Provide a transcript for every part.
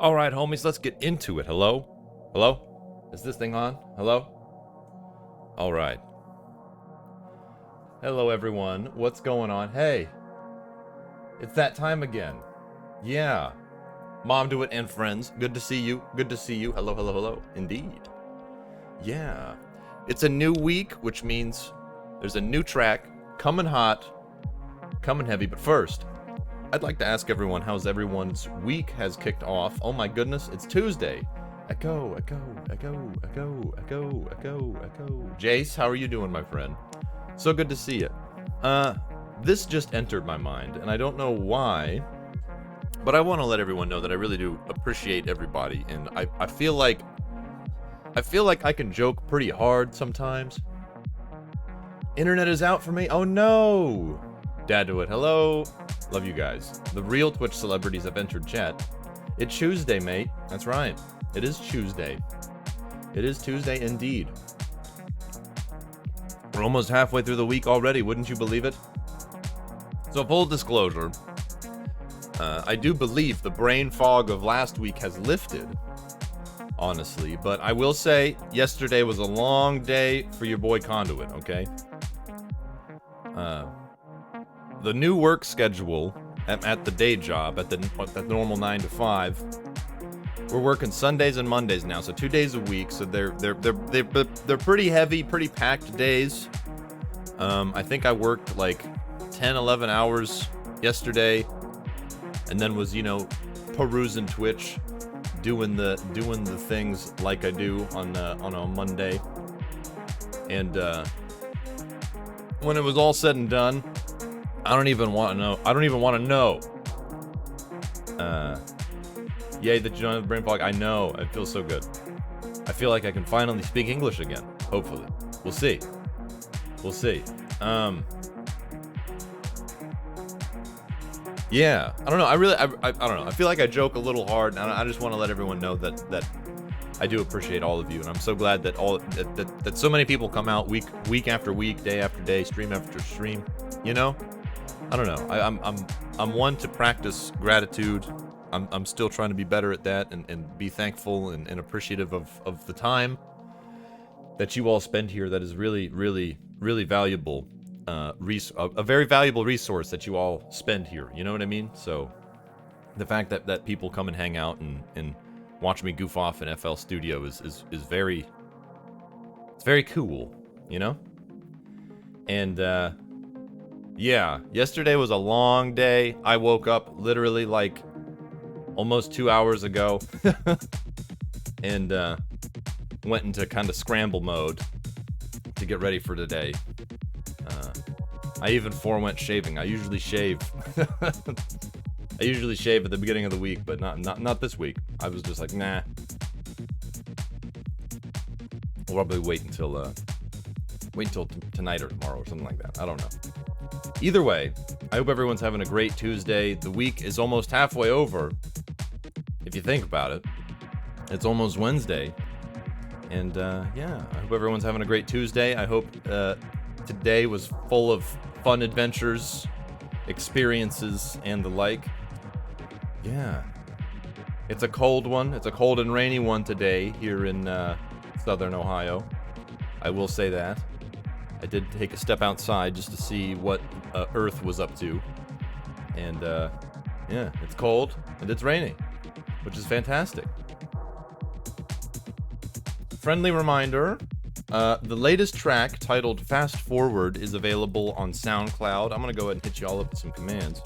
All right, homies, let's get into it. Hello? Hello? Is this thing on? Hello? All right. Hello, everyone. What's going on? Hey, it's that time again. Yeah. Mom Do It and friends. Good to see you. Good to see you. Hello, hello, hello. Indeed. Yeah. It's a new week, which means there's a new track coming hot, coming heavy. But first, I'd like to ask everyone how's everyone's week has kicked off. Oh my goodness, it's Tuesday. Echo. Jace, how are you doing, my friend? So good to see you. This just entered my mind, and I don't know why, but I want to let everyone know that I really do appreciate everybody, and I feel like I can joke pretty hard sometimes. Internet is out for me. Oh no! Dad Do It. Hello. Love you guys. The real Twitch celebrities have entered chat. It's Tuesday, mate. That's right. It is Tuesday. It is Tuesday indeed. We're almost halfway through the week already. Wouldn't you believe it? So full disclosure, I do believe the brain fog of last week has lifted, honestly. But I will say, yesterday was a long day for your boy Conduit, okay? The new work schedule at the day job, at the normal 9 to 5, we're working Sundays and Mondays now, so 2 days a week. So they're pretty heavy, pretty packed days. I think I worked like 10, 11 hours yesterday, and then was perusing Twitch, doing the things like I do on a Monday. And when it was all said and done, I don't even want to know. Yay, that you don't have the brain fog. I know. It feels so good. I feel like I can finally speak English again. Hopefully. We'll see. Yeah. I don't know. I don't know. I feel like I joke a little hard, and I just want to let everyone know that I do appreciate all of you, and I'm so glad that that so many people come out week after week, day after day, stream after stream. I don't know. I'm one to practice gratitude. I'm still trying to be better at that and be thankful and appreciative of the time that you all spend here. That is really, really, really valuable. A very valuable resource that you all spend here. You know what I mean? So the fact that people come and hang out and watch me goof off in FL Studio is very, it's very cool, And yeah, yesterday was a long day. I woke up literally like almost 2 hours ago and went into kind of scramble mode to get ready for today. I even forewent shaving. I usually shave. I usually shave at the beginning of the week, but not this week. I was just like, nah. We'll probably wait until tonight or tomorrow or something like that. I don't know. Either way, I hope everyone's having a great Tuesday. The week is almost halfway over. If you think about it, it's almost Wednesday. And yeah, I hope everyone's having a great Tuesday. I hope today was full of fun adventures, experiences, and the like. Yeah. It's a cold one. It's a cold and rainy one today here in southern Ohio. I will say that. I did take a step outside just to see what Earth was up to. And yeah, it's cold and it's raining, which is fantastic. Friendly reminder, the latest track titled Fast Forward is available on SoundCloud. I'm going to go ahead and hit you all up with some commands.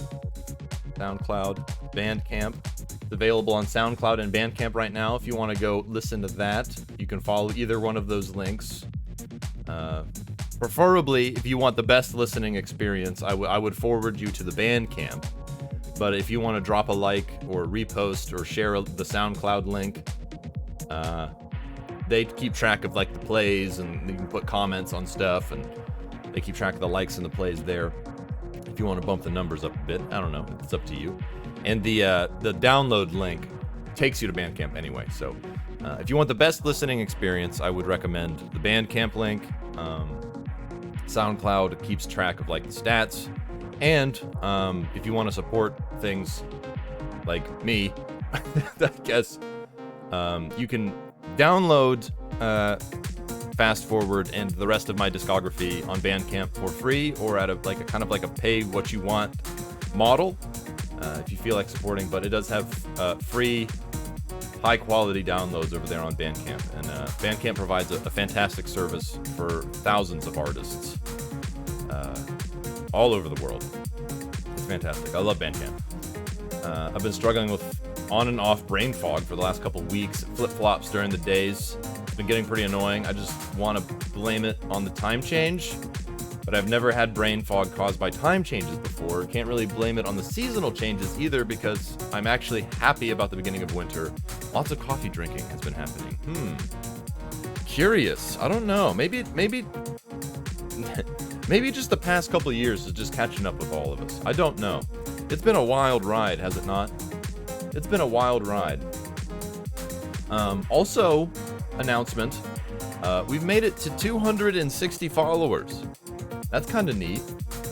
SoundCloud, Bandcamp. It's available on SoundCloud and Bandcamp right now. If you want to go listen to that, you can follow either one of those links. Preferably, if you want the best listening experience, I would forward you to the Bandcamp. But if you want to drop a like or repost or share the SoundCloud link, they keep track of like the plays, and you can put comments on stuff, and they keep track of the likes and the plays there. If you want to bump the numbers up a bit, I don't know, it's up to you. And the download link takes you to Bandcamp anyway. So if you want the best listening experience, I would recommend the Bandcamp link. SoundCloud keeps track of like the stats, and if you want to support things like me, I guess you can download Fast Forward and the rest of my discography on Bandcamp for free, or at a kind of like a pay what you want model, if you feel like supporting. But it does have free, high quality downloads over there on Bandcamp, and Bandcamp provides a fantastic service for thousands of artists all over the world. It's fantastic. I love Bandcamp. I've been struggling with on and off brain fog for the last couple weeks. Flip-flops during the days. It's been getting pretty annoying. I just want to blame it on the time change, but I've never had brain fog caused by time changes before. Can't really blame it on the seasonal changes either, because I'm actually happy about the beginning of winter. Lots of coffee drinking has been happening. Curious. I don't know. Maybe just the past couple of years is just catching up with all of us. I don't know. It's been a wild ride, has it not? It's been a wild ride. Also, announcement. We've made it to 260 followers. That's kind of neat,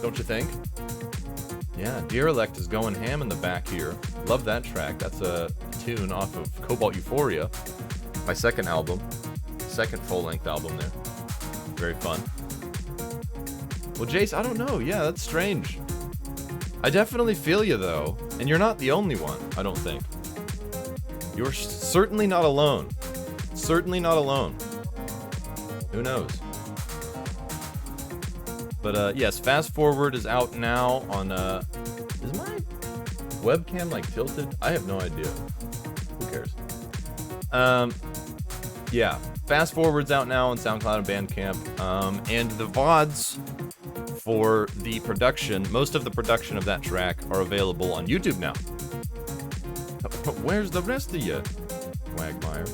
don't you think? Yeah, Derelict is going ham in the back here. Love that track. That's a tune off of Cobalt Euphoria, my second album. Second full-length album there. Very fun. Well, Jace, I don't know. Yeah, that's strange. I definitely feel you, though. And you're not the only one, I don't think. You're certainly not alone. Certainly not alone. Who knows? But, yes, Fast Forward is out now on, is my webcam, like, tilted? I have no idea. Who cares? Yeah. Fast Forward's out now on SoundCloud and Bandcamp. And the VODs for the production, most of the production of that track, are available on YouTube now. Where's the rest of you, Quagmire?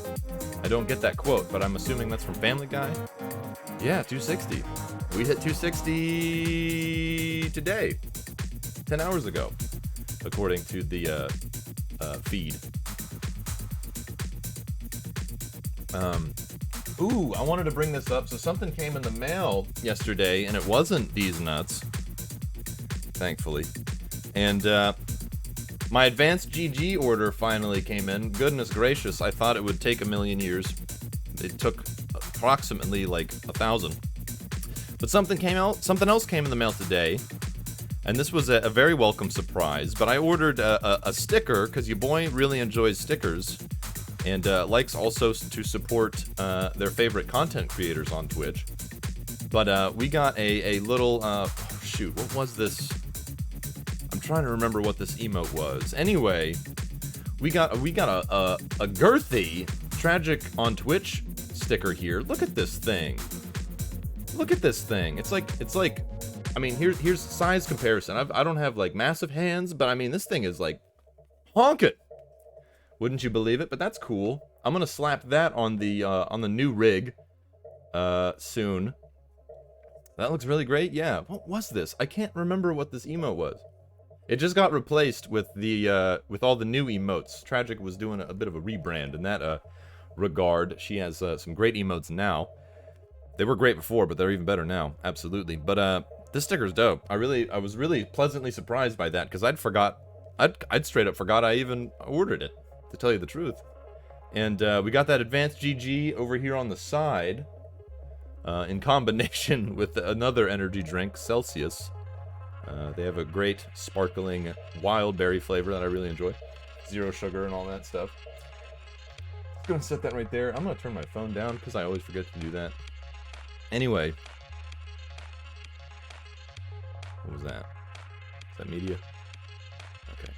I don't get that quote, but I'm assuming that's from Family Guy. Yeah, 260. We hit 260 today, 10 hours ago, according to the feed. Ooh, I wanted to bring this up. So something came in the mail yesterday, and it wasn't these nuts, thankfully. And my advanced GG order finally came in. Goodness gracious, I thought it would take a million years. It took approximately like 1,000. But something else came in the mail today, and this was a very welcome surprise. But I ordered a sticker, because your boy really enjoys stickers, and likes also to support their favorite content creators on Twitch. But we got a little, shoot, what was this? I'm trying to remember what this emote was. Anyway, we got a girthy Tragic on Twitch sticker here. Look at this thing. Look at this thing. It's like, I mean, here's size comparison. I don't have like massive hands, but I mean, this thing is like honkin'. Wouldn't you believe it? But that's cool. I'm gonna slap that on the new rig soon. That looks really great. Yeah. What was this? I can't remember what this emote was. It just got replaced with the with all the new emotes. Tragic was doing a bit of a rebrand in that regard. She has some great emotes now. They were great before, but they're even better now. Absolutely. But this sticker's dope. I was really pleasantly surprised by that, because I'd straight up forgot I even ordered it, to tell you the truth. And we got that advanced GG over here on the side, in combination with another energy drink, Celsius. They have a great sparkling wild berry flavor that I really enjoy. Zero sugar and all that stuff. Just gonna set that right there. I'm gonna turn my phone down, because I always forget to do that. Anyway. What was that? Is that media? Okay,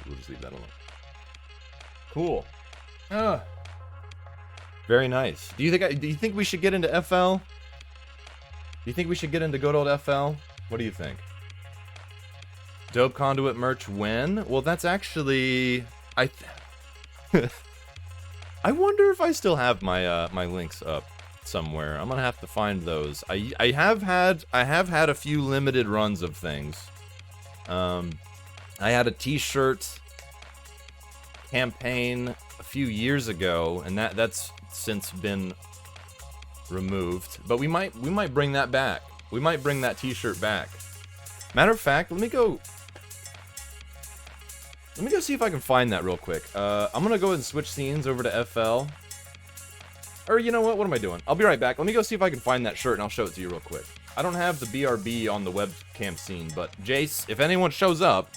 we'll just leave that alone. Cool. Very nice. Do you think we should get into FL? Do you think we should get into good old FL? What do you think? Dope Conduit merch when? Well, that's actually I wonder if I still have my my links up somewhere. I'm gonna have to find those. I have had a few limited runs of things. I had a t-shirt campaign a few years ago, and that's since been removed. But we might bring that back. We might bring that t-shirt back. Matter of fact, let me go Let me go see if I can find that real quick. I'm gonna go ahead and switch scenes over to FL. Or you know what? What am I doing? I'll be right back. Let me go see if I can find that shirt and I'll show it to you real quick. I don't have the BRB on the webcam scene, but Jace, if anyone shows up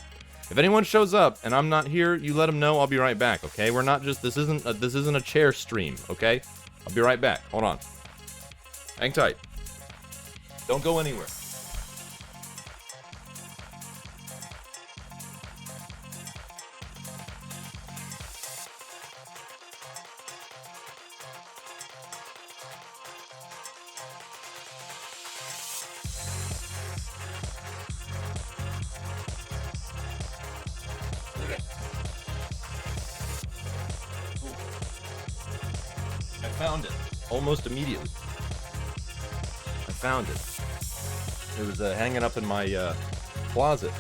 and I'm not here, you let them know. I'll be right back. Okay? We're not just this isn't a chair stream. Okay? I'll be right back. Hold on. Hang tight. Don't go anywhere. Found it almost immediately. I found it. It was hanging up in my closet.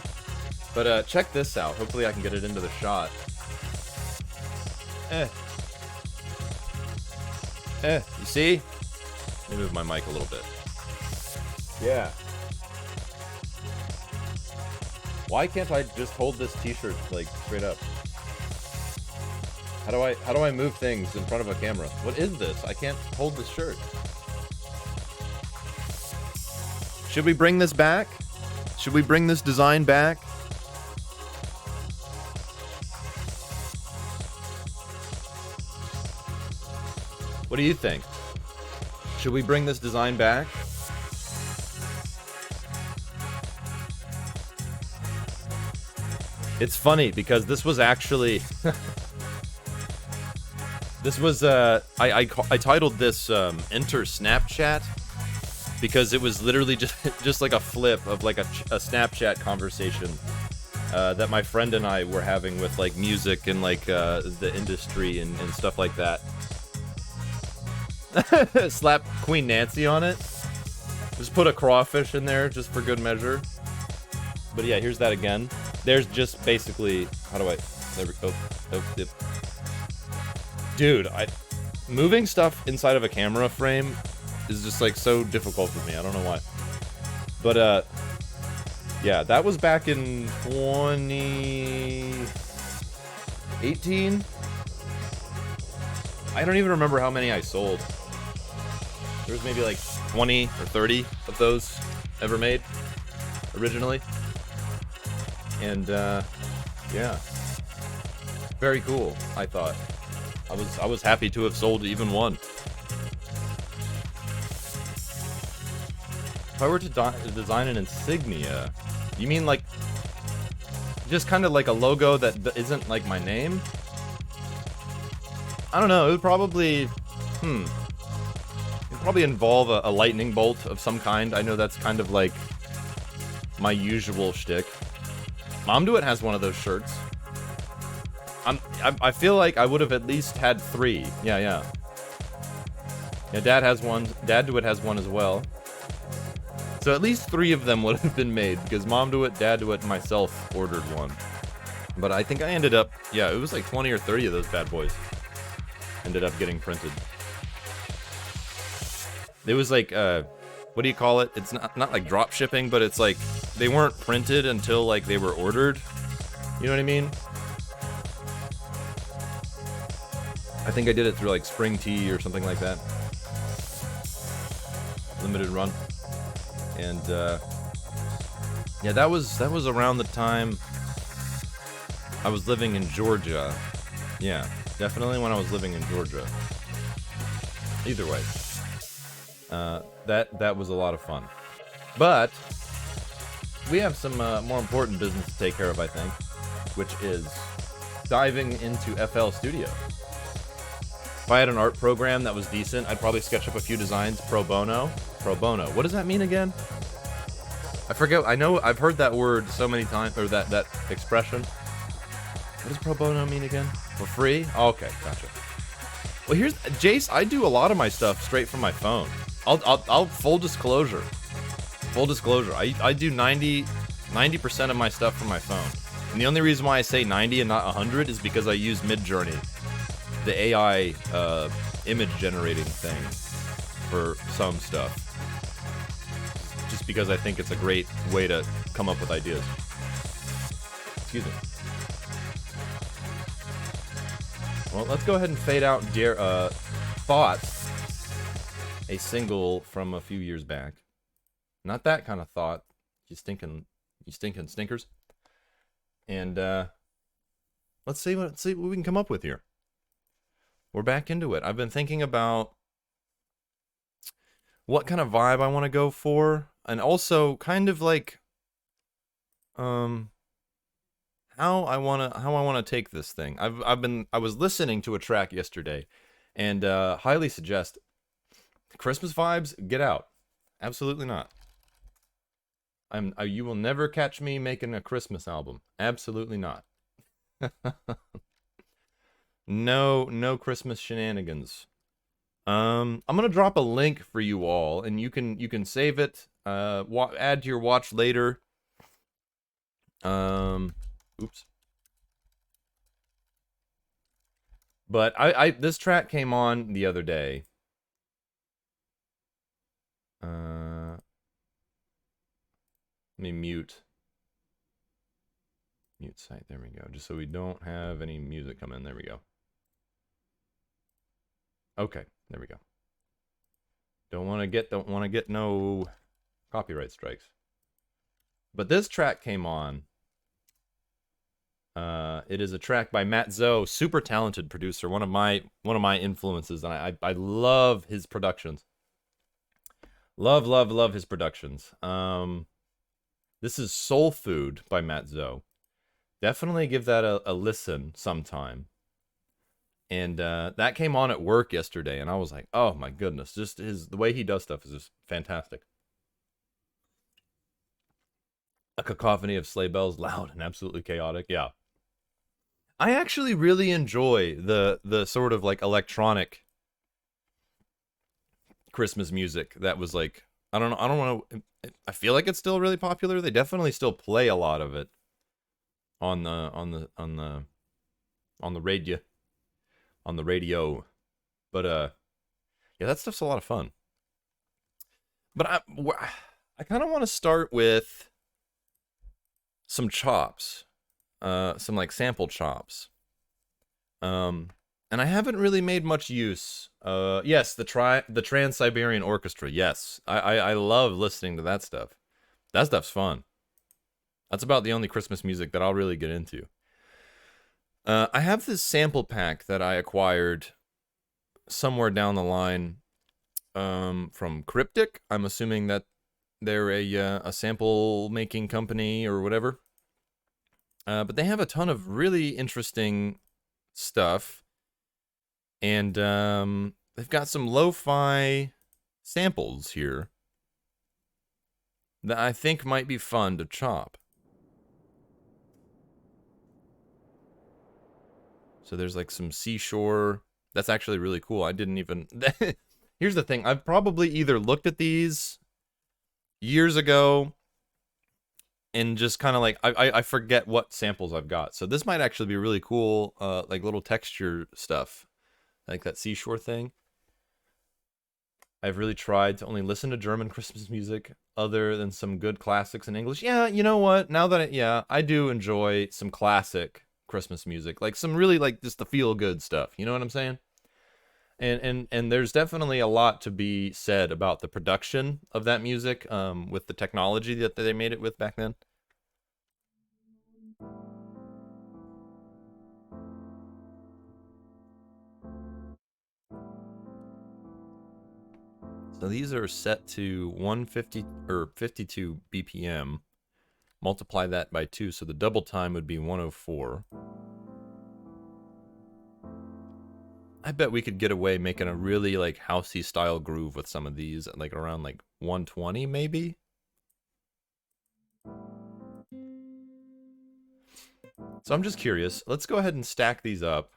But check this out. Hopefully I can get it into the shot. You see? Let me move my mic a little bit. Yeah. Why can't I just hold this t-shirt like straight up? How do I move things in front of a camera? What is this? I can't hold this shirt. Should we bring this back? Should we bring this design back? What do you think? Should we bring this design back? It's funny because this was actually this was I titled this Enter Snapchat because it was literally just like a flip of like a Snapchat conversation that my friend and I were having with like music and like the industry and stuff like that. Slap Queen Nancy on it. Just put a crawfish in there just for good measure. But yeah, here's that again. There's just basically, how do I, there we go. Dude, moving stuff inside of a camera frame is just like so difficult for me. I don't know why. But yeah, that was back in 2018. I don't even remember how many I sold. There was maybe like 20 or 30 of those ever made originally. And yeah, very cool. I thought I was happy to have sold even one. If I were to design an insignia, you mean like just kind of like a logo that isn't like my name? I don't know. It would probably it'd probably involve a lightning bolt of some kind. I know that's kind of like my usual shtick. Mom Do It has one of those shirts. I feel like I would have at least had 3. Yeah, Dad has one. Dad Do It has one as well. So at least 3 of them would have been made because Mom Do It, Dad Do It, and myself ordered one. But I think I ended up, yeah, it was like 20 or 30 of those bad boys ended up getting printed. It was like, what do you call it? It's not like drop shipping, but it's like they weren't printed until like they were ordered. You know what I mean? I think I did it through like Spring Tea or something like that. Limited run. And yeah, that was around the time I was living in Georgia. Yeah, definitely when I was living in Georgia. Either way. That was a lot of fun. But we have some more important business to take care of, I think, which is diving into FL Studio. If I had an art program that was decent, I'd probably sketch up a few designs pro bono. Pro bono. What does that mean again? I forget. I know I've heard that word so many times, or that expression. What does pro bono mean again? For free? Oh, okay, gotcha. Well, here's Jace. I do a lot of my stuff straight from my phone. I'll full disclosure. Full disclosure. I do 90% of my stuff from my phone. And the only reason why I say 90 and not 100 is because I use Midjourney, the AI image generating thing, for some stuff. Just because I think it's a great way to come up with ideas. Excuse me. Well, let's go ahead and fade out Thoughts, a single from a few years back. Not that kind of thought. You stinking stinkers. And let's see what we can come up with here. We're back into it. I've been thinking about what kind of vibe I want to go for, and also kind of like how I want to take this thing. I was listening to a track yesterday, and highly suggest Christmas vibes. Get out. Absolutely not. You will never catch me making a Christmas album. Absolutely not. No Christmas shenanigans. I'm gonna drop a link for you all, and you can save it. Add to your watch later. Oops. But this track came on the other day. Let me mute site. There we go. Just so we don't have any music come in. There we go. Okay, there we go. Don't want to get no copyright strikes. But this track came on. It is a track by Matt Zoe, super talented producer, one of my influences, and I love his productions. Love his productions. This is Soul Food by Matt Zoe. Definitely give that a listen sometime. And that came on at work yesterday, and I was like, oh my goodness, just the way he does stuff is just fantastic. A cacophony of sleigh bells, loud and absolutely chaotic. Yeah. I actually really enjoy the sort of like electronic Christmas music that was like, I don't know, I feel like it's still really popular. They definitely still play a lot of it on the radio. But yeah, that stuff's a lot of fun. But I kind of want to start with some chops, some like sample chops. And I haven't really made much use. Yes, the Trans-Siberian Orchestra. Yes, I love listening to that stuff. That stuff's fun. That's about the only Christmas music that I'll really get into. I have this sample pack that I acquired somewhere down the line from Cryptic. I'm assuming that they're a sample making company or whatever. But they have a ton of really interesting stuff. And they've got some lo-fi samples here that I think might be fun to chop. So there's like some seashore. That's actually really cool. I didn't even... Here's the thing. I've probably either looked at these years ago and just kind of like... I forget what samples I've got. So this might actually be really cool, like little texture stuff. Like that seashore thing. I've really tried to only listen to German Christmas music other than some good classics in English. Yeah, you know what? Now that I do enjoy some classic Christmas music, like some really like just the feel good stuff. You know what I'm saying? And there's definitely a lot to be said about the production of that music, with the technology that they made it with back then. So these are set to 150 or 52 BPM. Multiply that by 2, so the double time would be 104. I bet we could get away making a really like housey style groove with some of these, like around like 120 maybe. So I'm just curious. Let's go ahead and stack these up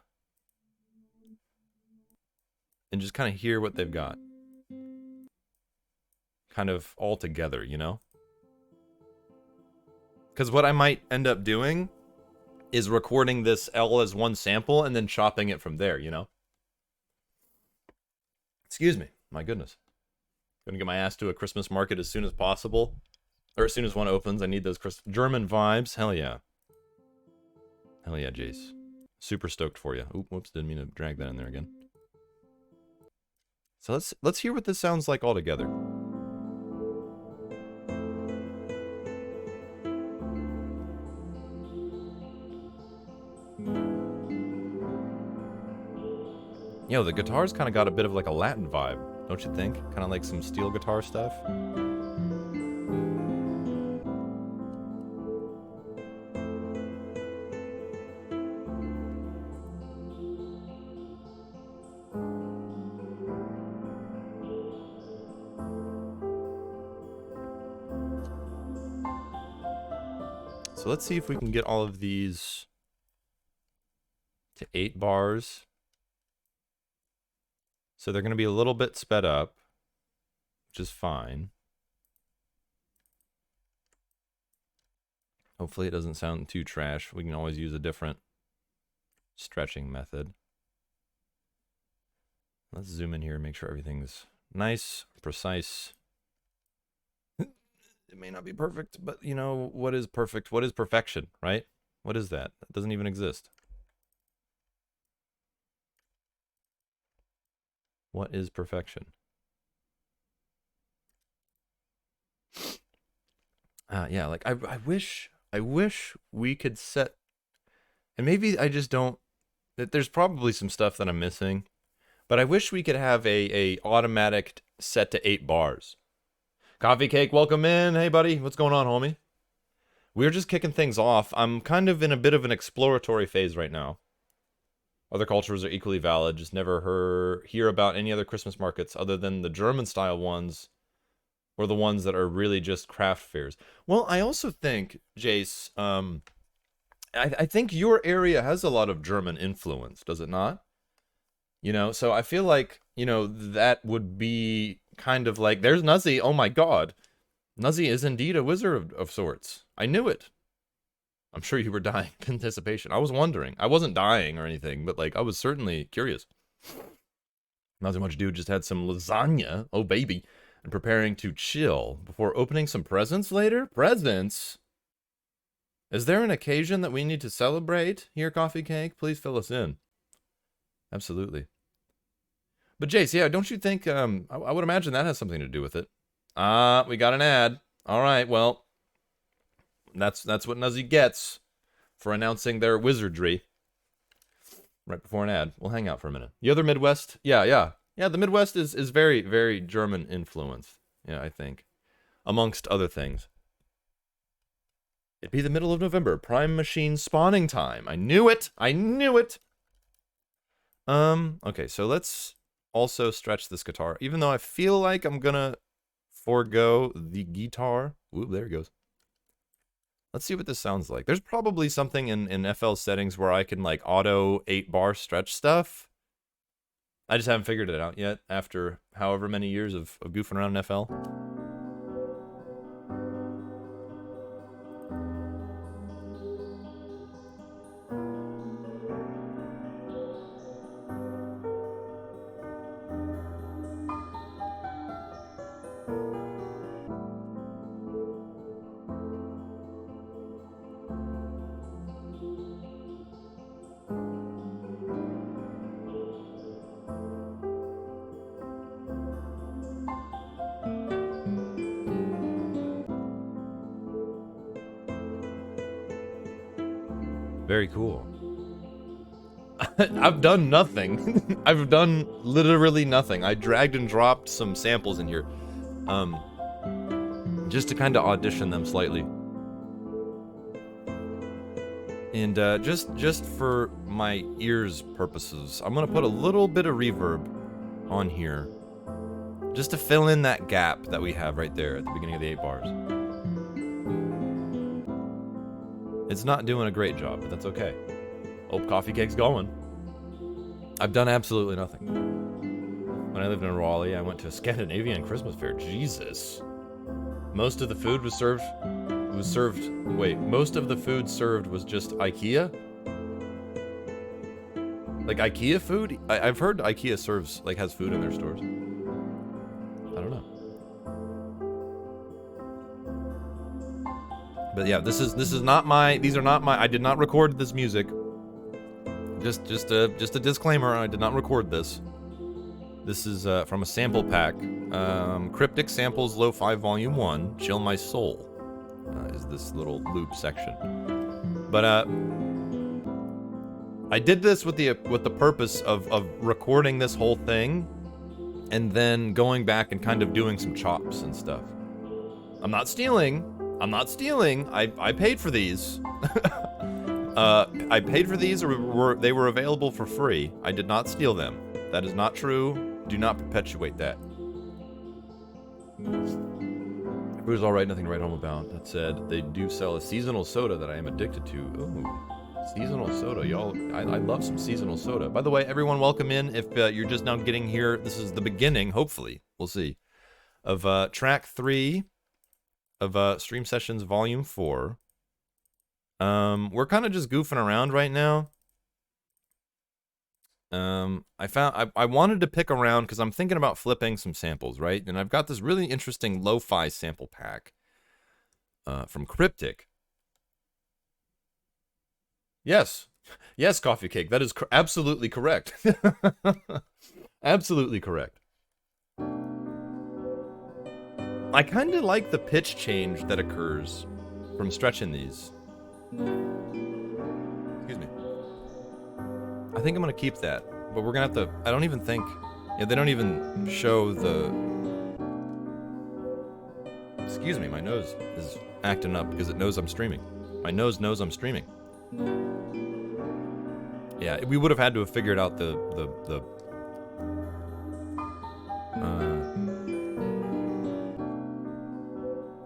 and just kind of hear what they've got. Kind of all together, you know? Because what I might end up doing is recording this L as one sample and then chopping it from there, you know? Excuse me. My goodness. Gonna get my ass to a Christmas market as soon as possible. Or as soon as one opens. I need those German vibes. Hell yeah. Hell yeah, Jace. Super stoked for you. Oop, whoops, didn't mean to drag that in there again. So let's hear what this sounds like all together. Yo, the guitar's kind of got a bit of like a Latin vibe, don't you think? Kind of like some steel guitar stuff. So let's see if we can get all of these to 8 bars. So they're going to be a little bit sped up, which is fine. Hopefully it doesn't sound too trash. We can always use a different stretching method. Let's zoom in here and make sure everything's nice, precise. It may not be perfect, but you know, what is perfect? What is perfection, right? What is that? That doesn't even exist. What is perfection? Yeah, like I wish we could set, and maybe I just don't, that there's probably some stuff that I'm missing, but I wish we could have a automatic set to 8 bars. Coffee Cake, welcome in. Hey buddy, what's going on, homie? We're just kicking things off. I'm kind of in a bit of an exploratory phase right now. Other cultures are equally valid. Just never hear about any other Christmas markets other than the German-style ones, or the ones that are really just craft fairs. Well, I also think, Jace, I think your area has a lot of German influence, does it not? You know, so I feel like, you know, that would be kind of like, there's Nuzzy, oh my god. Nuzzy is indeed a wizard of sorts. I knew it. I'm sure you were dying in anticipation. I was wondering. I wasn't dying or anything, but like, I was certainly curious. Not so much dude just had some lasagna, oh baby, and preparing to chill before opening some presents later? Presents? Is there an occasion that we need to celebrate here, Coffee Cake? Please fill us in. Absolutely. But Jace, yeah, don't you think, I would imagine that has something to do with it. We got an ad. All right, well, that's what Nuzzy gets for announcing their wizardry right before an ad. We'll hang out for a minute. The other Midwest, yeah, the Midwest is very, very German influenced. Yeah, I think, amongst other things. It'd be the middle of November, Prime Machine spawning time. I knew it. Okay, so let's also stretch this guitar, even though I feel like I'm gonna forego the guitar. Ooh, there it goes. Let's see what this sounds like. There's probably something in FL settings where I can like auto 8-bar stretch stuff. I just haven't figured it out yet after however many years of goofing around in FL. Very cool. I've done nothing. I've done literally nothing. I dragged and dropped some samples in here. Just to kind of audition them slightly. And just for my ears purposes, I'm gonna put a little bit of reverb on here. Just to fill in that gap that we have right there at the beginning of the 8 bars. It's not doing a great job, but that's okay. Oh, Coffee Cake's going. I've done absolutely nothing. When I lived in Raleigh, I went to a Scandinavian Christmas fair. Jesus. Most of the food was served... most of the food served was just IKEA? Like IKEA food? I've heard IKEA serves, like, has food in their stores. I don't know. But yeah, this is not my, these are not my, I did not record this music Just a disclaimer. I did not record this. This is from a sample pack. Cryptic Samples Lo-Fi Volume 1, Chill My Soul, is this little loop section. But I did this with the purpose of recording this whole thing, and then going back and kind of doing some chops and stuff. I'm not stealing. I paid for these. I paid for these, or they were available for free. I did not steal them. That is not true. Do not perpetuate that. Food is alright, nothing to write home about. That said, they do sell a seasonal soda that I am addicted to. Ooh, seasonal soda, y'all. I love some seasonal soda. By the way, everyone, welcome in. If you're just now getting here, this is the beginning, hopefully, we'll see, of track 3 of Stream Sessions Volume 4. We're kind of just goofing around right now. I wanted to pick around because I'm thinking about flipping some samples, right? And I've got this really interesting lo-fi sample pack from Cryptic. Yes, Coffee Cake. That is absolutely correct. Absolutely correct. I kind of like the pitch change that occurs from stretching these. Excuse me. I think I'm gonna keep that, but we're gonna have to. I don't even think. Yeah, they don't even show the. Excuse me, my nose is acting up because it knows I'm streaming. My nose knows I'm streaming. Yeah, we would have had to have figured out the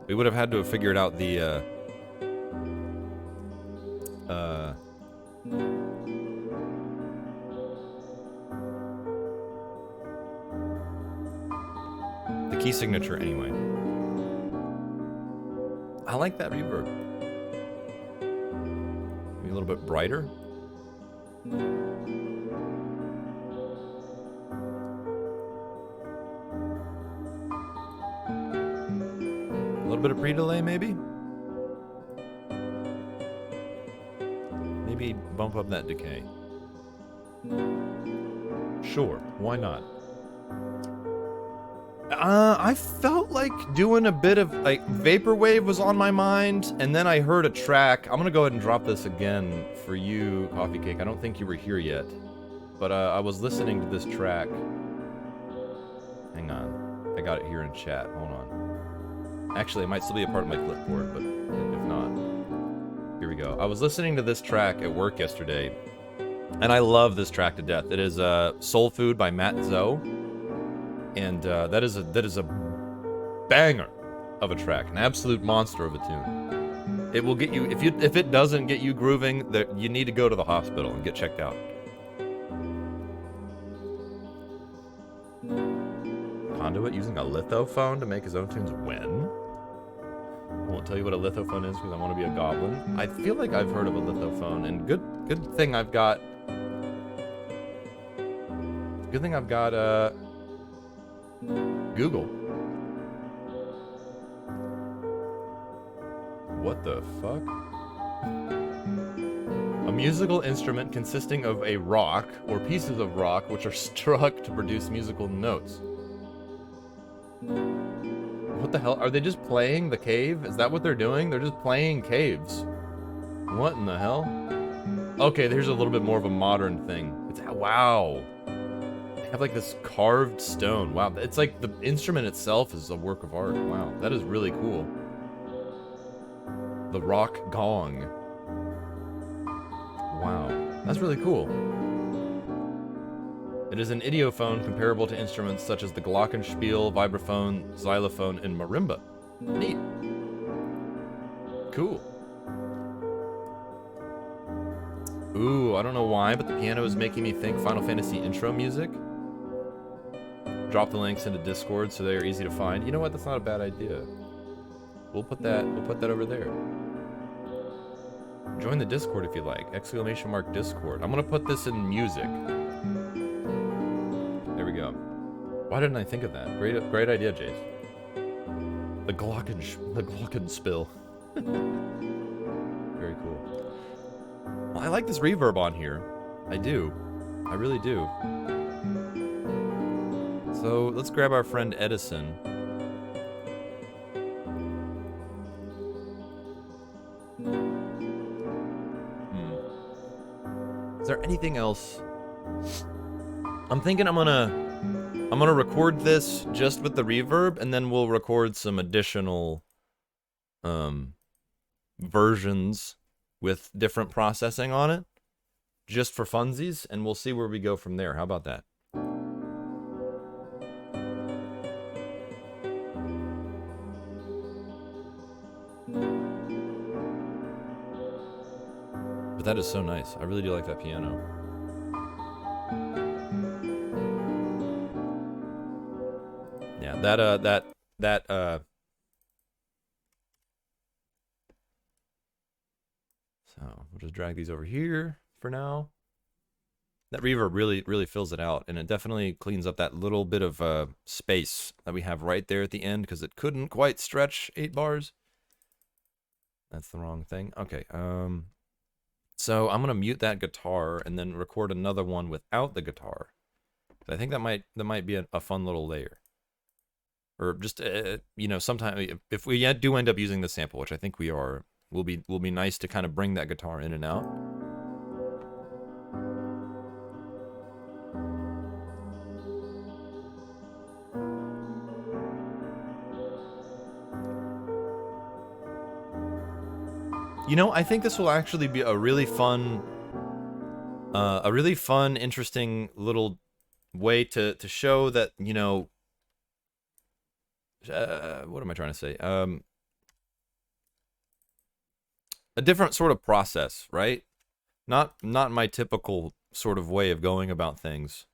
we would have had to have figured out the key signature anyway. I like that reverb. Maybe a little bit brighter. A little bit of pre-delay, maybe? Maybe bump up that decay. Sure, why not? I felt like doing a bit of, like, Vaporwave was on my mind, and then I heard a track. I'm gonna go ahead and drop this again for you, Coffee Cake. I don't think you were here yet. But, I was listening to this track. Hang on. I got it here in chat. Hold on. Actually, it might still be a part of my clipboard, but if not. Here we go. I was listening to this track at work yesterday, and I love this track to death. It is, Soul Food by Matt Zoe. And that is a banger of a track, an absolute monster of a tune. It will get you if it doesn't get you grooving, that you need to go to the hospital and get checked out. Conduit using a lithophone to make his own tunes when? I won't tell you what a lithophone is because I want to be a goblin. I feel like I've heard of a lithophone, and good thing I've got. Good thing I've got Google. What the fuck? A musical instrument consisting of a rock or pieces of rock which are struck to produce musical notes. What the hell? Are they just playing the cave? Is that what they're doing? They're just playing caves. What in the hell? Okay, there's a little bit more of a modern thing. It's wow. Have like this carved stone. Wow, it's like the instrument itself is a work of art. Wow, that is really cool. The rock gong. Wow, that's really cool. It is an idiophone comparable to instruments such as the glockenspiel, vibraphone, xylophone, and marimba. Neat. Cool. Ooh, I don't know why, but the piano is making me think Final Fantasy intro music. Drop the links into Discord so they are easy to find. You know what? That's not a bad idea. We'll put that over there. Join the Discord if you like. ! Discord. I'm gonna put this in music. There we go. Why didn't I think of that? Great idea, Jace. The glockenspiel. Very cool. Well, I like this reverb on here. I do. I really do. So let's grab our friend Edison. Is there anything else? I'm thinking I'm gonna record this just with the reverb, and then we'll record some additional versions with different processing on it, just for funsies, and we'll see where we go from there. How about that? But that is so nice. I really do like that piano. Yeah, so we'll just drag these over here for now. That reverb really fills it out, and it definitely cleans up that little bit of space that we have right there at the end, because it couldn't quite stretch 8 bars. That's the wrong thing. Okay, so I'm gonna mute that guitar and then record another one without the guitar. I think that might be a fun little layer. Or just you know, sometime if we do end up using the sample, which I think we are, will be nice to kind of bring that guitar in and out. You know, I think this will actually be a really fun, interesting little way to show that, you know, what am I trying to say? A different sort of process, right? Not my typical sort of way of going about things,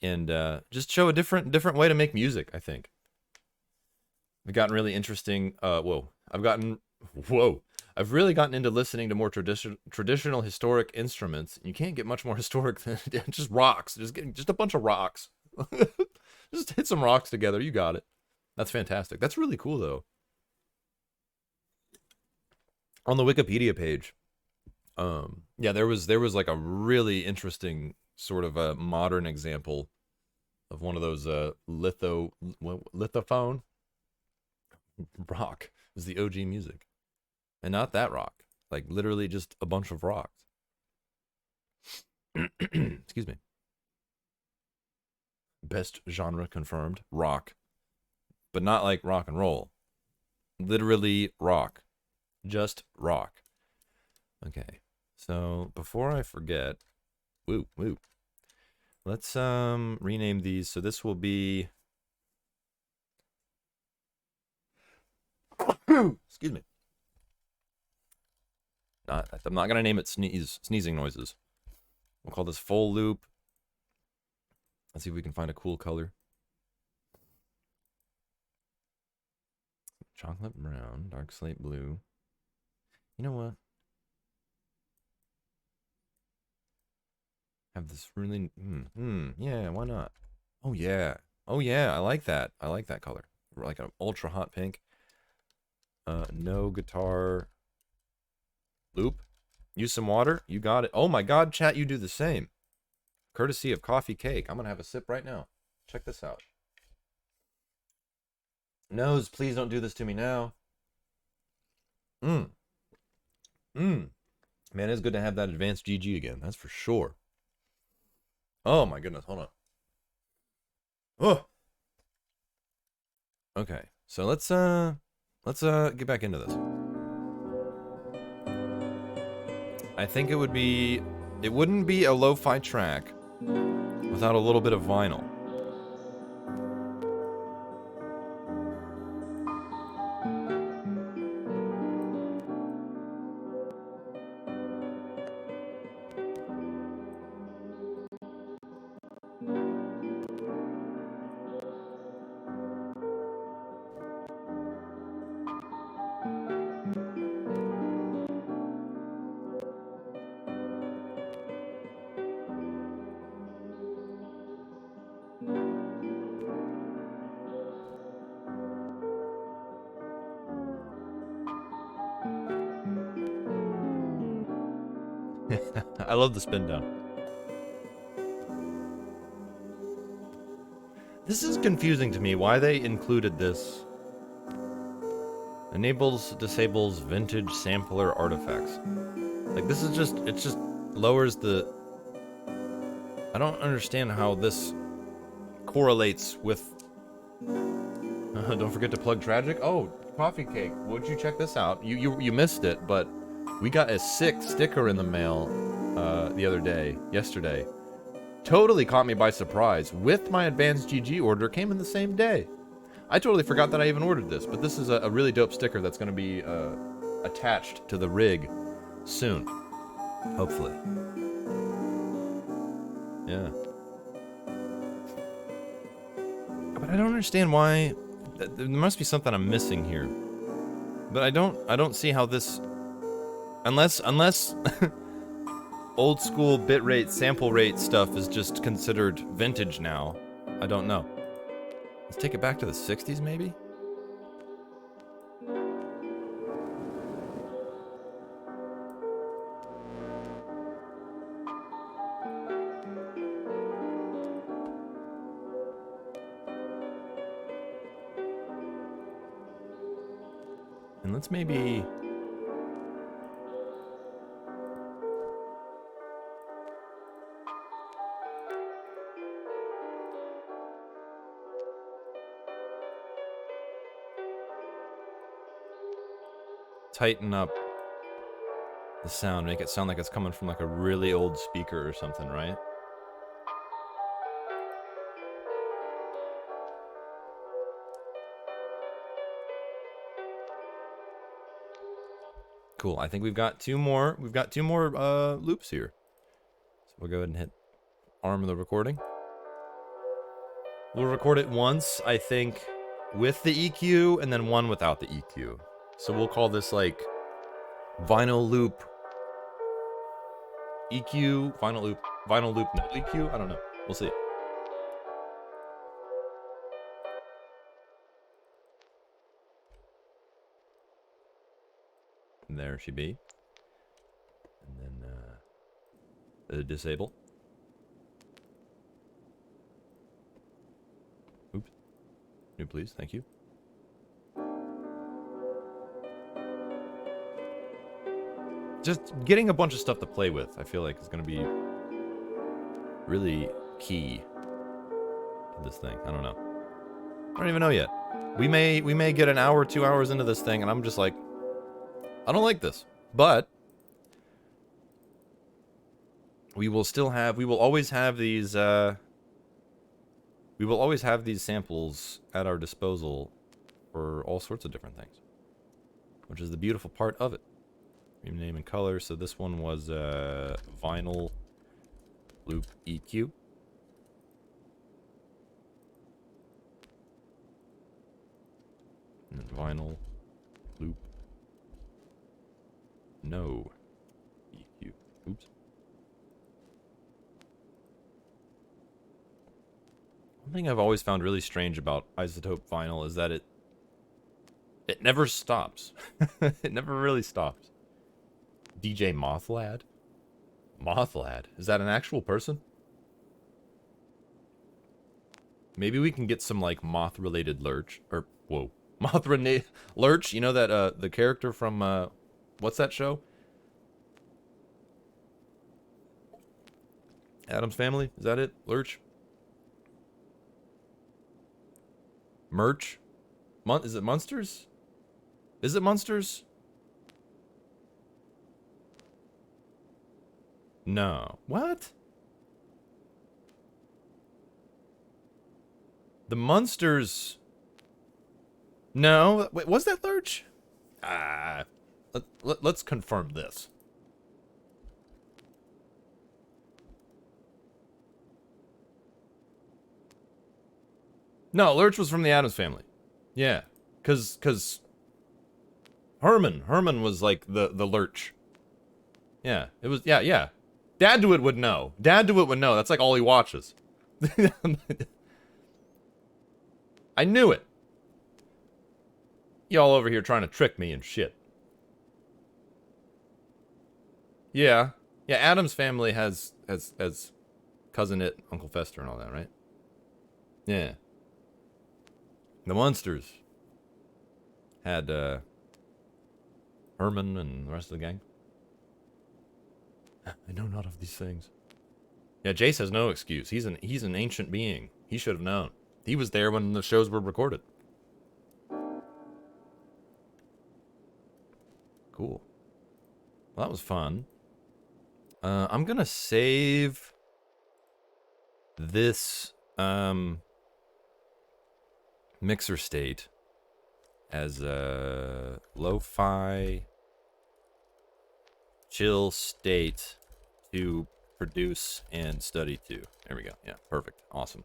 and just show a different way to make music. I think I've gotten really interesting. I've really gotten into listening to more traditional historic instruments. You can't get much more historic than just rocks. Just a bunch of rocks. Just hit some rocks together. You got it. That's fantastic. That's really cool, though. On the Wikipedia page, yeah, there was like a really interesting sort of a modern example of one of those lithophone rock is the OG music, and not that rock, like literally just a bunch of rocks. Excuse me. Best genre confirmed, rock, but not like rock and roll. Literally rock, just rock. Okay, so before I forget, let's rename these. So this will be excuse me. I'm not gonna name it sneezing noises. We'll call this full loop. Let's see if we can find a cool color. Chocolate brown, dark slate blue. You know what? Have this really yeah, why not? Oh yeah, I like that. I like that color, like an ultra hot pink. No guitar loop. Use some water. You got it. Oh my god, chat, you do the same. Courtesy of Coffee Cake. I'm gonna have a sip right now. Check this out. Nose, please don't do this to me now. Man, it's good to have that advanced GG again. That's for sure. Oh my goodness, hold on. Oh. Okay, so let's get back into this. I think it wouldn't be a lo-fi track without a little bit of vinyl. I love the spin down. This is confusing to me why they included this. Enables, disables vintage sampler artifacts. Like, this is just, it just lowers the... I don't understand how this correlates with... don't forget to plug Tragic. Oh, Coffee Cake, would you check this out? You missed it, but we got a sick sticker in the mail the other day, yesterday. Totally caught me by surprise. With my advanced GG order, came in the same day. I totally forgot that I even ordered this, but this is a really dope sticker that's going to be attached to the rig soon. Hopefully. Yeah. But I don't understand why... There must be something I'm missing here. But I don't see how this... Unless old school bitrate, sample rate stuff is just considered vintage now. I don't know. Let's take it back to the 60s, maybe? And let's maybe... tighten up the sound, make it sound like it's coming from like a really old speaker or something, right? Cool. I think we've got two more. We've got two more loops here. So we'll go ahead and hit arm of the recording. We'll record it once, I think, with the EQ, and then one without the EQ. So we'll call this like vinyl loop EQ, vinyl loop no EQ. I don't know. We'll see. And there she be. And then disable. Oops. New, please. Thank you. Just getting a bunch of stuff to play with, I feel like, is going to be really key to this thing. I don't know. I don't even know yet. We may get an hour, 2 hours into this thing, and I'm just like, I don't like this. But we will always have these samples at our disposal for all sorts of different things, which is the beautiful part of it. Name and color. So this one was vinyl loop EQ. And then vinyl loop no EQ. Oops. One thing I've always found really strange about isotope vinyl is that it never stops. It never really stops. DJ Mothlad? Mothlad? Is that an actual person? Maybe we can get some, like, moth-related lurch. Or, whoa. Moth-related lurch? You know that, the character from, what's that show? Addams Family? Is that it? Lurch? Merch? Is it Munsters? Is it Munsters? No. What? The Munsters... No. Wait, was that Lurch? Let's confirm this. No, Lurch was from the Addams Family. Yeah. Cause Herman was like the Lurch. Yeah. It was, yeah. Dad DeWitt would know. Dad DeWitt would know. That's like all he watches. I knew it. Y'all over here trying to trick me and shit. Yeah. Yeah, Adam's family has cousin It, Uncle Fester, and all that, right? Yeah. The Munsters had Herman and the rest of the gang. I know not of these things. Yeah, Jace has no excuse. He's an ancient being. He should have known. He was there when the shows were recorded. Cool. Well, that was fun. I'm gonna save this mixer state as a lo-fi chill state to produce and study to. There we go. Yeah, perfect. Awesome.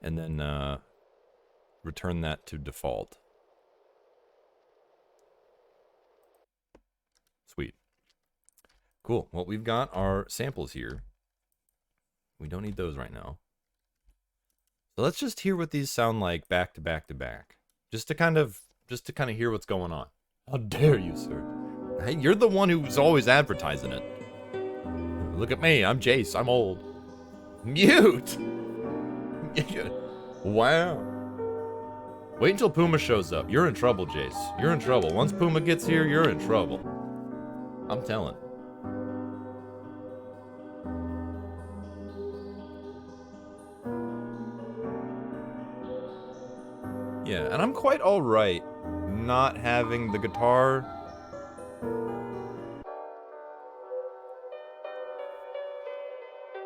And then return that to default. Sweet. Cool. Well, we've got our samples here. We don't need those right now. So let's just hear what these sound like back to back to back. Just to kind of hear what's going on. How dare you, sir? Hey, you're the one who's always advertising it. Look at me, I'm Jace, I'm old. Mute! Wow. Wait until Puma shows up. You're in trouble, Jace. You're in trouble. Once Puma gets here, you're in trouble. I'm telling. Yeah, and I'm quite alright not having the guitar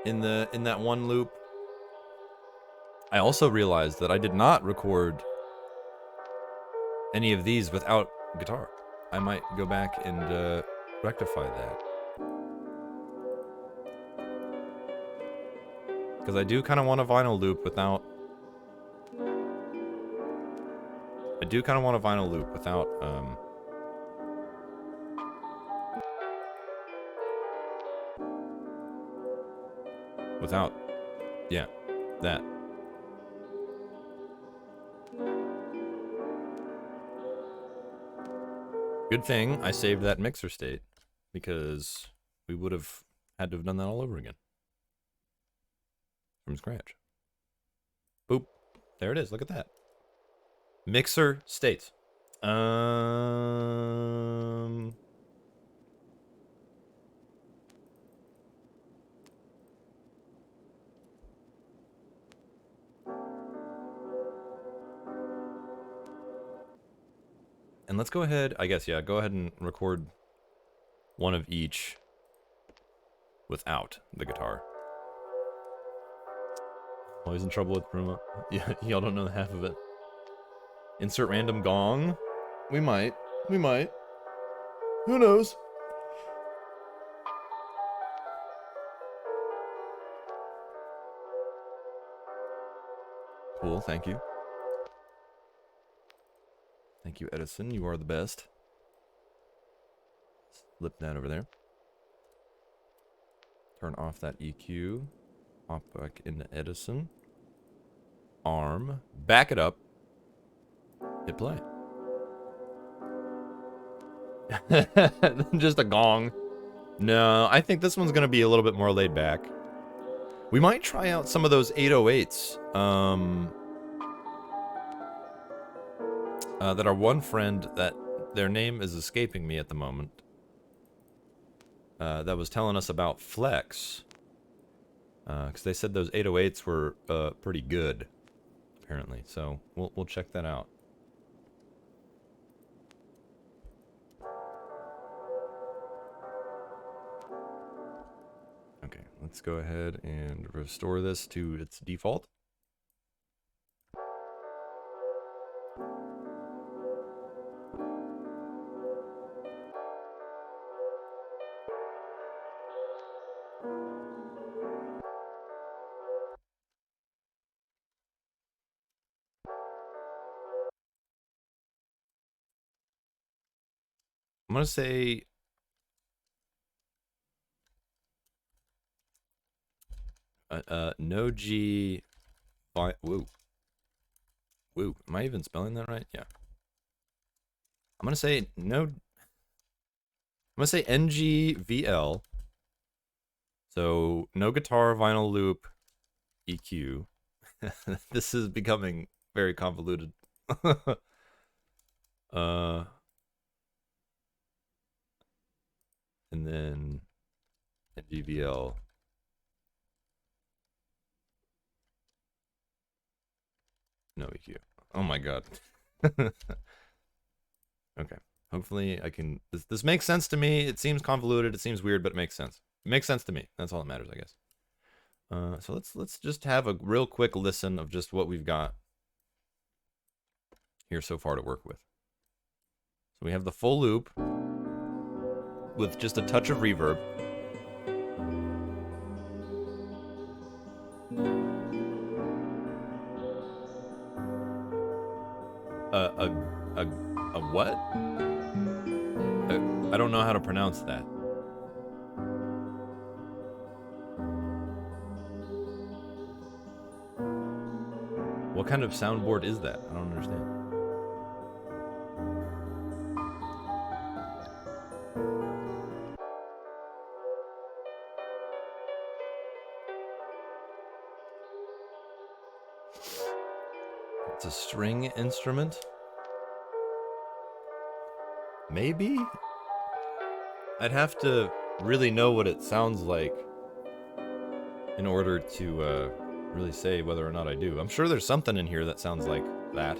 in that one loop. I also realized that I did not record any of these without guitar. I might go back and rectify that. Because I do kind of want a vinyl loop without... yeah, that. Good thing I saved that mixer state, because we would have had to have done that all over again. From scratch. Boop. There it is, look at that. Mixer states. And let's go ahead, I guess, yeah, go ahead and record one of each without the guitar. Always in trouble with Bruma. Yeah, y'all don't know the half of it. Insert random gong. We might. Who knows? Cool, thank you. Thank you, Edison. You are the best. Flip that over there. Turn off that EQ. Hop back into Edison. Arm. Back it up. Hit play. Just a gong. No, I think this one's going to be a little bit more laid back. We might try out some of those 808s. That our one friend, that their name is escaping me at the moment, that was telling us about Flex. Because they said those 808s were pretty good, apparently. So we'll check that out. Okay, let's go ahead and restore this to its default. I'm gonna say no G. Woo. Am I even spelling that right? Yeah. I'm gonna say no. I'm gonna say NGVL So no guitar, vinyl loop, EQ. This is becoming very convoluted. uh, and then GVL. No EQ. Oh my god. Okay. Hopefully I can. This makes sense to me. It seems convoluted. It seems weird, but it makes sense. It makes sense to me. That's all that matters, I guess. So let's just have a real quick listen of just what we've got here so far to work with. So we have the full loop with just a touch of reverb. A a a what? I don't know how to pronounce that. What kind of soundboard is that? I don't understand. It's a string instrument? Maybe? I'd have to really know what it sounds like in order to really say whether or not I do. I'm sure there's something in here that sounds like that.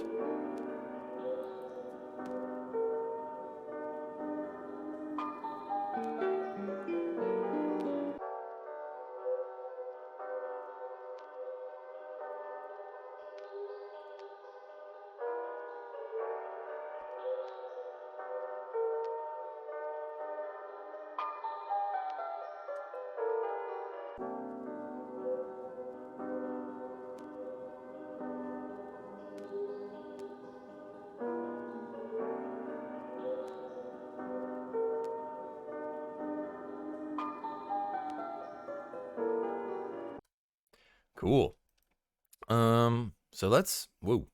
Cool. So let's, whoa,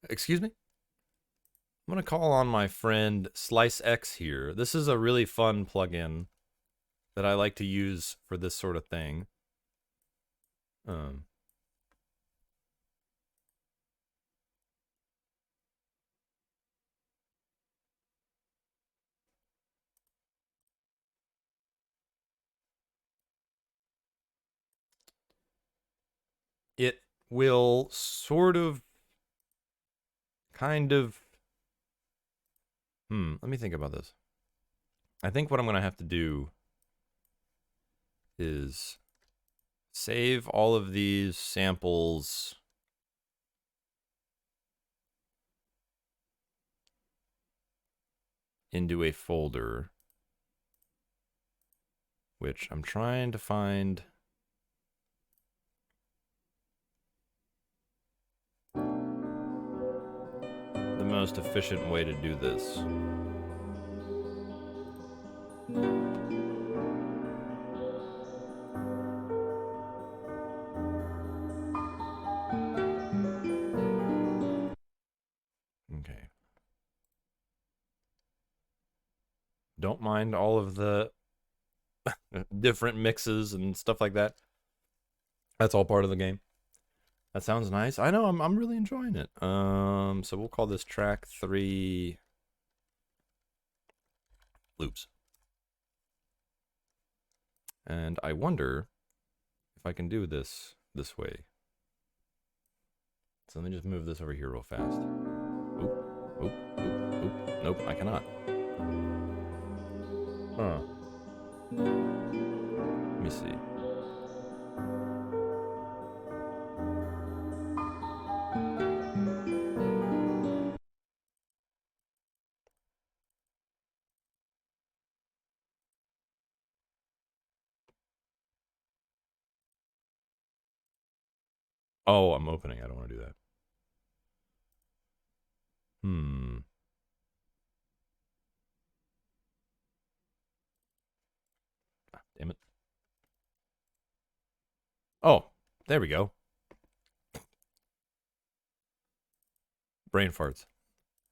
excuse me? I'm gonna call on my friend SliceX here. This is a really fun plugin that I like to use for this sort of thing. It will sort of, kind of, let me think about this. I think what I'm gonna have to do is save all of these samples into a folder, which I'm trying to find the most efficient way to do this. Okay. Don't mind all of the different mixes and stuff like that. That's all part of the game. That sounds nice. I know, I'm really enjoying it. So we'll call this track 3 loops. And I wonder if I can do this way. So let me just move this over here real fast. Oop, oop, oop, oop. Nope, I cannot. Huh. Let me see. Oh, I'm opening. I don't want to do that. Ah, damn it. Oh, there we go. Brain farts,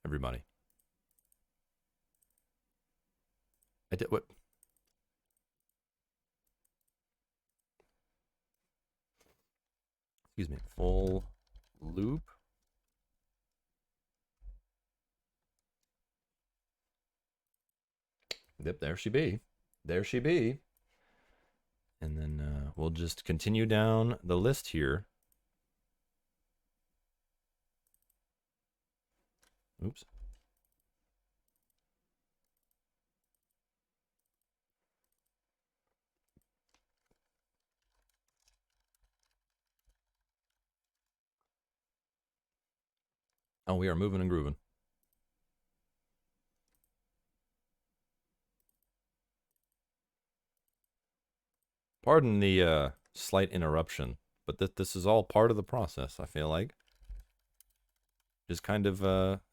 everybody. I did what? excuse me, full loop. Yep, there she be. There she be. And then we'll just continue down the list here. Oops. Oh, we are moving and grooving. Pardon the slight interruption, but this is all part of the process, I feel like. Just kind of,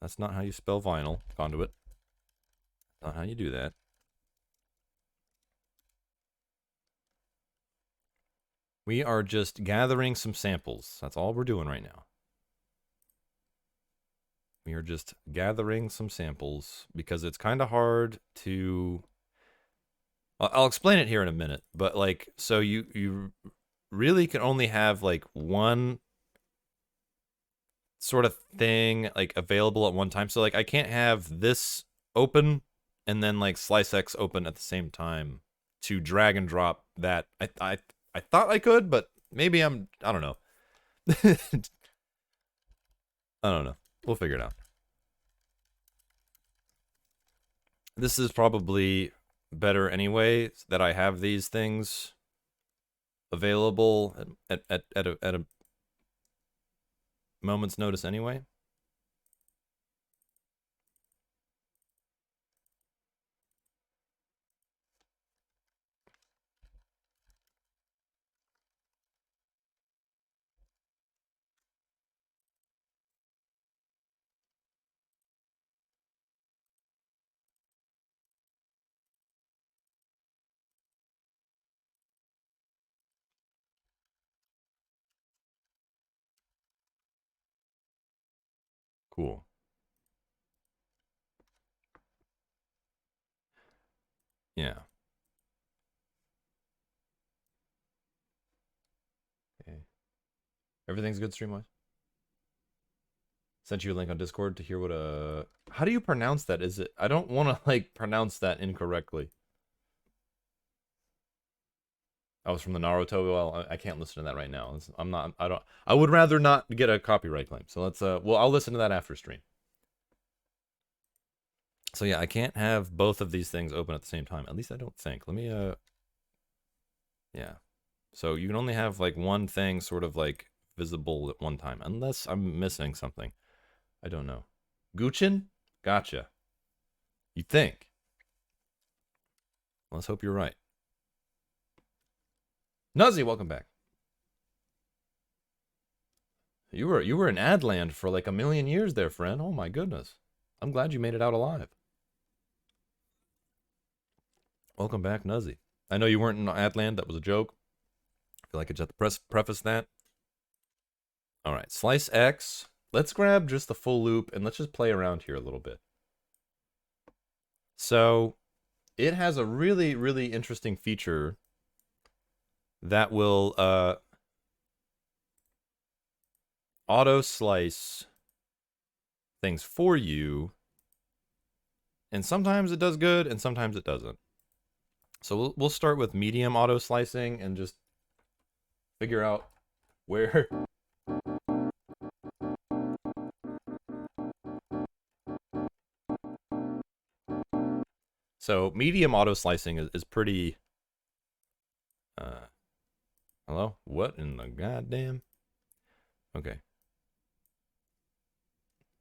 that's not how you spell vinyl, conduit. Not how you do that. We are just gathering some samples. That's all we're doing right now. We are just gathering some samples because it's kind of hard to... I'll explain it here in a minute, but like, so you really can only have like one sort of thing like available at one time. So like I can't have this open and then like Slice X open at the same time to drag and drop that. I thought I could, but maybe I don't know. I don't know. We'll figure it out. This is probably better anyway that I have these things available at a moment's notice anyway. Cool. Yeah. Okay. Everything's good stream-wise? Sent you a link on Discord to hear what how do you pronounce that? Is it... I don't want to, like, pronounce that incorrectly. I was from the Naruto. Well, I can't listen to that right now. I'm not... I would rather not get a copyright claim. So let's... well, I'll listen to that after stream. So yeah, I can't have both of these things open at the same time. At least I don't think. Let me... Yeah. So you can only have, like, one thing sort of, like, visible at one time. Unless I'm missing something. I don't know. Guchin? Gotcha. You think? Let's hope you're right. Nuzzy, welcome back. You were in Adland for like a million years there, friend. Oh my goodness. I'm glad you made it out alive. Welcome back, Nuzzy. I know you weren't in Adland. That was a joke. I feel like I just have to preface that. All right, Slice X. Let's grab just the full loop and let's just play around here a little bit. So it has a really, really interesting feature that will auto slice things for you. And sometimes it does good and sometimes it doesn't. So we'll start with medium auto slicing and just figure out where... So medium auto slicing is pretty... hello? What in the goddamn... Okay.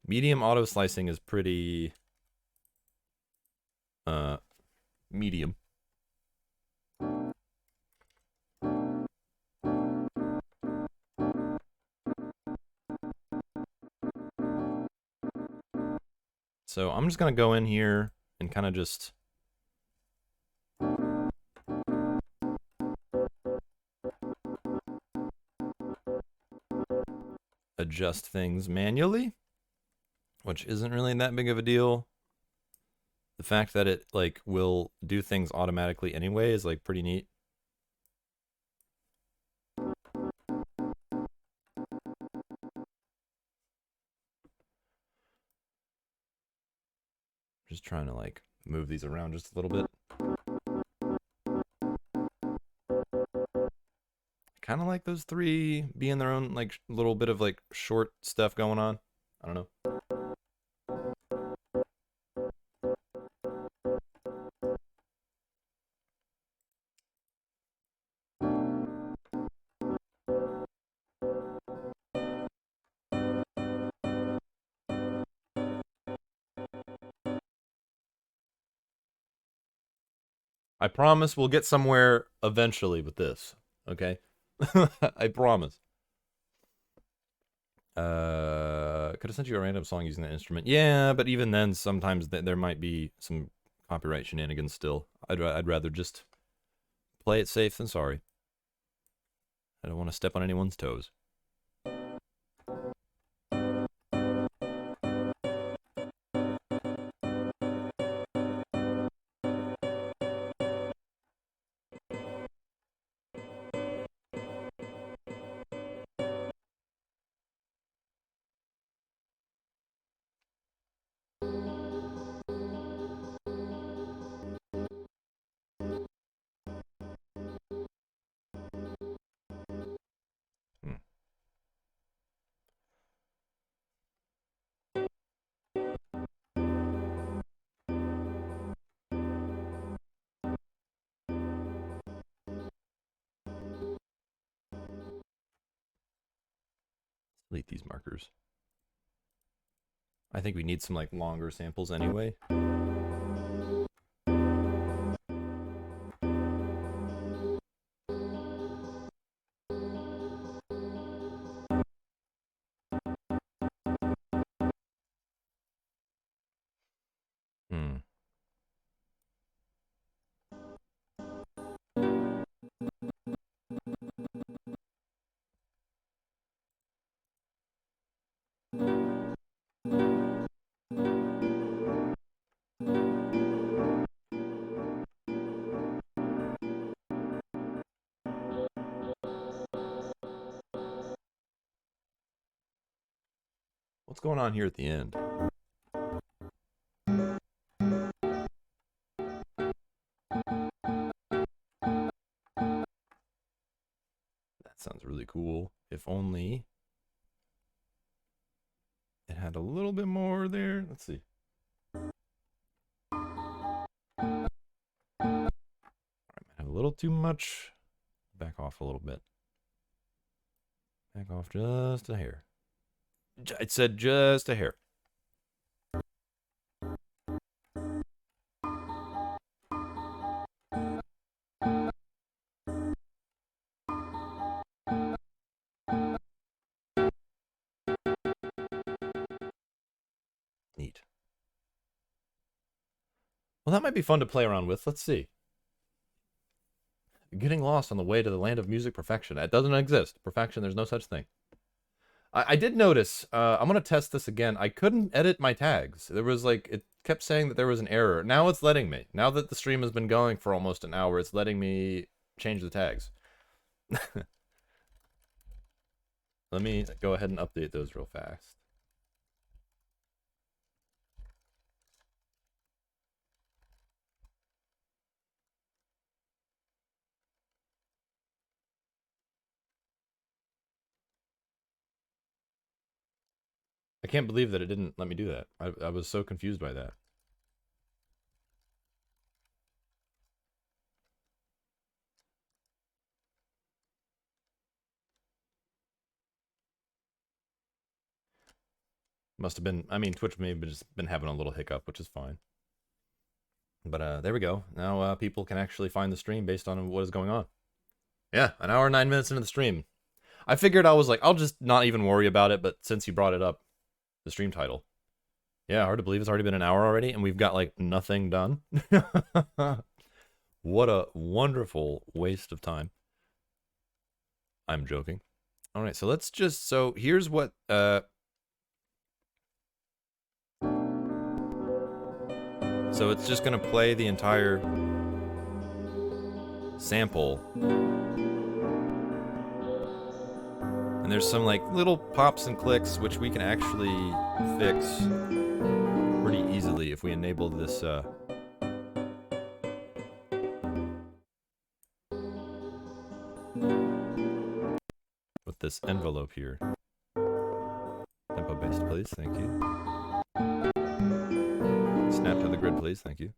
Medium auto slicing is pretty... medium. So I'm just going to go in here and kind of just... adjust things manually, which isn't really that big of a deal. The fact that it like will do things automatically anyway is like pretty neat. just trying to like move these around just a little bit. Kind of like those three being their own like little bit of like short stuff going on. I don't know. I promise we'll get somewhere eventually with this. Okay? I promise. Could have sent you a random song using that instrument. Yeah, but even then, sometimes there might be some copyright shenanigans still. I'd rather just play it safe than sorry. I don't want to step on anyone's toes. Delete these markers. I think we need some like longer samples anyway. What's going on here at the end? That sounds really cool. If only it had a little bit more there. Let's see. Alright, might have a little too much. Back off a little bit. Back off just a hair. It said just a hair. Neat. Well, that might be fun to play around with. Let's see. Getting lost on the way to the land of music perfection. That doesn't exist. Perfection, there's no such thing. I did notice, I'm going to test this again. I couldn't edit my tags. There was like, it kept saying that there was an error. Now it's letting me. Now that the stream has been going for almost an hour, it's letting me change the tags. Let me go ahead and update those real fast. I can't believe that it didn't let me do that. I was so confused by that. Must have been, I mean, Twitch may have just been having a little hiccup, which is fine. But there we go. Now people can actually find the stream based on what is going on. Yeah, an hour and 9 minutes into the stream. I figured I was like, I'll just not even worry about it, but since you brought it up, the stream title. Yeah, hard to believe it's already been an hour already, and we've got, like, nothing done. What a wonderful waste of time. I'm joking. All right, so let's just, so here's what, so it's just gonna play the entire sample. And there's some like little pops and clicks which we can actually fix pretty easily if we enable this, with this envelope here. Tempo based, please. Thank you. Snap to the grid, please. Thank you.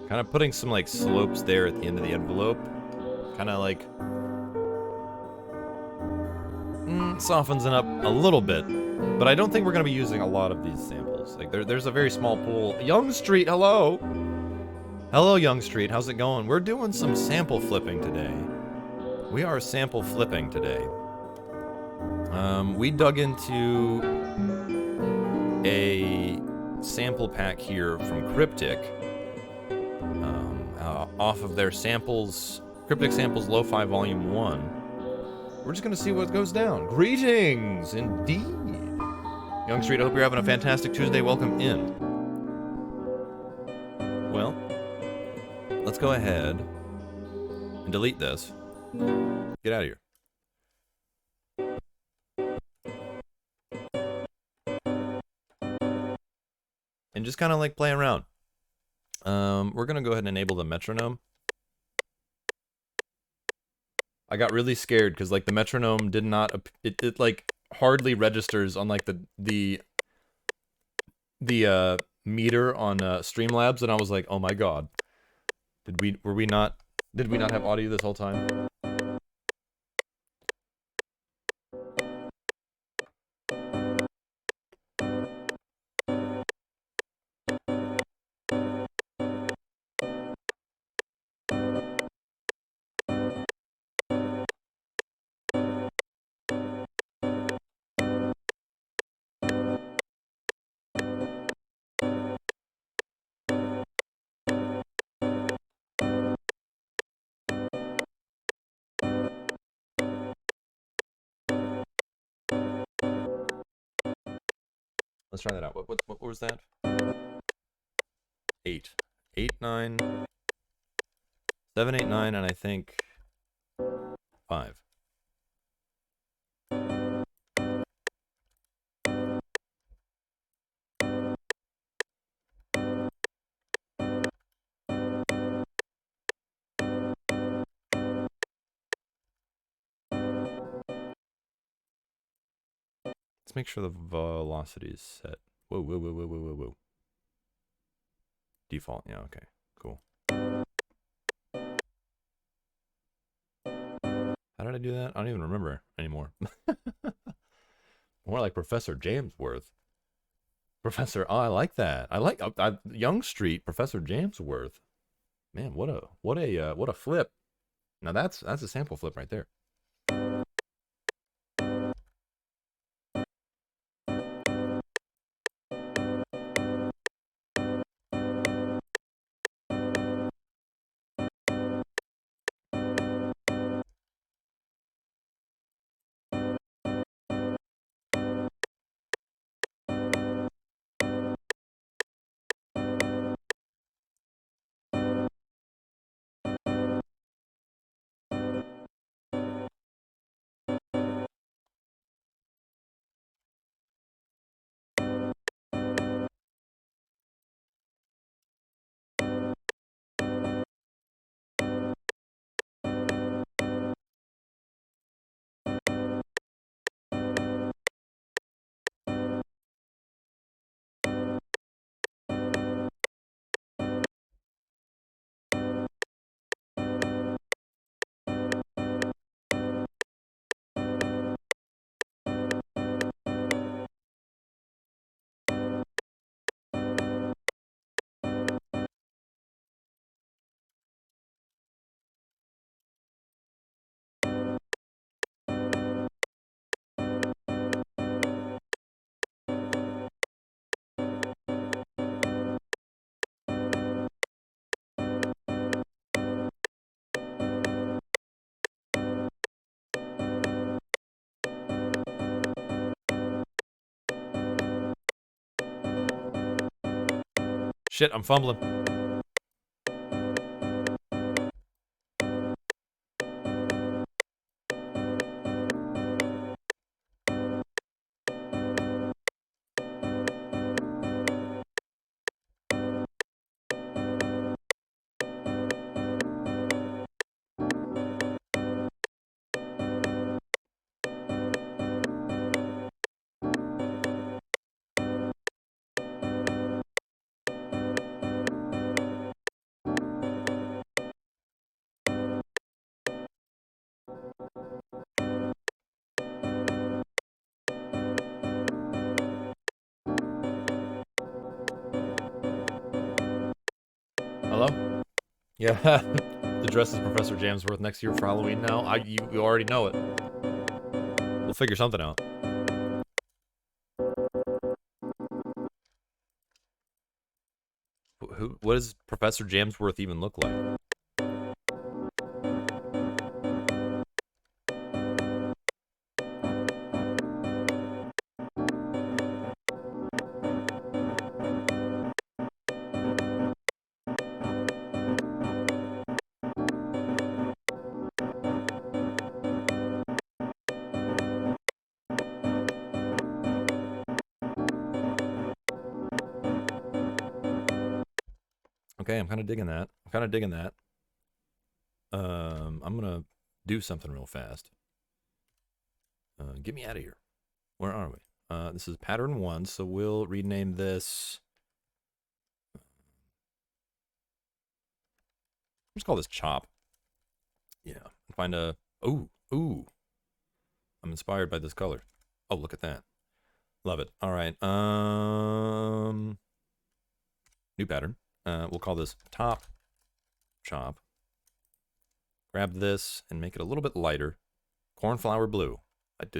Kind of putting some like slopes there at the end of the envelope. Kind of like softens it up a little bit. But I don't think we're going to be using a lot of these samples. Like there's a very small pool. Young Street, hello! Hello, Young Street. How's it going? We're doing some sample flipping today. We are sample flipping today. We dug into a sample pack here from Cryptic. Off of their samples, Cryptic Samples Lo-Fi Volume 1. We're just gonna see what goes down. Greetings, indeed. Young Street, I hope you're having a fantastic Tuesday. Welcome in. Well, let's go ahead and delete this. Get out of here. And just kind of like play around. We're gonna go ahead and enable the metronome. I got really scared because like the metronome did not, it like hardly registers on like the meter on Streamlabs, and I was like, oh my god, did we not have audio this whole time? Let's try that out. What was that? 8. 8, 9, 7, 8, 9, and I think 5. Let's make sure the velocity is set. Whoa, whoa, whoa, whoa, whoa, whoa, whoa. Default, yeah, okay, cool. How did I do that? I don't even remember anymore. More like Professor Jamesworth. Professor, oh, I like that. I like Young Street, Professor Jamesworth. Man, what a flip. Now that's a sample flip right there. Shit, I'm fumbling. Hello? Yeah, the dress is Professor Jamsworth next year for Halloween now. You already know it. We'll figure something out. What does Professor Jamsworth even look like? Okay, I'm kind of digging that. I'm gonna do something real fast. Get me out of here. Where are we? This is pattern 1, so we'll rename this. Let's call this chop. Yeah. Find a. Ooh. I'm inspired by this color. Oh, look at that. Love it. All right. New pattern. We'll call this top chop. Grab this and make it a little bit lighter. Cornflower blue.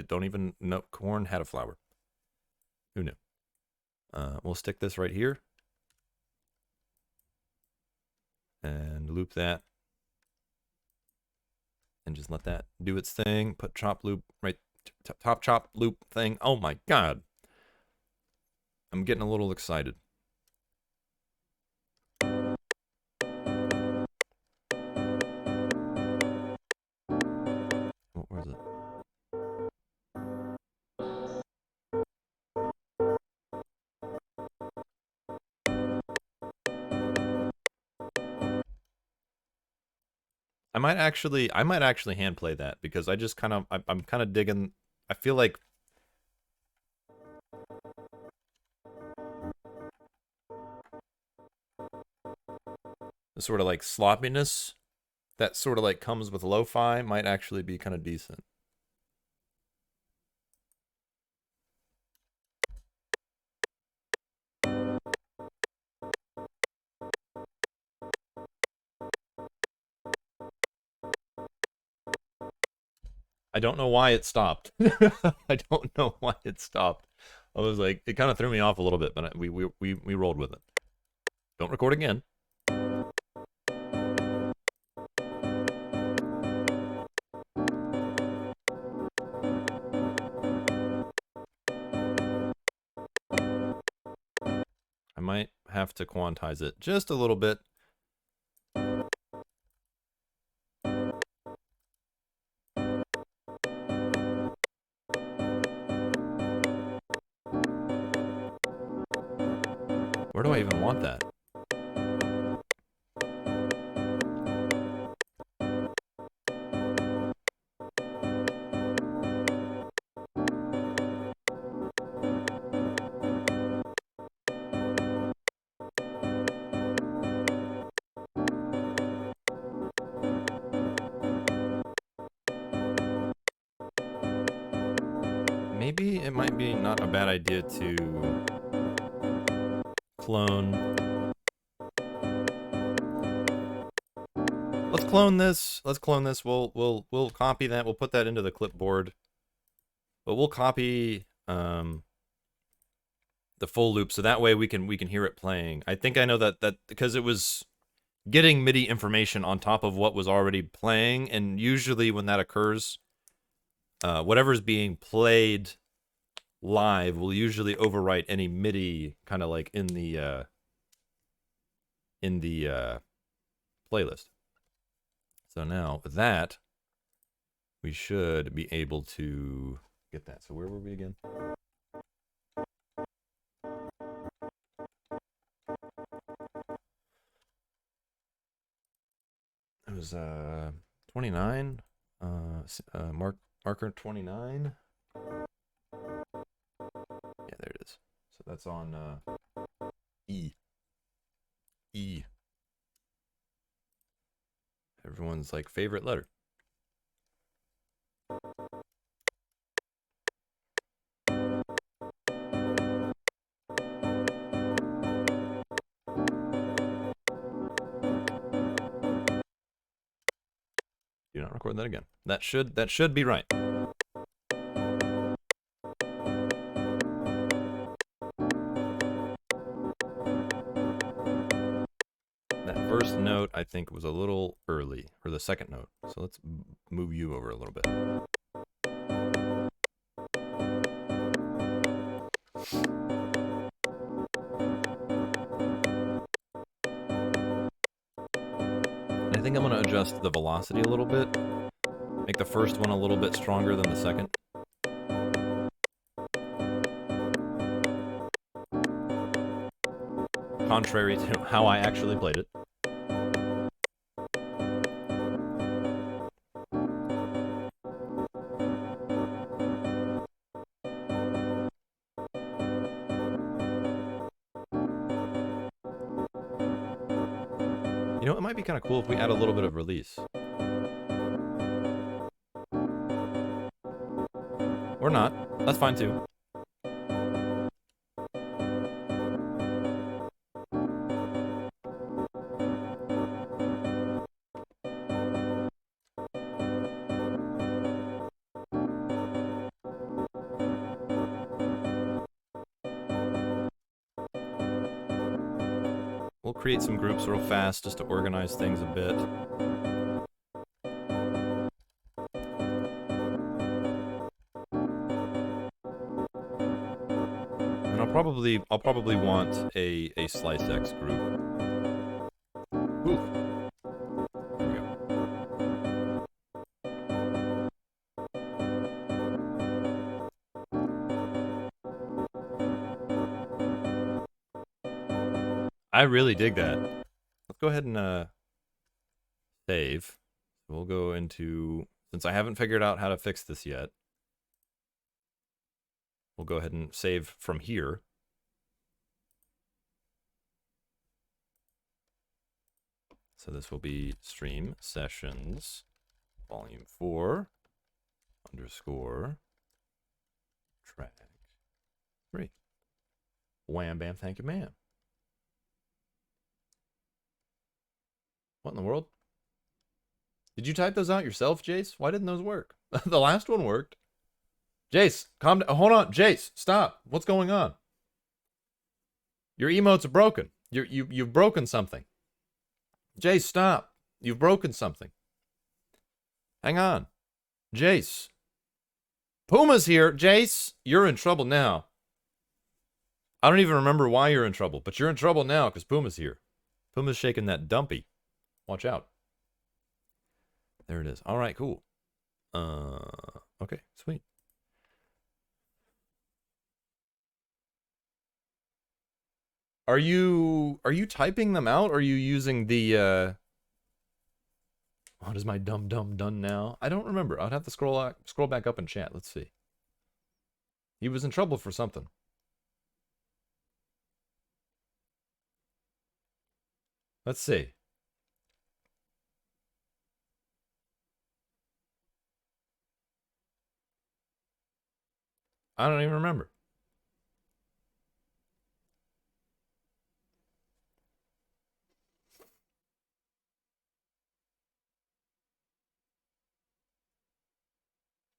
Don't even know corn had a flower. Who knew? We'll stick this right here. And loop that. And just let that do its thing. Put chop loop right, top chop loop thing. Oh my god. I'm getting a little excited. Where is it? I might actually hand play that because I just I'm kind of digging. I feel like the sort of like sloppiness that sort of like comes with lo-fi might actually be kind of decent. I don't know why it stopped. I don't know why it stopped. I was like, it kind of threw me off a little bit, but we rolled with it. Don't record again. I might have to quantize it just a little bit. Where do I even want that? Maybe it might be not a bad idea to clone. Let's clone this. We'll copy that. We'll put that into the clipboard. But we'll copy the full loop so that way we can hear it playing. I think I know that because it was getting MIDI information on top of what was already playing, and usually when that occurs, whatever's being played live will usually overwrite any MIDI kind of like in the in the playlist. So now with that, we should be able to get that. So where were we again? It was 29. Marker 29. Yeah, there it is. So that's on E. E. Everyone's like favorite letter. Do not record that again. That should be right. That first note I think was a little early, or the second note. So let's move you over a little bit. I think I'm going to adjust the velocity a little bit. Make the first one a little bit stronger than the second. Contrary to how I actually played it. You know, it might be kind of cool if we add a little bit of release. Or not. That's fine too. We'll create some groups real fast just to organize things a bit. And I'll probably want a slice X group. Ooh. There we go. I really dig that. Let's go ahead and save. We'll go into, since I haven't figured out how to fix this yet, we'll go ahead and save from here. So this will be stream sessions volume 4 _ track 3. Wham bam, thank you, ma'am. What in the world? Did you type those out yourself, Jace? Why didn't those work? The last one worked. Jace, calm down. Hold on, Jace, stop. What's going on? Your emotes are broken. You've broken something. Jace, stop. You've broken something. Hang on. Jace. Puma's here. Jace, you're in trouble now. I don't even remember why you're in trouble, but you're in trouble now because Puma's here. Puma's shaking that dumpy. Watch out. There it is. All right, cool. Okay, sweet. Are you typing them out, or are you using the what is my dum done now? I don't remember. I'd have to scroll back up in chat. Let's see. He was in trouble for something. Let's see. I don't even remember.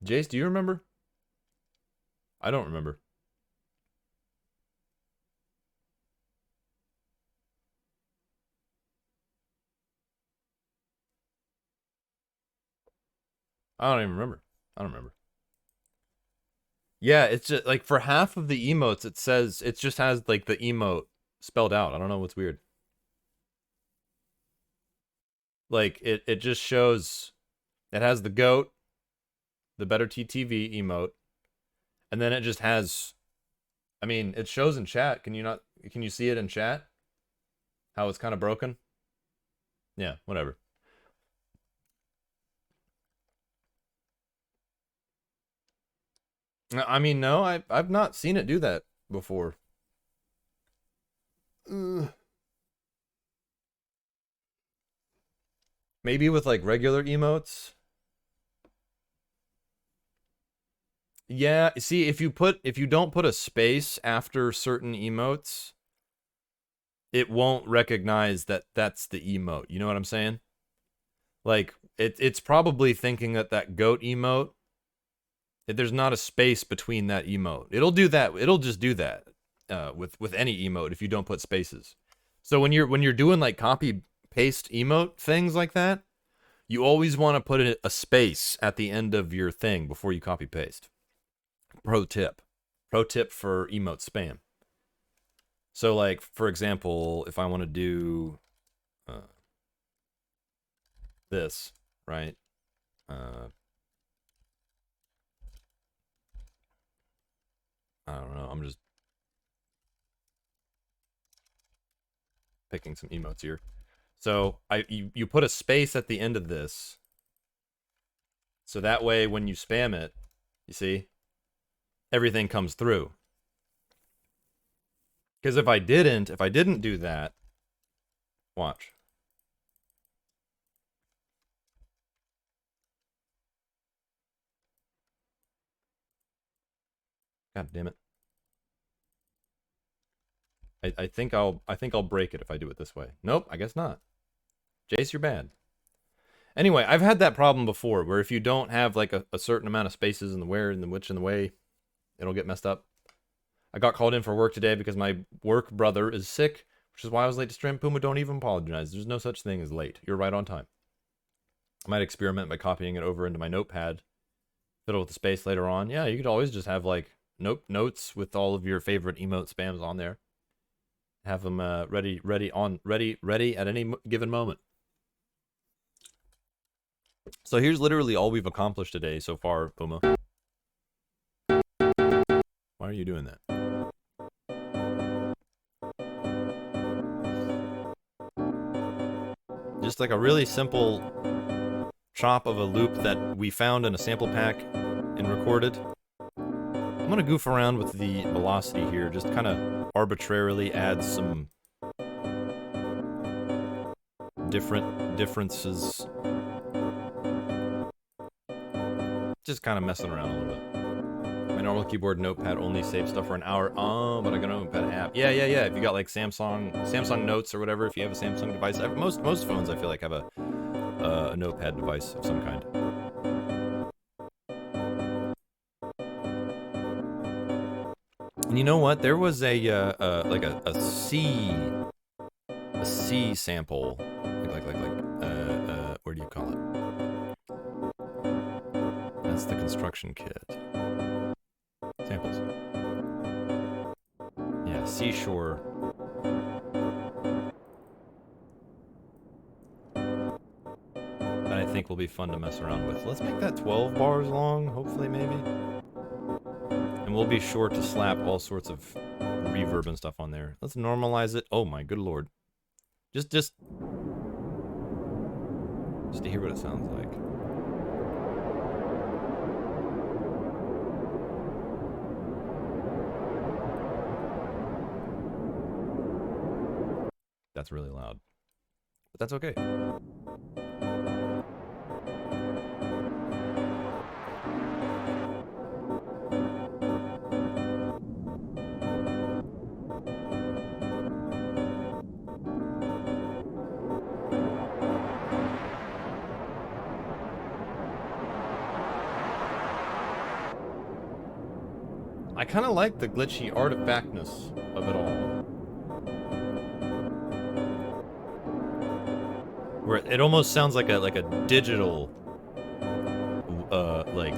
Jace, do you remember? I don't remember. I don't even remember. I don't remember. Yeah, it's just like for half of the emotes, it says it just has like the emote spelled out. I don't know what's weird. Like, it just shows, it has the goat, the better TTV emote, and then it just has, I mean, it shows in chat. Can you see it in chat? How it's kind of broken? Yeah, whatever. I mean, no, I've not seen it do that before. Maybe with like regular emotes. Yeah, see, if you don't put a space after certain emotes, it won't recognize that that's the emote. You know what I'm saying? Like it's probably thinking that goat emote, there's not a space between that emote. It'll do that. It'll just do that with any emote if you don't put spaces. So when you're doing like copy paste emote things like that, you always want to put a space at the end of your thing before you copy paste. Pro tip for emote spam. So like, for example, if I want to do this, right? I don't know. I'm just picking some emotes here. So you put a space at the end of this. So that way when you spam it, you see, everything comes through. Because if I didn't do that, watch. God damn it. I think I'll break it if I do it this way. Nope, I guess not. Jace, you're bad. Anyway, I've had that problem before where if you don't have like a certain amount of spaces in the where and the which and the way, it'll get messed up. I got called in for work today because my work brother is sick, which is why I was late to stream. Puma, don't even apologize. There's no such thing as late. You're right on time. I might experiment by copying it over into my notepad, fiddle with the space later on. Yeah, you could always just have like notes with all of your favorite emote spams on there. Have them ready at any given moment. So here's literally all we've accomplished today so far, Puma. Why are you doing that? Just like a really simple chop of a loop that we found in a sample pack and recorded. I'm gonna goof around with the velocity here, just kind of arbitrarily add some differences. Just kind of messing around a little bit. My normal keyboard notepad only saves stuff for an hour. Oh, but I got a notepad app. Yeah. If you got like Samsung Notes or whatever, if you have a Samsung device, most phones I feel like have a notepad device of some kind. And you know what? There was a C sample, where do you call it? That's the construction kit. Samples. Yeah, seashore. That I think will be fun to mess around with. Let's make that 12 bars long, hopefully, maybe. And we'll be sure to slap all sorts of reverb and stuff on there. Let's normalize it. Oh my good lord. Just to hear what it sounds like. That's really loud. But that's okay. I kind of like the glitchy artifactness of it all. Where it almost sounds like a digital like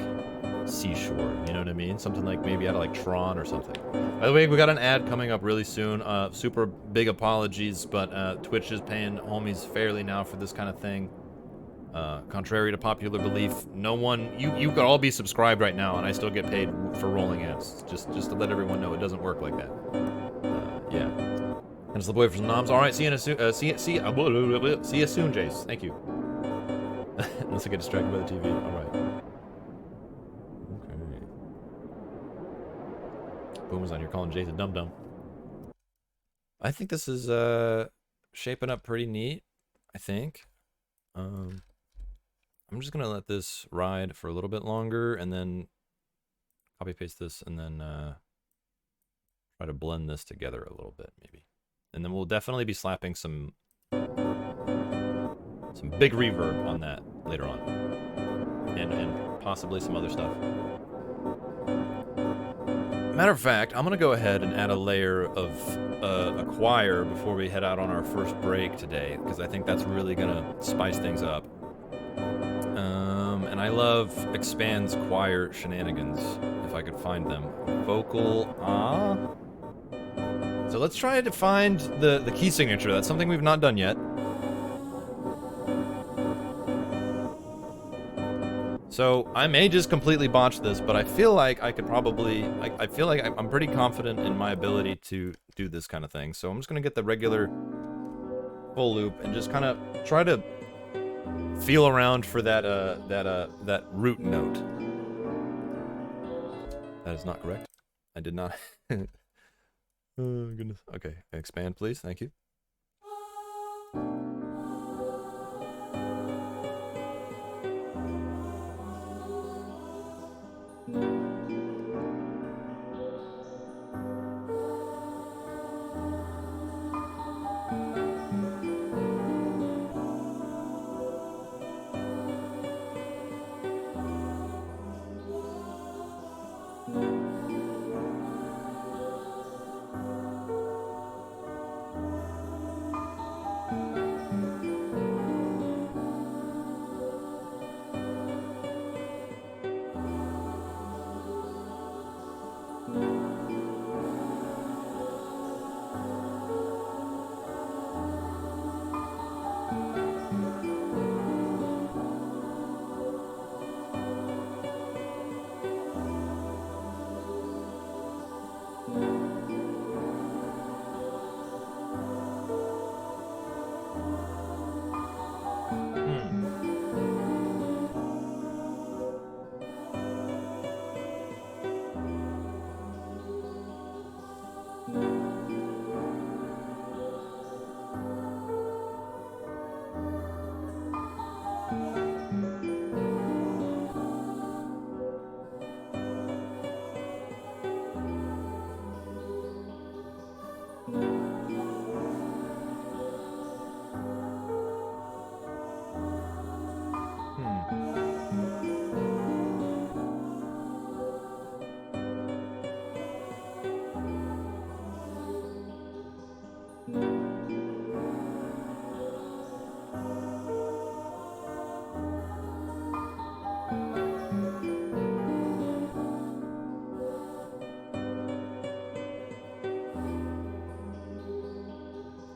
seashore, you know what I mean? Something like maybe out of like Tron or something. By the way, we got an ad coming up really soon. Super big apologies, but Twitch is paying homies fairly now for this kind of thing. Contrary to popular belief, no one, you could all be subscribed right now and I still get paid for rolling ads. Just to let everyone know it doesn't work like that. Yeah. And it's the boy from Noms. All right, see you soon, see you soon, Jace. Thank you. Unless I get distracted by the TV. All right. Okay. Boom was on. You're calling Jace a dum dum. I think this is shaping up pretty neat. I think. I'm just gonna let this ride for a little bit longer and then copy paste this and then try to blend this together a little bit maybe. And then we'll definitely be slapping some big reverb on that later on. And possibly some other stuff. Matter of fact, I'm gonna go ahead and add a layer of a choir before we head out on our first break today, because I think that's really gonna spice things up. And I love Expand's choir shenanigans, if I could find them. Vocal, So let's try to find the key signature. That's something we've not done yet. So I may just completely botch this, but I feel like I could probably, I feel like I'm pretty confident in my ability to do this kind of thing. So I'm just gonna get the regular full loop and just kind of try to feel around for that root note. That is not correct. I did not. Oh goodness. Okay, expand please. Thank you.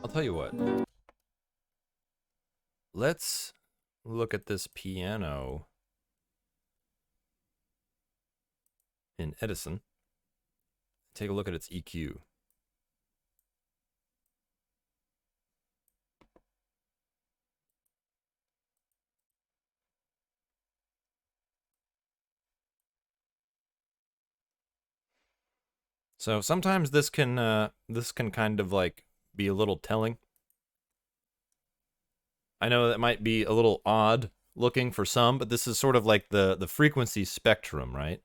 I'll tell you what. Let's look at this piano in Edison. Take a look at its EQ. So sometimes this can kind of like be a little telling. I know that might be a little odd looking for some, but this is sort of like the frequency spectrum, right?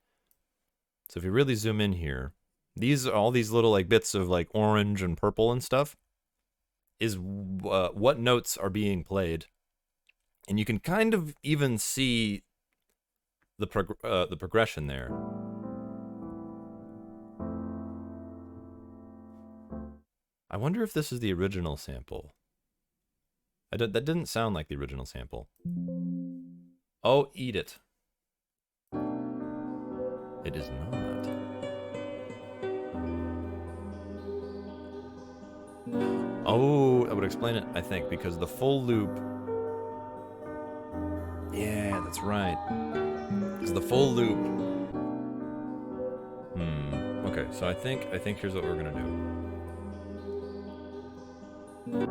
So if you really zoom in here, these all these little like bits of like orange and purple and stuff is what notes are being played, and you can kind of even see the progression there. I wonder if this is the original sample. That didn't sound like the original sample. Oh, eat it. It is not. Oh, that would explain it, I think, because the full loop That's right. It's the full loop. Okay, so I think here's what we're gonna do.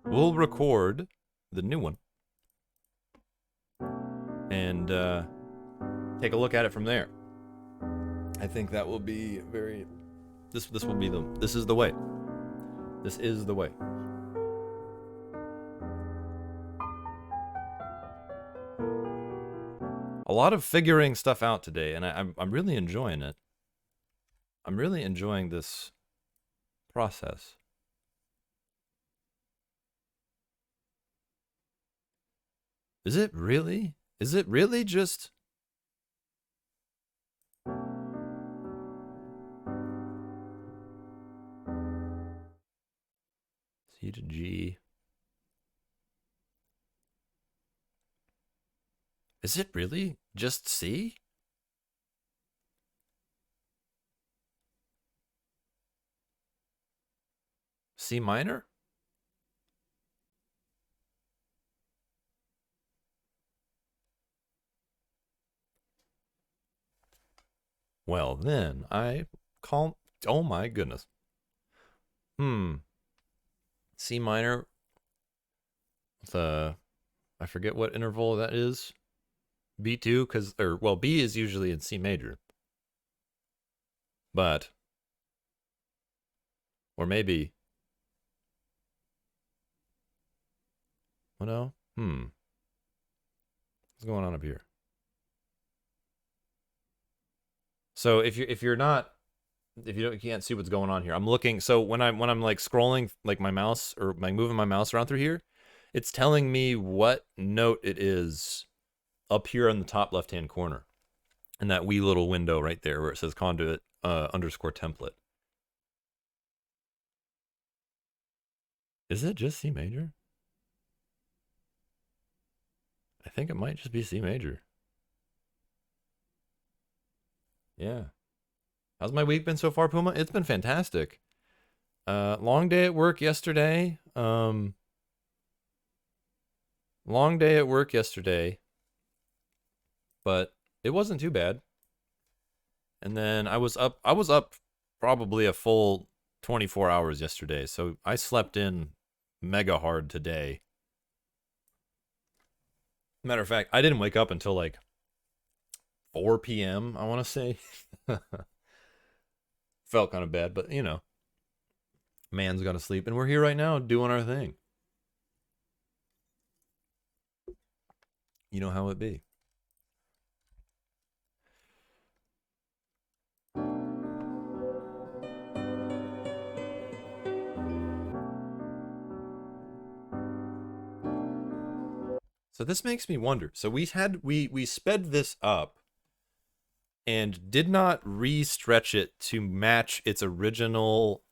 We'll record the new one and take a look at it from there. I think that will be very. This will be the. This is the way. This is the way. A lot of figuring stuff out today, and I'm really enjoying it. I'm really enjoying this process. Is it really? Is it really just... C to G. Is it really just C? C minor? Well, then I call... Oh my goodness. C minor with a... I forget what interval that is. B2, because... Well, B is usually in C major. But... Or maybe... Oh no? What's going on up here? So if you can't see what's going on here, I'm looking. So when I'm like scrolling like my mouse or like moving my mouse around through here, it's telling me what note it is up here in the top left hand corner, in that wee little window right there where it says conduit underscore template. Is it just C major? I think it might just be C major. Yeah. How's my week been so far, Puma? It's been fantastic. Long day at work yesterday. Long day at work yesterday. But it wasn't too bad. And then I was up probably a full 24 hours yesterday. So I slept in mega hard today. Matter of fact, I didn't wake up until like 4 p.m., I want to say. Felt kind of bad, but you know, man's got to sleep, and we're here right now doing our thing. You know how it be. So this makes me wonder. So we sped this up and did not re-stretch it to match its original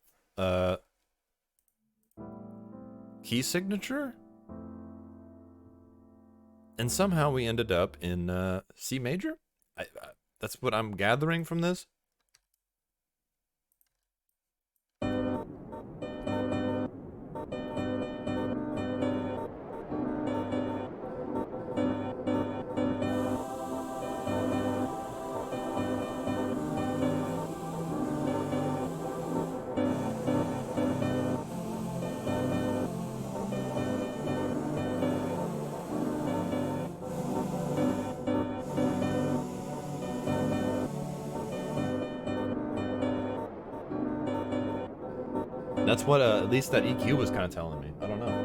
key signature, and somehow we ended up in C major. That's what I'm gathering from this. That's what at least that EQ was kind of telling me. I don't know.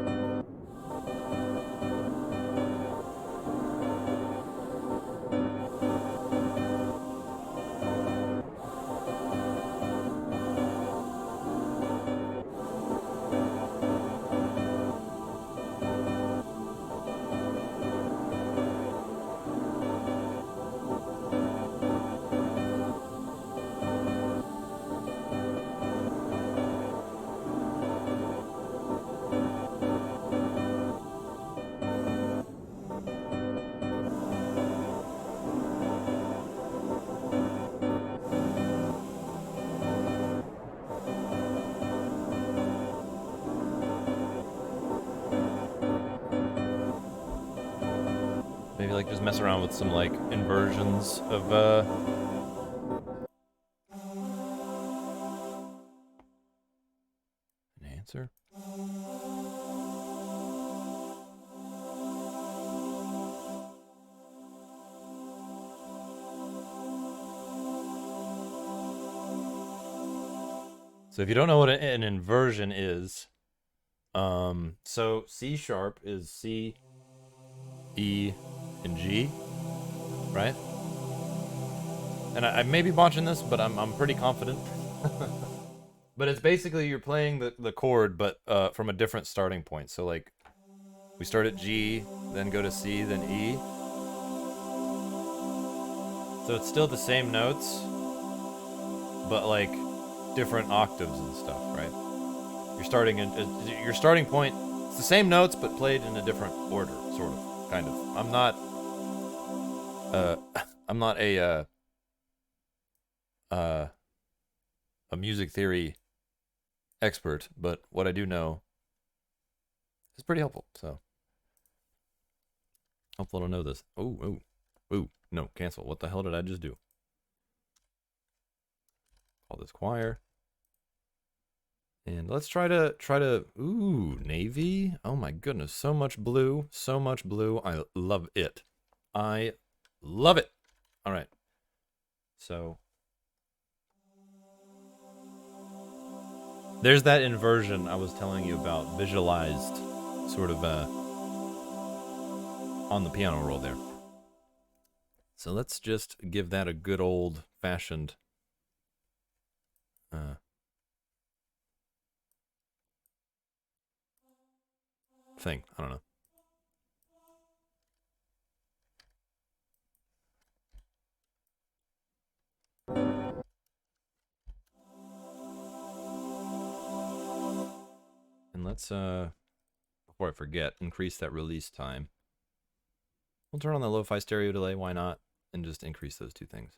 Maybe like just mess around with some like inversions of enhancer. So if you don't know what an inversion is, so C sharp is C, E, and G, right? And I may be botching this, but I'm pretty confident. But it's basically you're playing the chord, but from a different starting point. So like, we start at G, then go to C, then E. So it's still the same notes, but like different octaves and stuff, right? You're starting in your starting point. It's the same notes, but played in a different order, sort of, kind of. I'm not a music theory expert, but what I do know is pretty helpful. So helpful to know this. Oh, no, cancel. What the hell did I just do? Call this choir. And let's try to, ooh, navy. Oh my goodness, so much blue, so much blue. I love it. I love it. All right. So there's that inversion I was telling you about, visualized sort of on the piano roll there. So let's just give that a good old fashioned thing. I don't know. And let's before I forget, increase that release time. We'll turn on the lo-fi stereo delay, why not? And just increase those two things.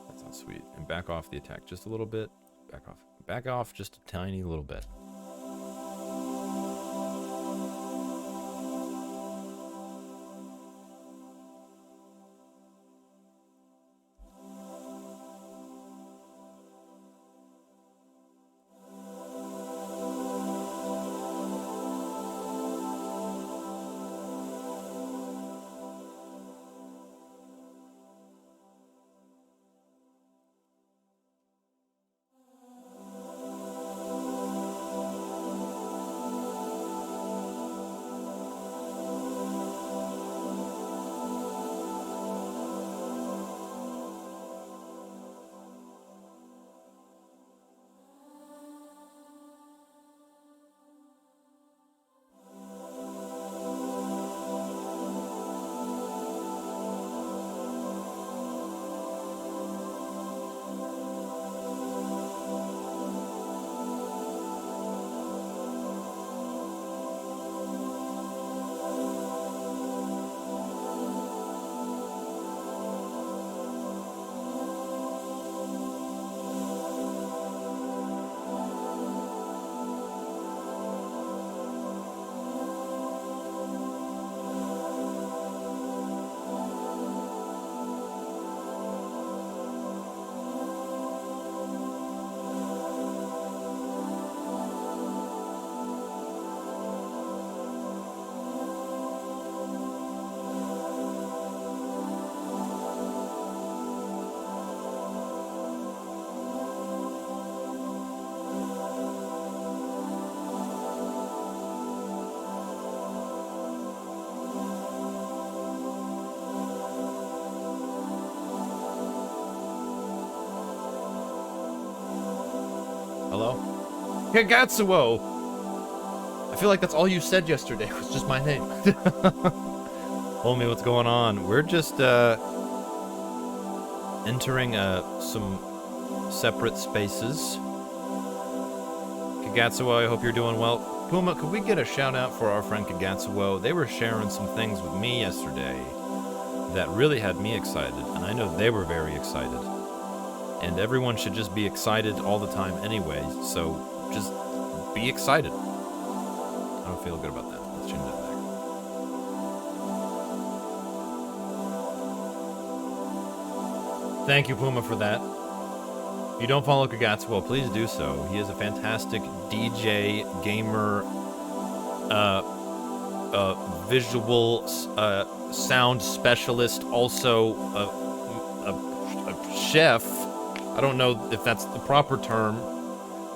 That sounds sweet. And back off the attack just a little bit. Back off. Back off just a tiny little bit. Hello? Kagatsuo! I feel like that's all you said yesterday was just my name. Tell me what's going on. We're just entering some separate spaces. Kagatsuo, I hope you're doing well. Puma, could we get a shout out for our friend Kagatsuo? They were sharing some things with me yesterday that really had me excited, and I know they were very excited. And everyone should just be excited all the time anyway, so just be excited. I don't feel good about that. Thank you, Puma, for that. If you don't follow Kagatsu, well, please do so. He is a fantastic DJ, gamer, visual, sound specialist, also a chef. I don't know if that's the proper term.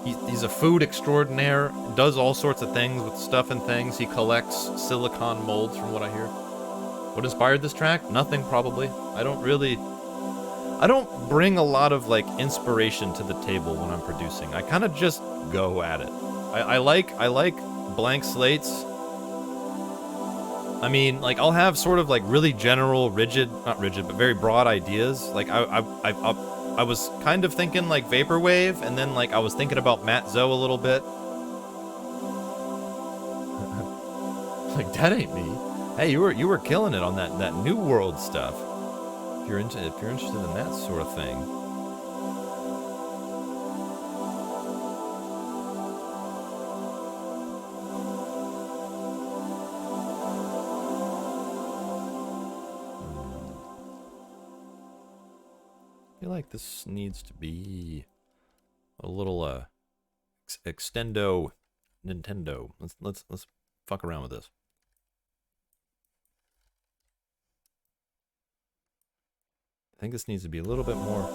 He's a food extraordinaire, does all sorts of things with stuff and things. He collects silicone molds, from what I hear. What inspired this track? Nothing, probably. I don't bring a lot of, like, inspiration to the table when I'm producing. I kind of just go at it. I like blank slates. I mean, like, I'll have sort of, like, really general, not rigid, but very broad ideas. Like, I was kind of thinking, like, Vaporwave, and then, like, I was thinking about Matt Zoe a little bit. Like, that ain't me. Hey, you were killing it on that New World stuff. If you're interested in that sort of thing. I feel like this needs to be a little extendo Nintendo. Let's fuck around with this. I think this needs to be a little bit more.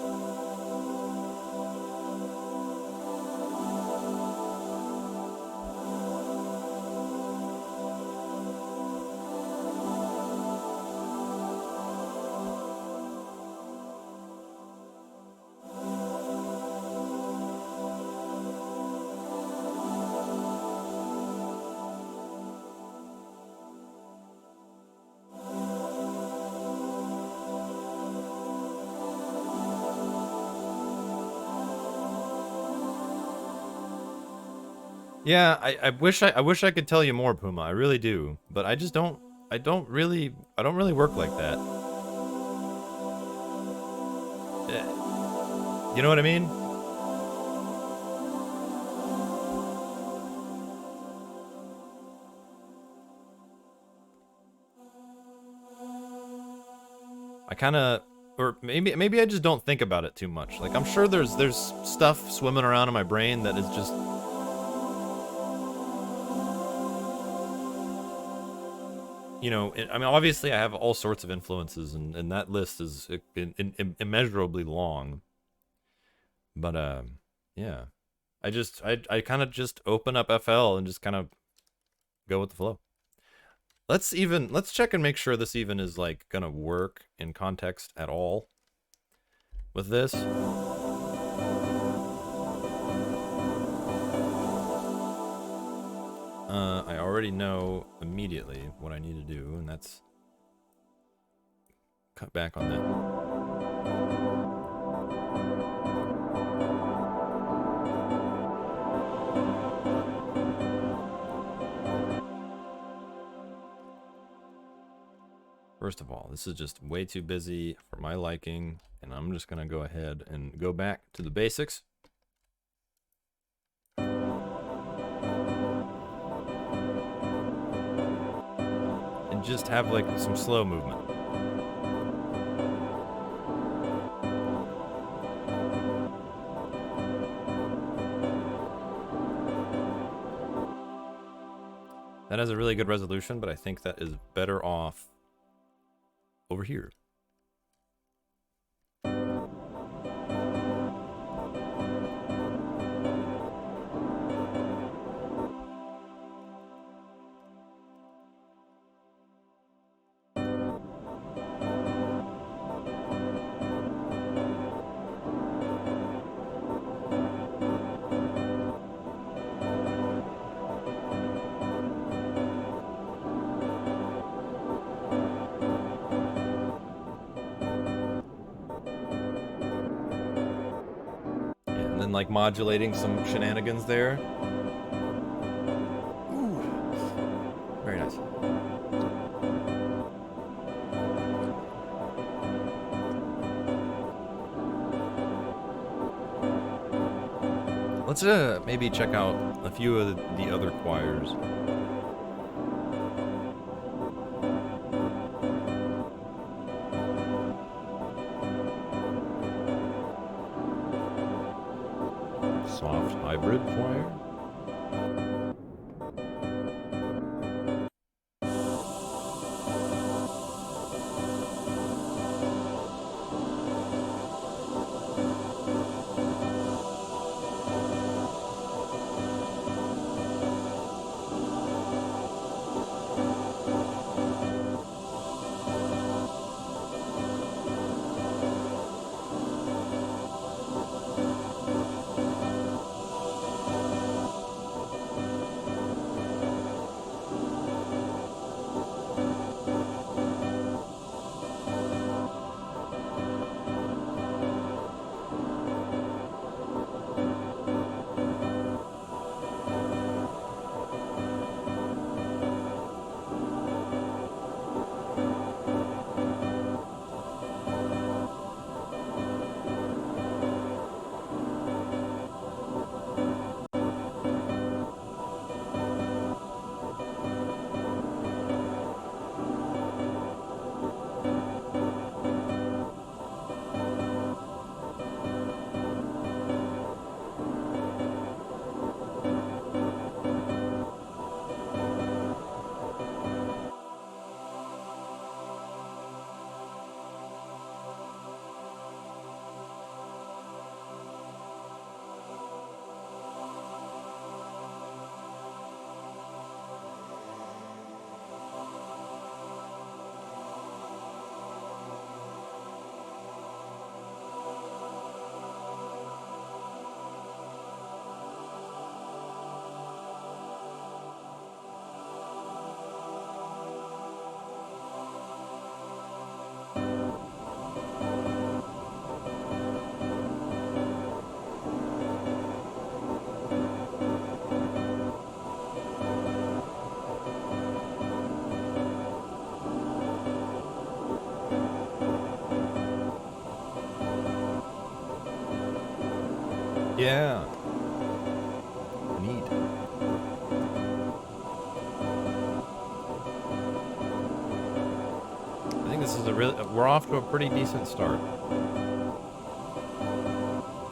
Yeah, I wish I could tell you more, Puma. I really do, but I just don't. I don't really work like that. You know what I mean? I kind of, or maybe I just don't think about it too much. Like, I'm sure there's stuff swimming around in my brain that is just. You know, I mean, obviously I have all sorts of influences, and that list is immeasurably long. But, yeah. I kind of just open up FL and just kind of go with the flow. Let's check and make sure this even is, like, gonna work in context at all with this. I already know immediately what I need to do, and that's cut back on that. First of all, this is just way too busy for my liking, and I'm just gonna go ahead and go back to the basics. Just have like some slow movement. That has a really good resolution, but I think that is better off over here. Like modulating some shenanigans there. Ooh. Very nice. Let's maybe check out a few of the other choirs. Soft hybrid choir? Yeah. Neat. I think this is we're off to a pretty decent start.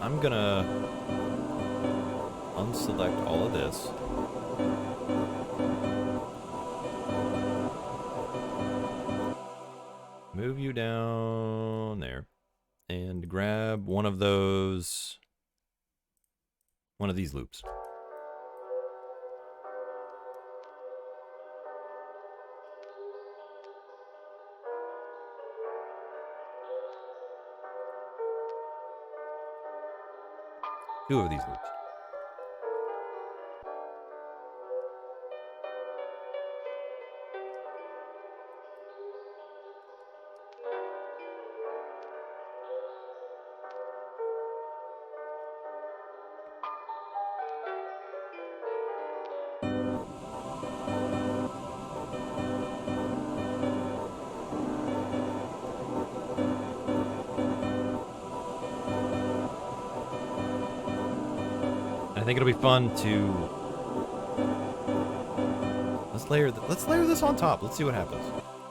I'm gonna unselect all of this. Move you down there and grab one of these loops. Two of these loops. I think it'll be fun to let's layer this on top. Let's see what happens.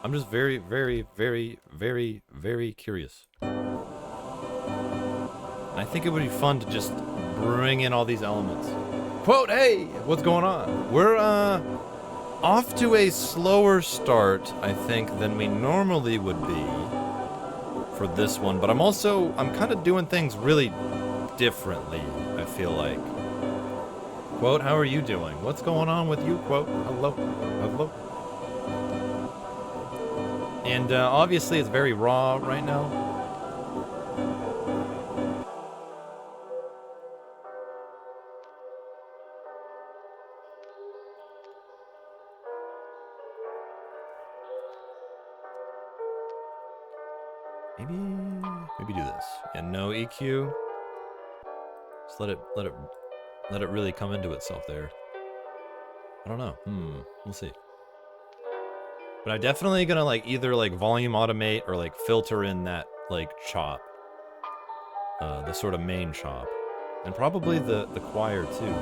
I'm just very, very, very, very, very curious. And I think it would be fun to just bring in all these elements. Quote, hey, what's going on? We're off to a slower start, I think, than we normally would be for this one, but I'm kind of doing things really differently, I feel like. Quote, how are you doing? What's going on with you? Quote, hello, hello. And obviously it's very raw right now. Maybe do this. And no EQ. Just let it really come into itself there. I don't know. We'll see. But I'm definitely gonna either volume automate or filter in that chop. The sort of main chop. And probably the choir too.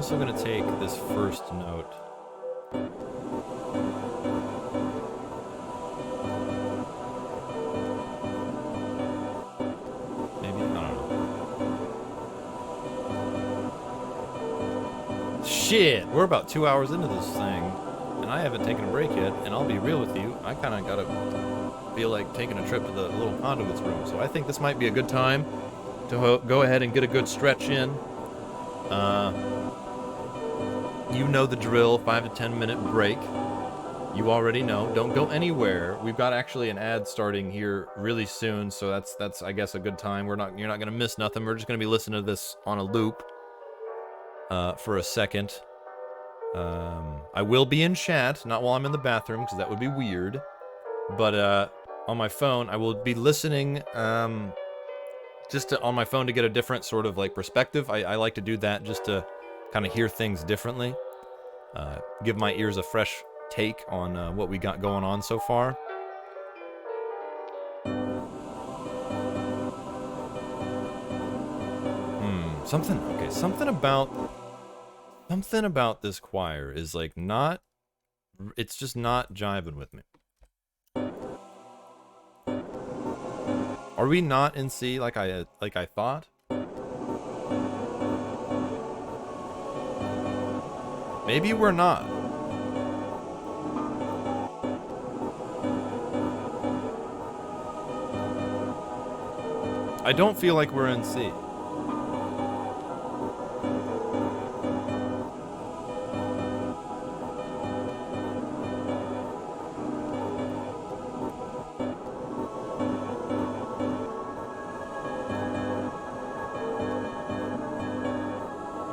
also going to take this first note. Maybe, I don't know. Shit, we're about 2 hours into this thing, and I haven't taken a break yet, and I'll be real with you, I kind of got to feel like taking a trip to the little conduits room, so I think this might be a good time to go ahead and get a good stretch in. You know the drill, 5 to 10 minute break. You already know. Don't go anywhere. We've got actually an ad starting here really soon, so that's I guess a good time. You're not gonna miss nothing. We're just gonna be listening to this on a loop for a second. I will be in chat, not while I'm in the bathroom, because that would be weird. But on my phone, I will be listening. Just on my phone to get a different sort of like perspective. I like to do that just to kind of hear things differently. Give my ears a fresh take on what we got going on so far. Something about this choir is like it's just not jiving with me. Are we not in C like I thought? Maybe we're not. I don't feel like we're in C.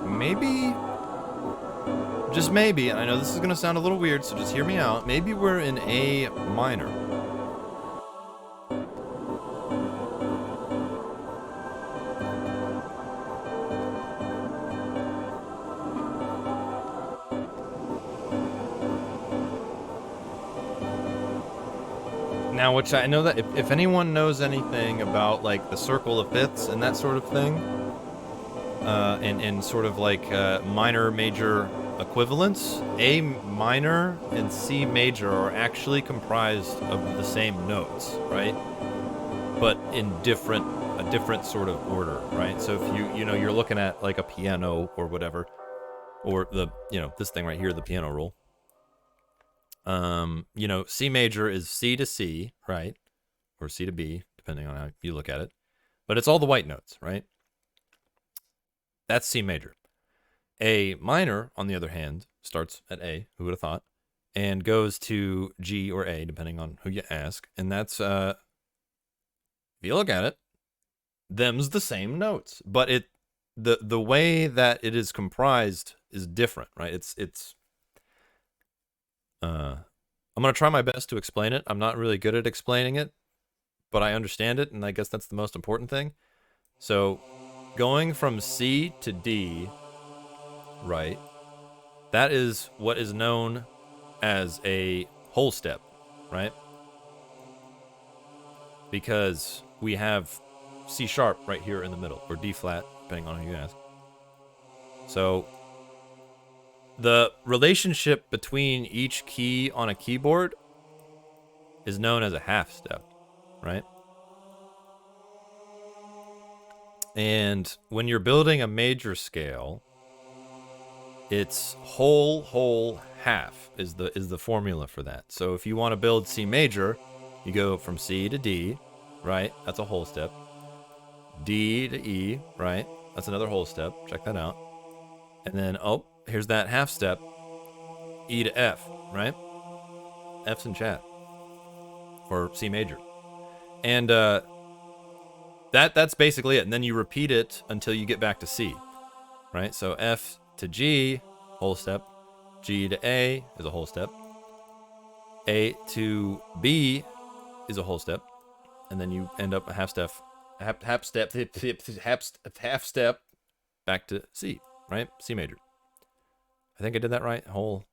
Maybe, just maybe, and I know this is going to sound a little weird, so just hear me out. Maybe we're in A minor. Now, which I know that if anyone knows anything about like the circle of fifths and that sort of thing, and sort of like minor major equivalents, A minor and C major are actually comprised of the same notes, right? But in a different sort of order, right? So if you're looking at like a piano or whatever, or this thing right here, the piano roll. C major is C to C, right? Or C to B, depending on how you look at it. But it's all the white notes, right? That's C major. A minor, on the other hand, starts at A, who would have thought, and goes to G or A, depending on who you ask. And that's, if you look at it, them's the same notes. But the way that it is comprised is different, right? I'm going to try my best to explain it. I'm not really good at explaining it, but I understand it, and I guess that's the most important thing. So, going from C to D, right, that is what is known as a whole step, right? Because we have C sharp right here in the middle, or D flat, depending on who you ask. So, the relationship between each key on a keyboard is known as a half step, right? And when you're building a major scale, it's whole half is the formula for that. So if you want to build C major, you go from C to D, right? That's a whole step. D to E, right? That's another whole step. Check that out. And then, here's that half step. E to F, right? F's in chat for C major. And that's basically it. And then you repeat it until you get back to C, right? So F to G, whole step. G to A is a whole step. A to B is a whole step. And then you end up a half step back to C, right? C major. I think I did that right. Whole,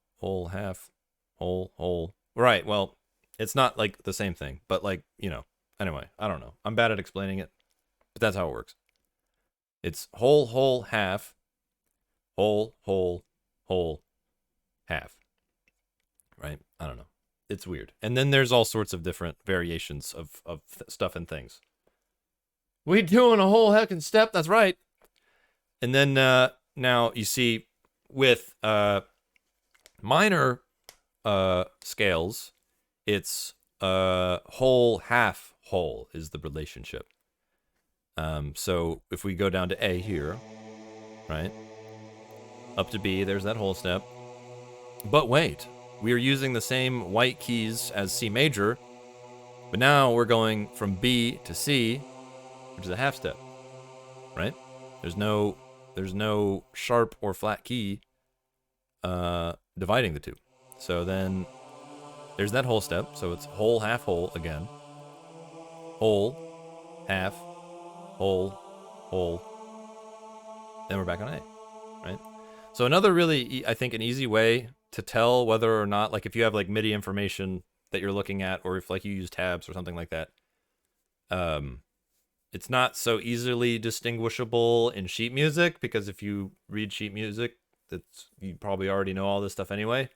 half, whole. Right, well, it's not like the same thing, but like, anyway, I don't know. I'm bad at explaining it, but that's how it works. It's whole, half, whole, whole, whole, half. Right? I don't know. It's weird. And then there's all sorts of different variations of stuff and things. We doing a whole heckin' step. That's right. And then now you see with minor scales, it's whole, half, whole is the relationship. So if we go down to A here, right, up to B, there's that whole step. But wait, we are using the same white keys as C major, but now we're going from B to C, which is a half step, right? There's no sharp or flat key dividing the two. So then there's that whole step. So it's whole, half, whole again. Whole, half, whole, whole. Then we're back on A, right? So another really, I think, an easy way to tell whether or not, like if you have like MIDI information that you're looking at, or if like you use tabs or something like that, it's not so easily distinguishable in sheet music, because if you read sheet music, that's, you probably already know all this stuff anyway.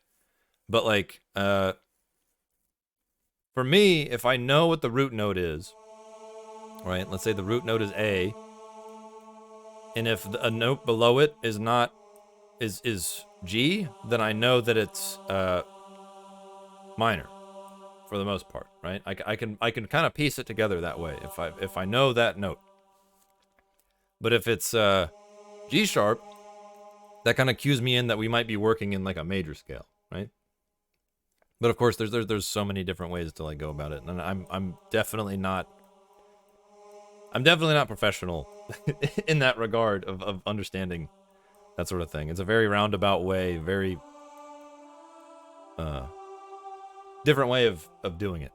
But like, for me, if I know what the root note is, right? Let's say the root note is A, and if a note below it is not is G, then I know that it's minor for the most part, right? I can kind of piece it together that way if I know that note. But if it's G sharp, that kind of cues me in that we might be working in like a major scale, right? But of course, there's so many different ways to like go about it, and I'm definitely not professional in that regard of understanding that sort of thing. It's a very roundabout way, very different way of doing it.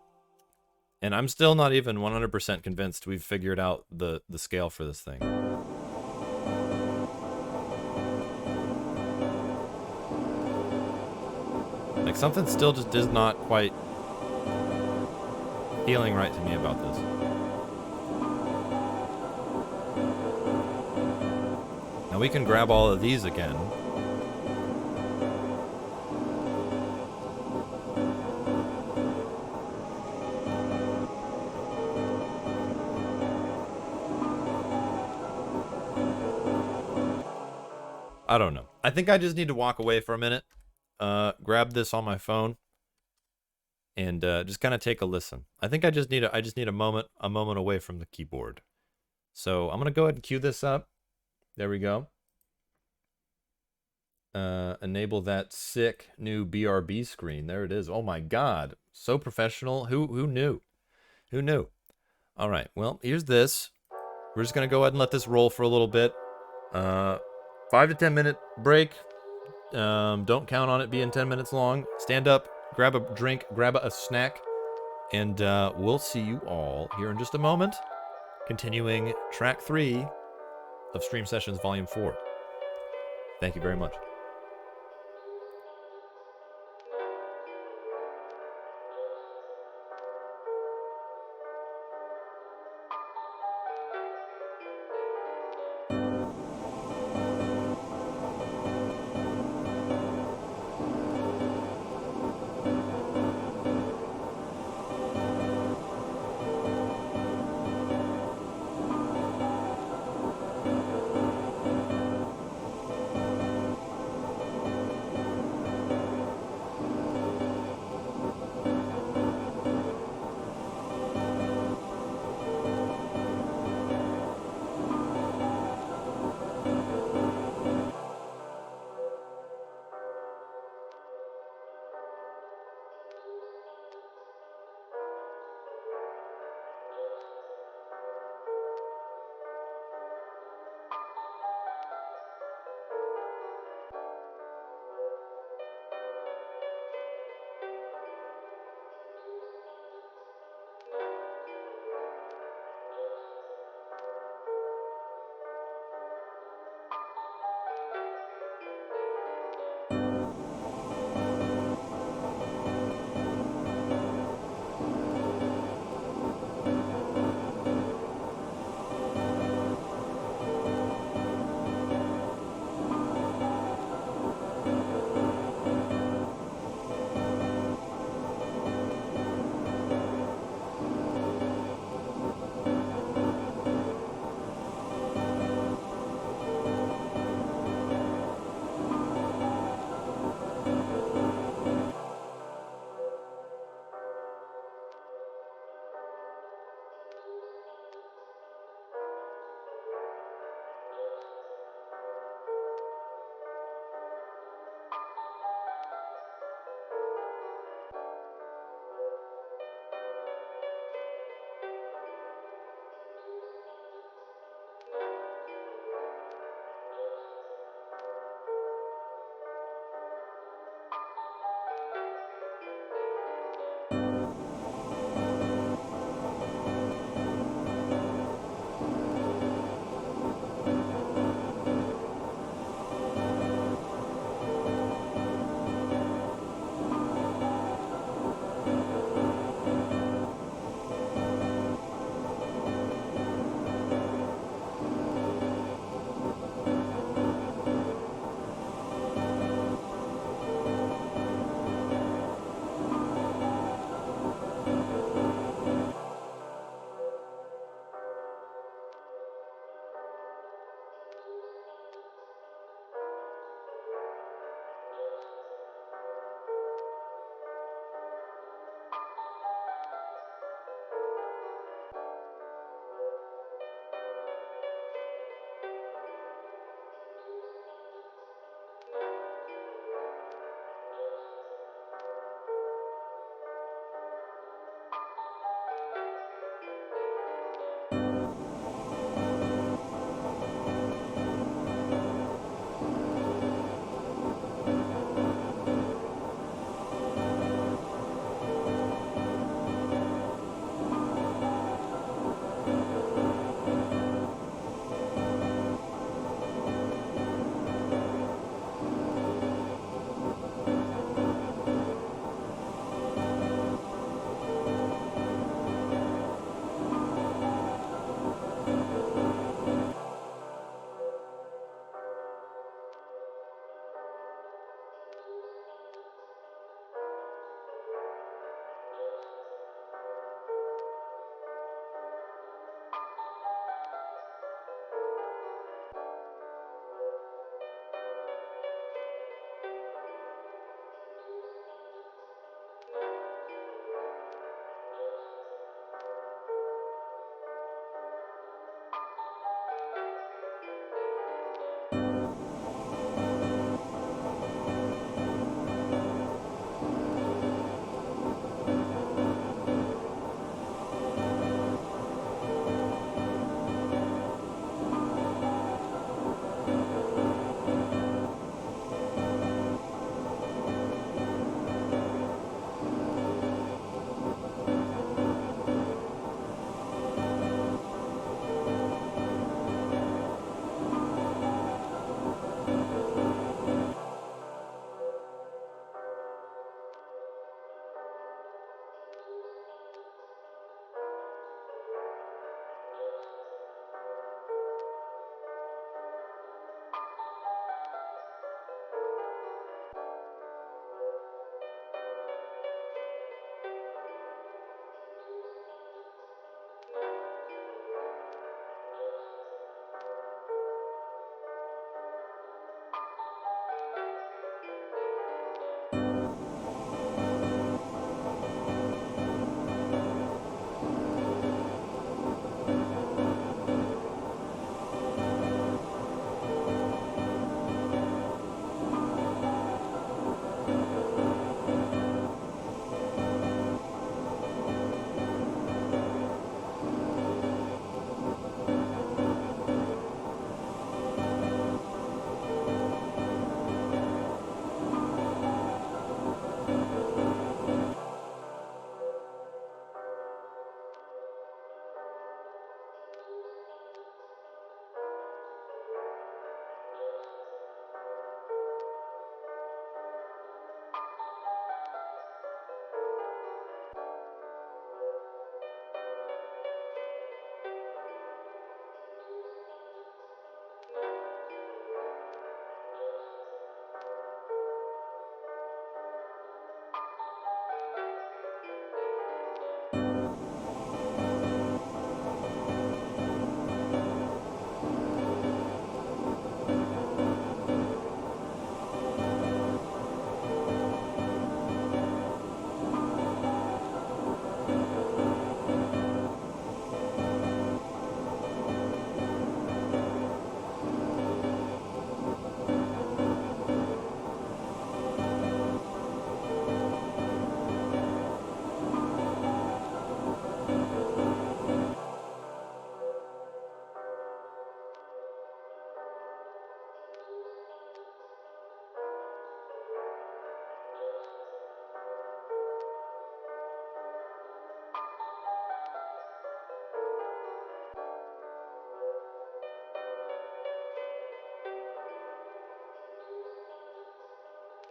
And I'm still not even 100% convinced we've figured out the scale for this thing. Like, something still just is not quite feeling right to me about this. Now we can grab all of these again. I don't know. I think I just need to walk away for a minute, grab this on my phone, and just kind of take a listen. I think I just need a moment away from the keyboard. So I'm gonna go ahead and cue this up. There we go. Enable that sick new BRB screen. There it is. Oh my God, so professional. Who knew? Who knew? All right. Well, here's this. We're just gonna go ahead and let this roll for a little bit. 5 to 10 minute break. Don't count on it being 10 minutes long. Stand up, grab a drink, grab a snack, and we'll see you all here in just a moment. Continuing track 3 of Stream Sessions Volume 4. Thank you very much.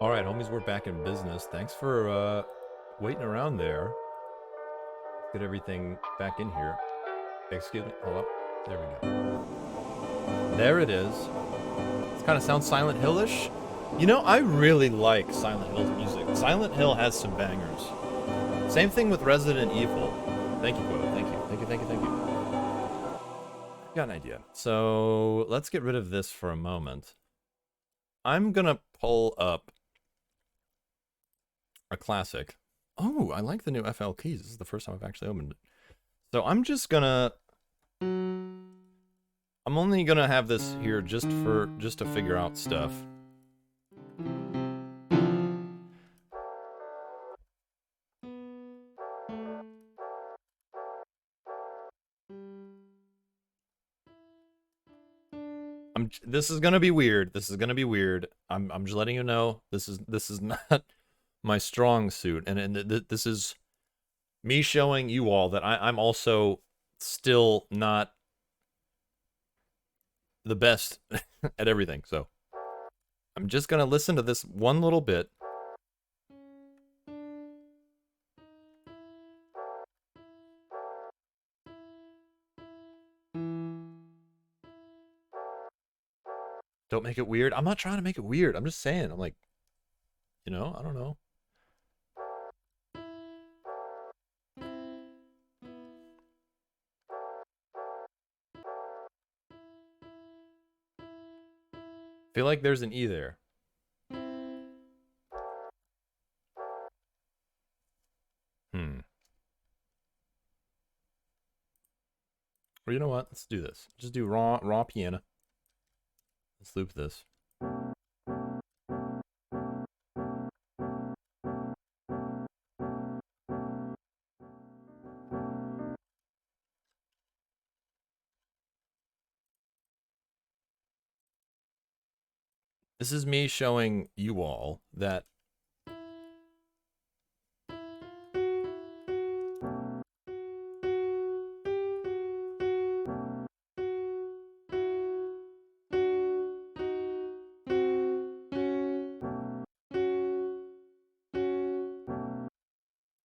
All right, homies, we're back in business. Thanks for waiting around there. Get everything back in here. Excuse me. Hold up. There we go. There it is. This kind of sounds Silent Hill-ish. You know, I really like Silent Hill's music. Silent Hill has some bangers. Same thing with Resident Evil. Thank you, Quote. Thank you. Thank you, thank you, thank you. Got an idea. So let's get rid of this for a moment. I'm gonna pull up a classic. Oh, I like the new FL keys. This is the first time I've actually opened it. So I'm just gonna... I'm only gonna have this here just to figure out stuff. This is gonna be weird. This is gonna be weird. I'm just letting you know. This is not my strong suit, and this is me showing you all that I'm also still not the best at everything. So I'm just gonna listen to this one little bit. Don't make it weird. I'm not trying to make it weird. I'm just saying. I'm like, you know, I don't know. Feel like there's an E there. Or you know what? Let's do this. Just do raw piano. Let's loop this. This is me showing you all that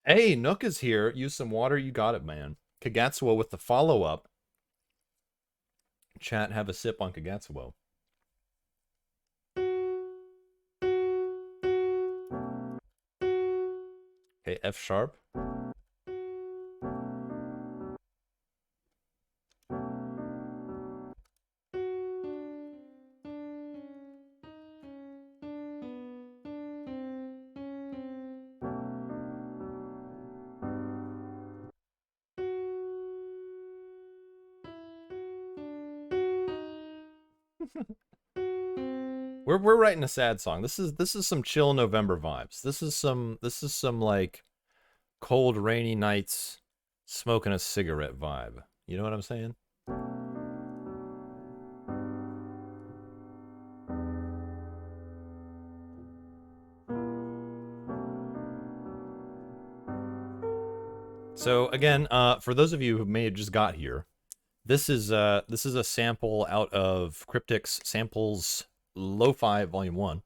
hey, Nook is here. Use some water. You got it, man. Kagatsuo with the follow-up. Chat, have a sip on Kagatsuo. Okay, F sharp. We're writing a sad song. This is some chill November vibes. This is some like cold rainy nights smoking a cigarette vibe. You know what I'm saying? So again, for those of you who may have just got here, this is a sample out of Cryptic's Samples Lo-Fi Volume 1.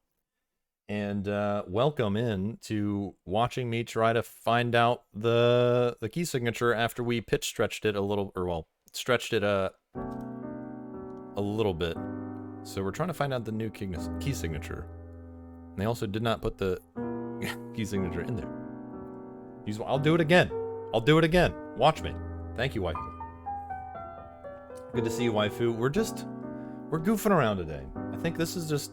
And welcome in to watching me try to find out the key signature after we pitch stretched it a little, or well, stretched it a little bit. So we're trying to find out the new key signature. And they also did not put the key signature in there. I'll do it again. I'll do it again. Watch me. Thank you, waifu. Good to see you, waifu. We're goofing around today. I think this is just...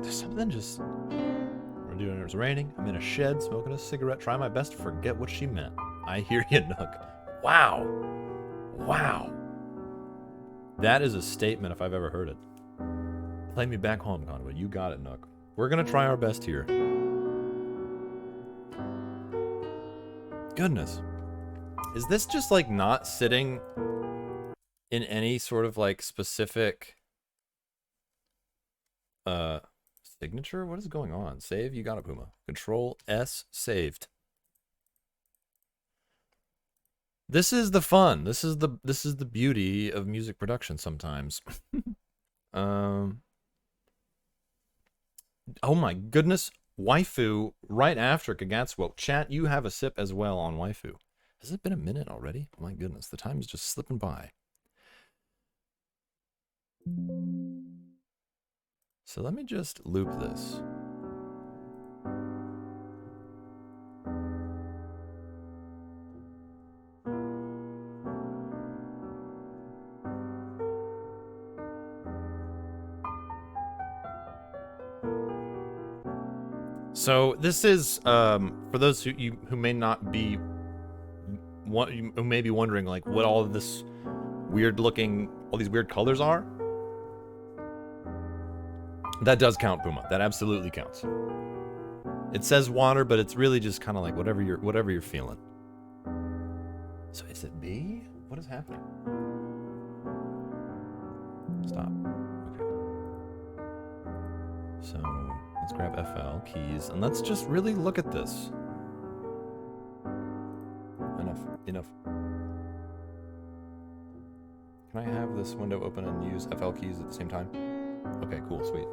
Something just... We're doing it's raining. I'm in a shed smoking a cigarette. Try my best to forget what she meant. I hear you, Nook. Wow. Wow. That is a statement if I've ever heard it. Play me back home, Conway. You got it, Nook. We're gonna try our best here. Goodness. Is this just like not sitting in any sort of like specific signature? What is going on? Save? You got it, Puma. Control S, saved. This is the fun. This is the beauty of music production sometimes. Oh my goodness. Waifu right after Kagatsuo. Chat, you have a sip as well on Waifu. Has it been a minute already? Oh my goodness, the time is just slipping by. So let me just loop this. So this is for those who may not be who may be wondering like what all of this weird looking, all these weird colors are. That does count, Puma. That absolutely counts. It says water, but it's really just kind of like whatever you're feeling. So is it B? What is happening? Stop. Okay. So let's grab FL keys and let's just really look at this. Enough. Can I have this window open and use FL keys at the same time? Okay, cool, sweet.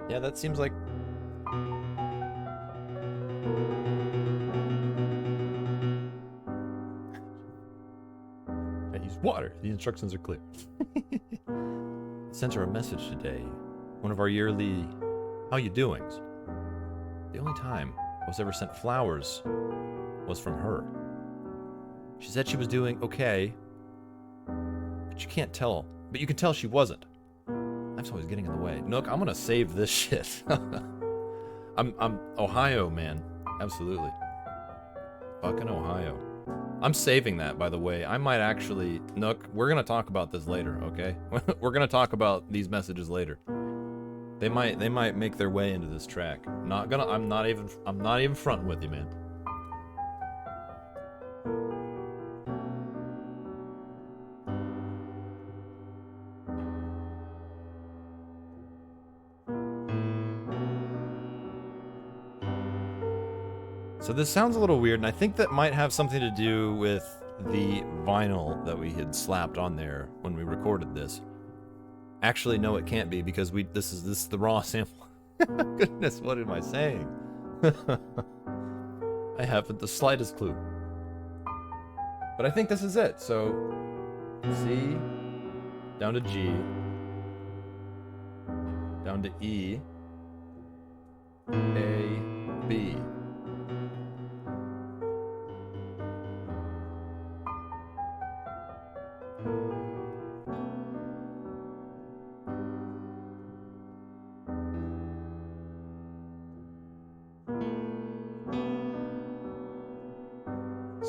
Yeah, that seems like... I use water. The instructions are clear. Sent her a message today. One of our yearly how you doings. The only time I was ever sent flowers was from her. She said she was doing okay, but you can't tell. But you can tell she wasn't. Life's always getting in the way. Nook, I'm gonna save this shit. I'm Ohio, man. Absolutely. Fucking Ohio. I'm saving that, by the way. I might actually... Nook, we're gonna talk about this later, okay? We're gonna talk about these messages later. They might make their way into this track. I'm not even fronting with you, man. So this sounds a little weird, and I think that might have something to do with the vinyl that we had slapped on there when we recorded this. Actually, no, it can't be because this is the raw sample. Goodness, what am I saying? I haven't the slightest clue. But I think this is it. So C down to G down to E A B.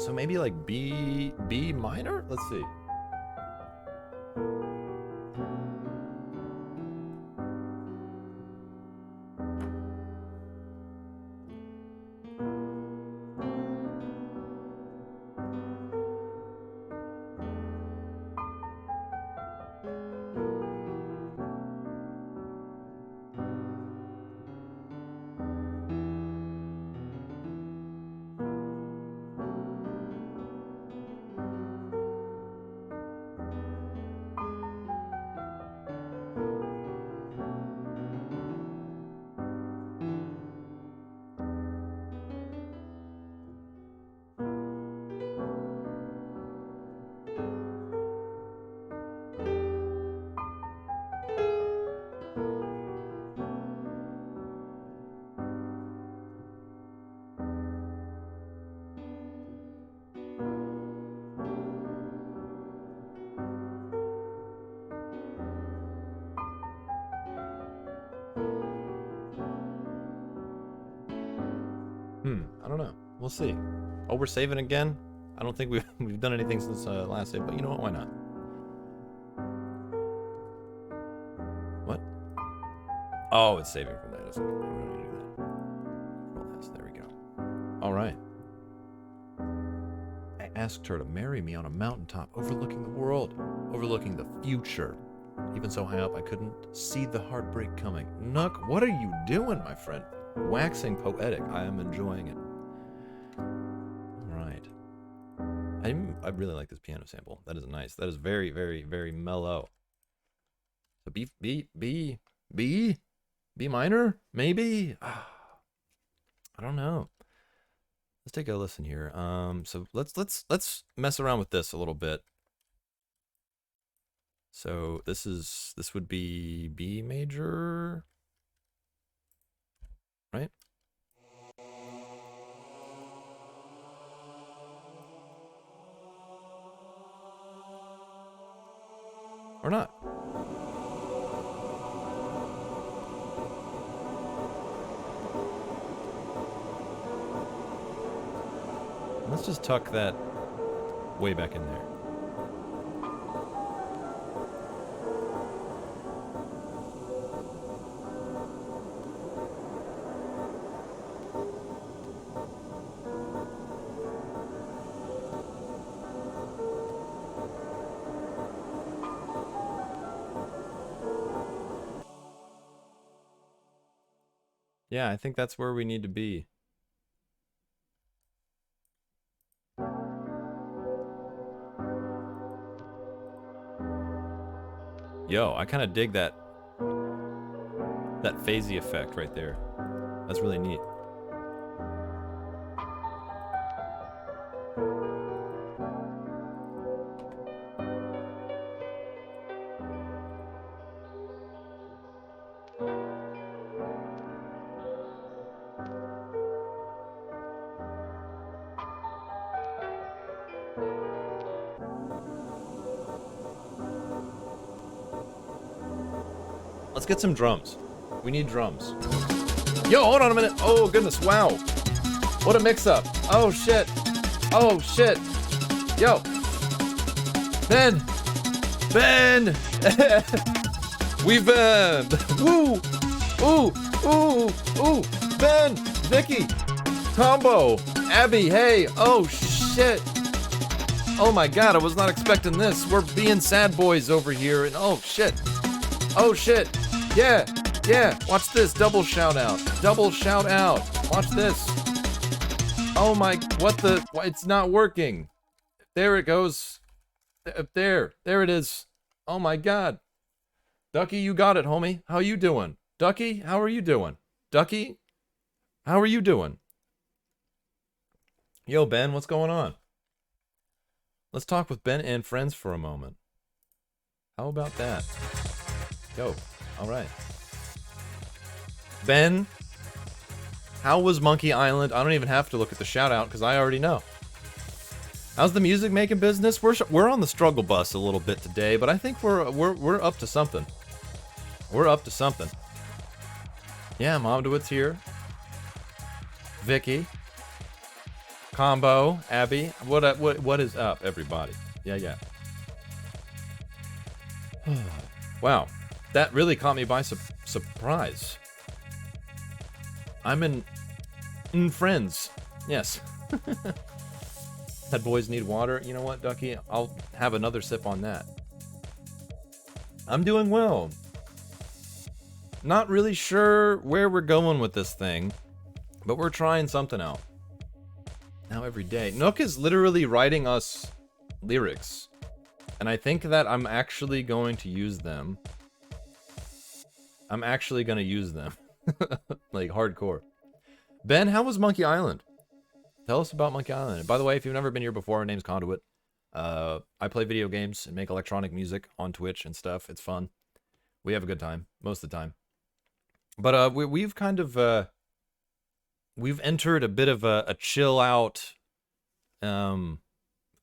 So maybe like B minor? Let's see. I don't know. We'll see. Oh, we're saving again? I don't think we've done anything since last save, but you know what? Why not? What? Oh, it's saving from that. Isn't it? We're gonna do that. Control S. There we go. All right. I asked her to marry me on a mountaintop overlooking the world, overlooking the future. Even so high up, I couldn't see the heartbreak coming. Nook, what are you doing, my friend? Waxing poetic. I am enjoying it. All right. I really like this piano sample. That is nice. That is very, very, very mellow. So B minor? Maybe? I don't know. Let's take a listen here. So let's mess around with this a little bit. So this would be B major, right? Or not. Let's just tuck that way back in there. Yeah, I think that's where we need to be. Yo, I kind of dig that phasey effect right there. That's really neat. Let's get some drums. We need drums. Yo, hold on a minute. Oh, goodness. Wow. What a mix-up. Oh, shit. Oh, shit. Yo. Ben. Ben. We've been. Woo. Ooh. Ooh. Ooh. Ben. Vicky. Combo. Abby. Hey. Oh, shit. Oh, my God. I was not expecting this. We're being sad boys over here. And oh, shit. Oh, shit. Yeah, yeah, watch this, double shout out, watch this. Oh my, it's not working. There it goes, there it is. Oh my God. Ducky, you got it, homie. How you doing? Ducky, how are you doing? Ducky, how are you doing? Yo, Ben, what's going on? Let's talk with Ben and friends for a moment. How about that? Yo. All right. Ben, how was Monkey Island? I don't even have to look at the shout out because I already know. How's the music making business? We're on the struggle bus a little bit today, but I think we're up to something. We're up to something. Yeah, Mom DeWitt's here. Vicky. Combo, Abby. What is up, everybody? Yeah. Wow, that really caught me by surprise. I'm in Friends. Yes. That boys need water. You know what, Ducky? I'll have another sip on that. I'm doing well. Not really sure where we're going with this thing, but we're trying something out. Now every day. Nook is literally writing us lyrics, and I think that I'm actually going to use them. I'm actually going to use them. Like, hardcore. Ben, how was Monkey Island? Tell us about Monkey Island. And by the way, if you've never been here before, my name's Conduit. I play video games and make electronic music on Twitch and stuff. It's fun. We have a good time, most of the time. But we've kind of... we've entered a bit of a chill out...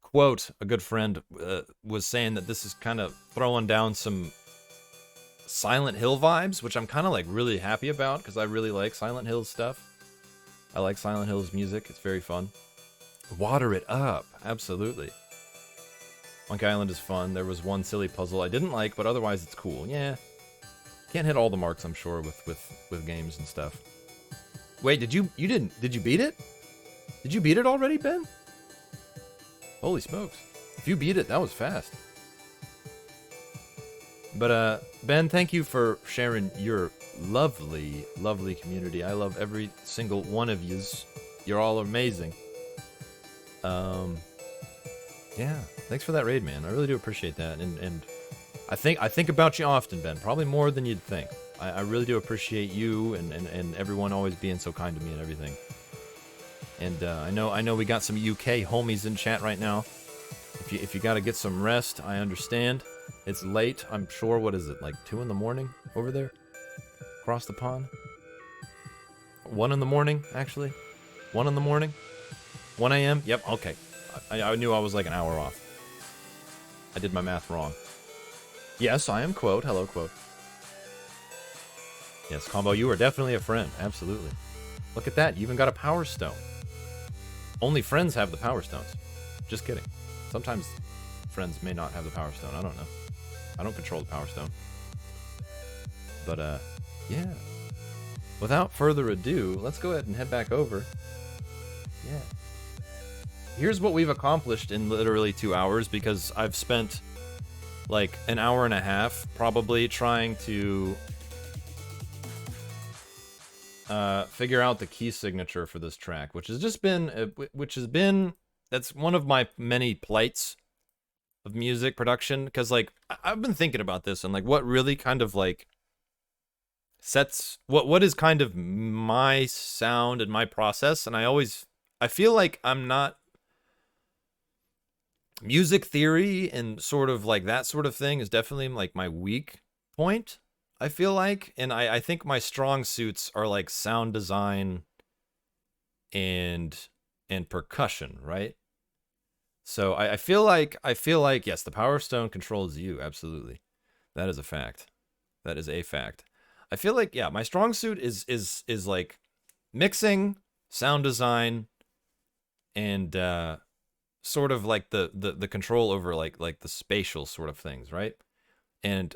quote, a good friend was saying that this is kind of throwing down some Silent Hill vibes, which I'm kind of like really happy about, because I really like Silent Hill stuff. I like Silent Hill's music. It's very fun. Water it up. Absolutely. Monkey Island is fun. There was one silly puzzle I didn't like, but otherwise it's cool. Yeah. Can't hit all the marks, I'm sure, with games and stuff. Wait, did you beat it? Did you beat it already, Ben? Holy smokes. If you beat it, that was fast. But, Ben, thank you for sharing your lovely, lovely community. I love every single one of yous. You're all amazing. Yeah, thanks for that raid, man. I really do appreciate that. And I think about you often, Ben. Probably more than you'd think. I really do appreciate you and everyone always being so kind to me and everything. And I know we got some UK homies in chat right now. If you gotta get some rest, I understand. It's late, I'm sure. What is it, like 2 in the morning over there? Across the pond? 1 in the morning, actually? 1 in the morning? 1 a.m.? Yep, okay. I knew I was like an hour off. I did my math wrong. Yes, I am Quote. Hello, Quote. Yes, Combo, you are definitely a friend. Absolutely. Look at that, you even got a Power Stone. Only friends have the Power Stones. Just kidding. Sometimes friends may not have the Power Stone. I don't know. I don't control the Power Stone. But, yeah. Without further ado, let's go ahead and head back over. Yeah. Here's what we've accomplished in literally 2 hours, because I've spent like an hour and a half probably trying to figure out the key signature for this track, which has been that's one of my many plights of music production, because like I've been thinking about this and like what really kind of like sets what is kind of my sound and my process, and I feel like I'm not music theory and sort of like that sort of thing is definitely like my weak point, I feel like. And I think my strong suits are like sound design and percussion, right? So I feel like, yes, the Power Stone controls you, absolutely. That is a fact. That is a fact. I feel like, yeah, my strong suit is like mixing, sound design, and sort of like the control over like the spatial sort of things, right? And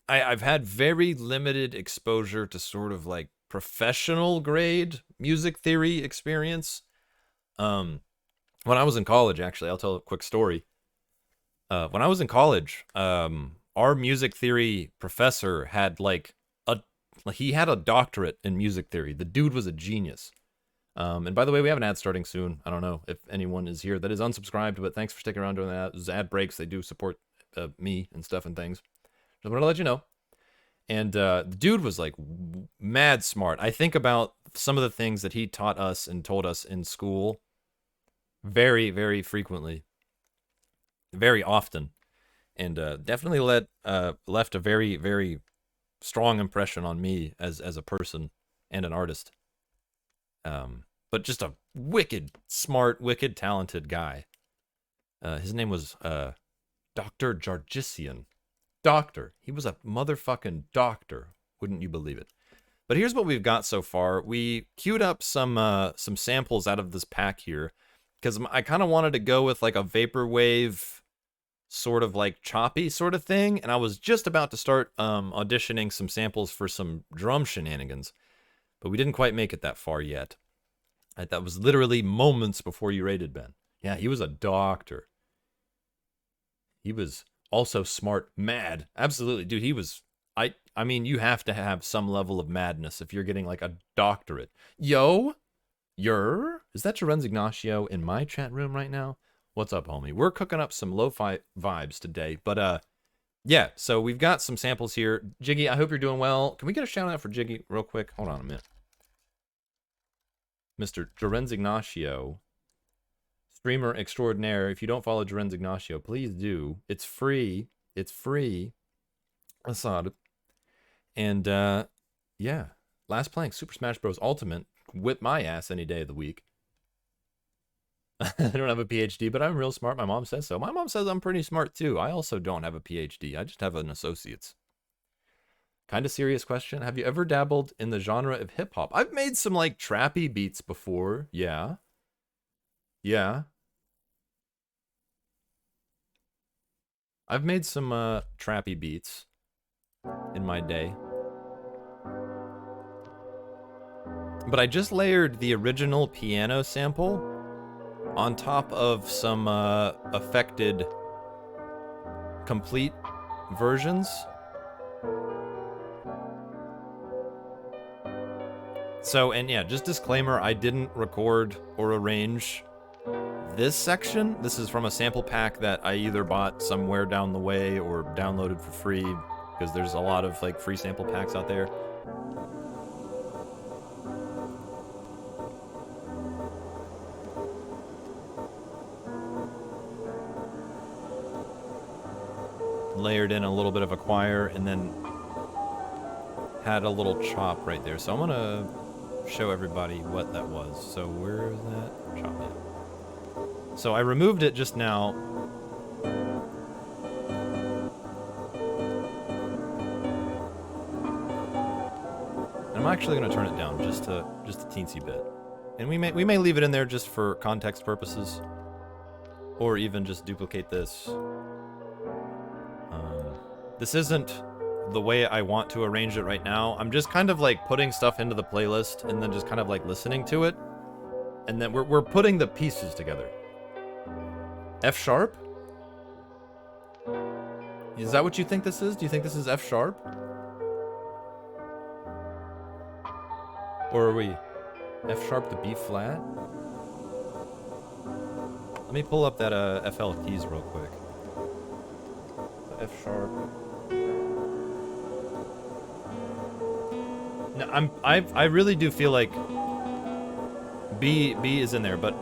I've had very limited exposure to sort of like professional grade music theory experience. When I was in college, actually, I'll tell a quick story. When I was in college, our music theory professor had like he had a doctorate in music theory. The dude was a genius. And by the way, we have an ad starting soon. I don't know if anyone is here that is unsubscribed, but thanks for sticking around during that. Those ad breaks, they do support me and stuff and things. Just want to let you know. And the dude was like mad smart. I think about some of the things that he taught us and told us in school very, very frequently, very often, and definitely left a very, very strong impression on me as a person and an artist. But just a wicked smart, wicked talented guy. His name was Dr. Jargisian. Doctor. He was a motherfucking doctor. Wouldn't you believe it? But here's what we've got so far. We queued up some samples out of this pack here, because I kind of wanted to go with like a vaporwave sort of like choppy sort of thing, and I was just about to start auditioning some samples for some drum shenanigans, but we didn't quite make it that far yet. That was literally moments before you raided, Ben. Yeah, he was a doctor. He was also smart, mad. Absolutely, dude, he was... I mean, you have to have some level of madness if you're getting like a doctorate. Yo, is that Lorenz Ignacio in my chat room right now? What's up, homie? We're cooking up some lo-fi vibes today, but yeah, so we've got some samples here. Jiggy, I hope you're doing well. Can we get a shout out for Jiggy real quick? Hold on a minute. Mr. Lorenz Ignacio, streamer extraordinaire. If you don't follow Lorenz Ignacio, please do. It's free. It's free. Assad. And yeah, last playing Super Smash Bros. Ultimate. Whip my ass any day of the week. I don't have a PhD, but I'm real smart. My mom says so. My mom says I'm pretty smart too. I also don't have a PhD. I just have an associate's. Kind of serious question. Have you ever dabbled in the genre of hip hop? I've made some like trappy beats before. Yeah. Yeah. I've made some trappy beats in my day. But I just layered the original piano sample on top of some affected complete versions. So, and yeah, just disclaimer, I didn't record or arrange this section. This is from a sample pack that I either bought somewhere down the way or downloaded for free, because there's a lot of like free sample packs out there. Layered in a little bit of a choir and then had a little chop right there. So I'm gonna show everybody what that was. So where is that chop at? So I removed it just now. And I'm actually gonna turn it down just a teensy bit. And we may leave it in there just for context purposes, or even just duplicate this. This isn't the way I want to arrange it right now. I'm just kind of like putting stuff into the playlist and then just kind of like listening to it. And then we're putting the pieces together. F sharp? Is that what you think this is? Do you think this is F sharp? Or are we F sharp to B flat? Let me pull up that FL keys real quick. F sharp. No, I really do feel like B is in there, but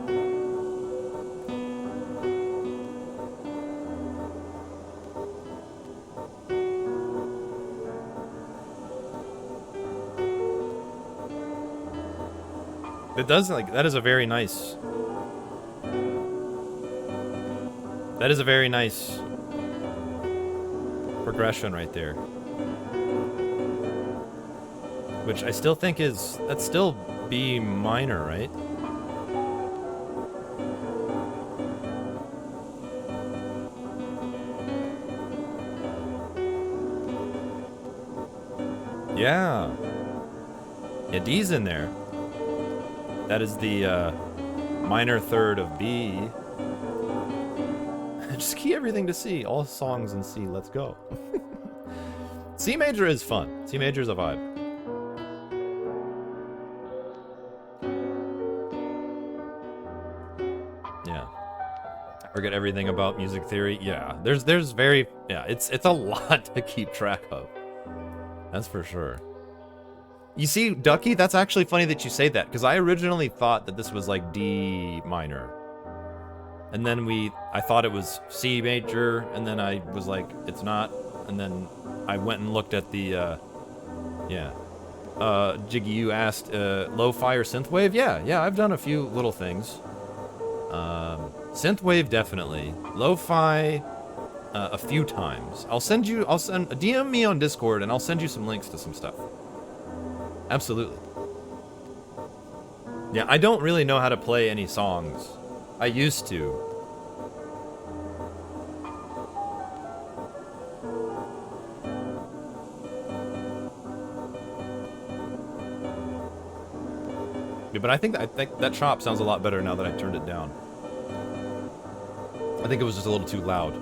it does, like, that is a very nice progression right there. Which I still think that's still B minor, right? Yeah. Yeah, D's in there. That is the minor third of B. Just key everything to C. All songs in C. Let's go. C major is fun. C major is a vibe. Yeah. Forget everything about music theory. Yeah. There's very, yeah, it's a lot to keep track of. That's for sure. You see, Ducky, that's actually funny that you say that, because I originally thought that this was like D minor. And then I thought it was C major, and then I was like, it's not. And then I went and looked at the, yeah. Jiggy, you asked, lo-fi or synthwave? Yeah, I've done a few little things. Synthwave, definitely. Lo-fi, a few times. I'll DM me on Discord, and I'll send you some links to some stuff. Absolutely. Yeah, I don't really know how to play any songs. I used to. Yeah, but I think that chop sounds a lot better now that I turned it down. I think it was just a little too loud.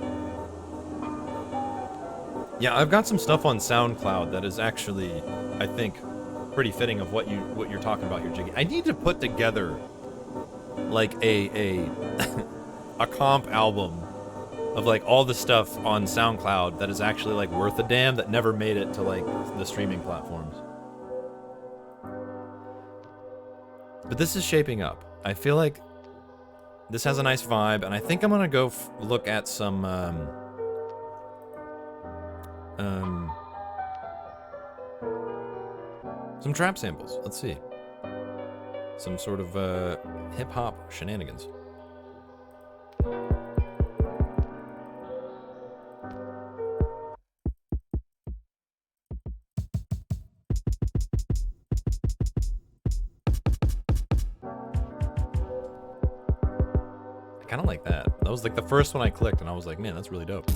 Yeah, I've got some stuff on SoundCloud that is actually, I think, pretty fitting of what you're talking about here, Jiggy. I need to put together like a a comp album of like all the stuff on SoundCloud that is actually like worth a damn that never made it to like the streaming platforms. But this is shaping up. I feel like this has a nice vibe, and I think I'm gonna go look at some trap samples. Let's see. Some sort of hip-hop shenanigans. I kind of like that. That was like the first one I clicked, and I was like, man, that's really dope.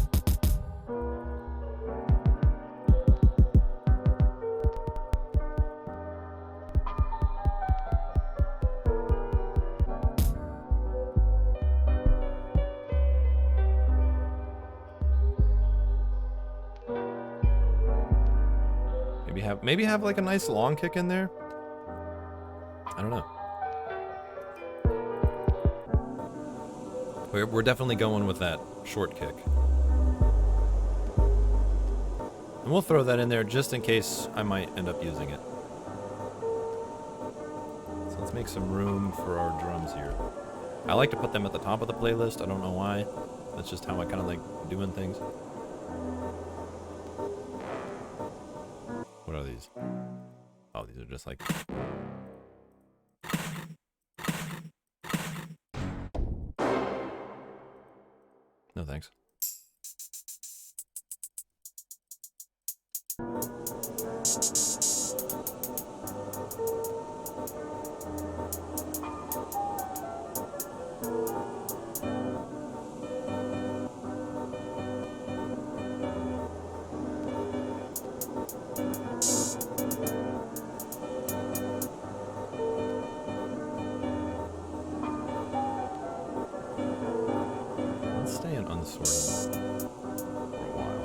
Maybe have like a nice long kick in there. I don't know. We're definitely going with that short kick. And we'll throw that in there just in case I might end up using it. So let's make some room for our drums here. I like to put them at the top of the playlist. I don't know why. That's just how I kind of like doing things. What are these? Oh, these are just like... No thanks. Let's stay in unsorted for a while.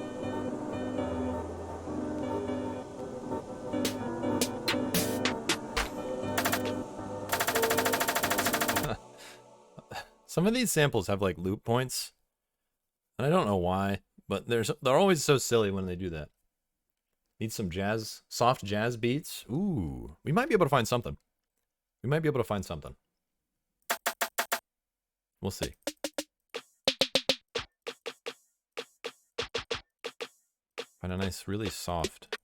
Some of these samples have like loop points, and I don't know why, but they're always so silly when they do that. Need some jazz, soft jazz beats. Ooh, we might be able to find something. We might be able to find something. We'll see. Find a nice, really soft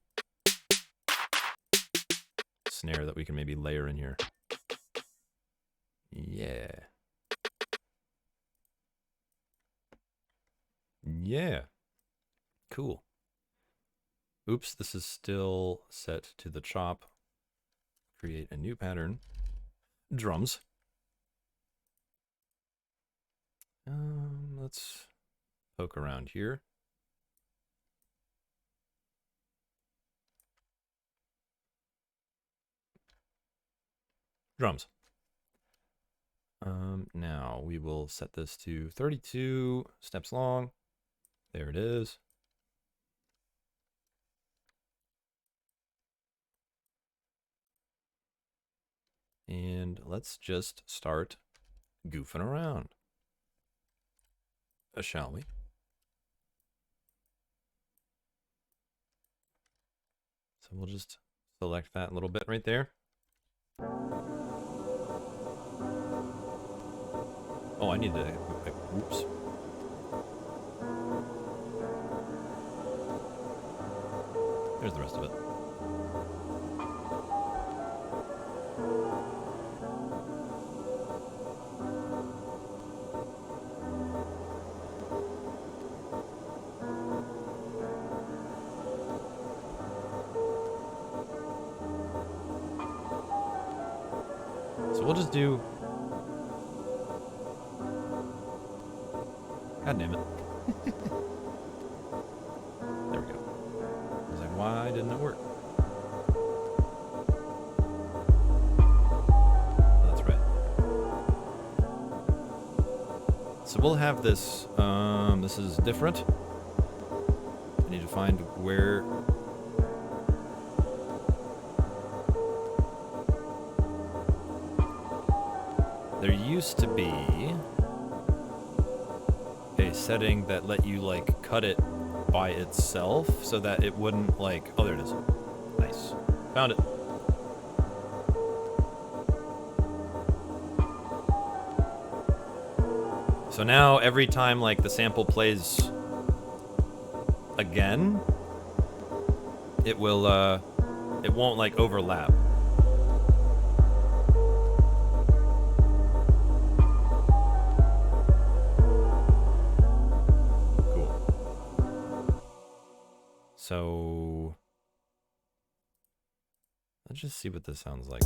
snare that we can maybe layer in here. Yeah. Yeah. Cool. Oops, this is still set to the chop. Create a new pattern. Drums. Let's poke around here. Drums. Now we will set this to 32 steps long. There it is. And let's just start goofing around. Shall we? So we'll just select that little bit right there. Oh, I need to, oops. There's the rest of it. So we'll just do... God damn it. There we go. I was like, why didn't it work? Oh, that's right. So we'll have this, this is different. I need to find where... There used to be a setting that let you, like, cut it by itself so that it wouldn't, like... Oh, there it is. Nice. Found it. So now, every time, like, the sample plays again, it will, it won't, like, overlap. So, let's just see what this sounds like.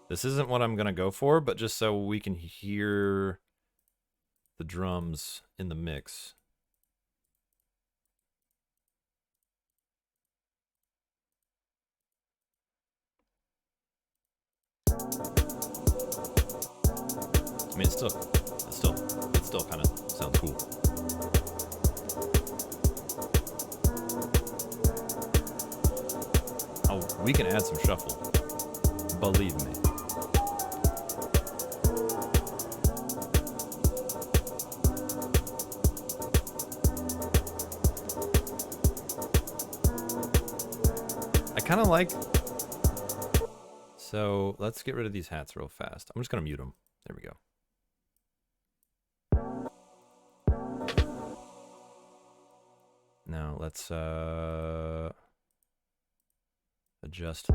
This isn't what I'm gonna go for, but just so we can hear the drums in the mix. I mean, it still kind of sounds cool. Oh, we can add some shuffle. Believe me. I kind of like... So, let's get rid of these hats real fast. I'm just going to mute them. There we go. Now, let's adjust.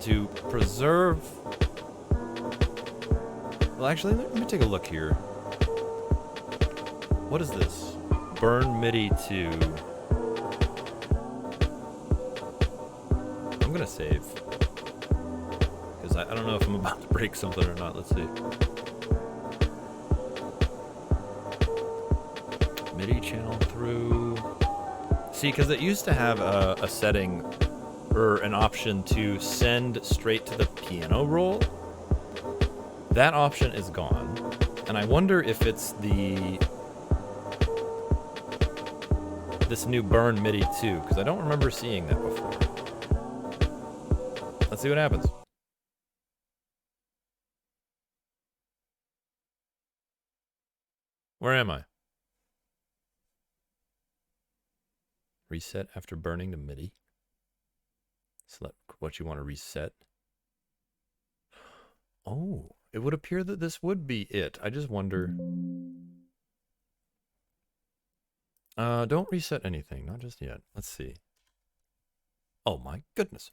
To preserve... Well, actually, let me take a look here. What is this? Burn MIDI to... I'm gonna save. Because I don't know if I'm about to break something or not. Let's see. MIDI channel through... See, because it used to have a setting... or an option to send straight to the piano roll. That option is gone. And I wonder if it's this new Burn MIDI too, because I don't remember seeing that before. Let's see what happens. Where am I? Reset after burning the MIDI. Select what you want to reset. Oh, it would appear that this would be it. I just wonder. Don't reset anything. Not just yet. Let's see. Oh my goodness.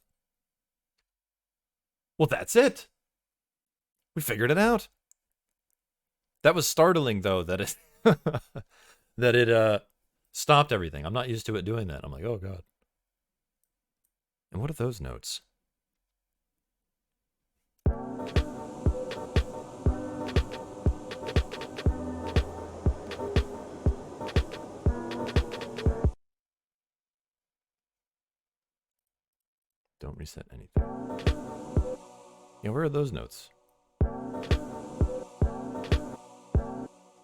Well, that's it. We figured it out. That was startling, though, that it that it stopped everything. I'm not used to it doing that. I'm like, oh god. And what are those notes? Don't reset anything. Yeah, where are those notes?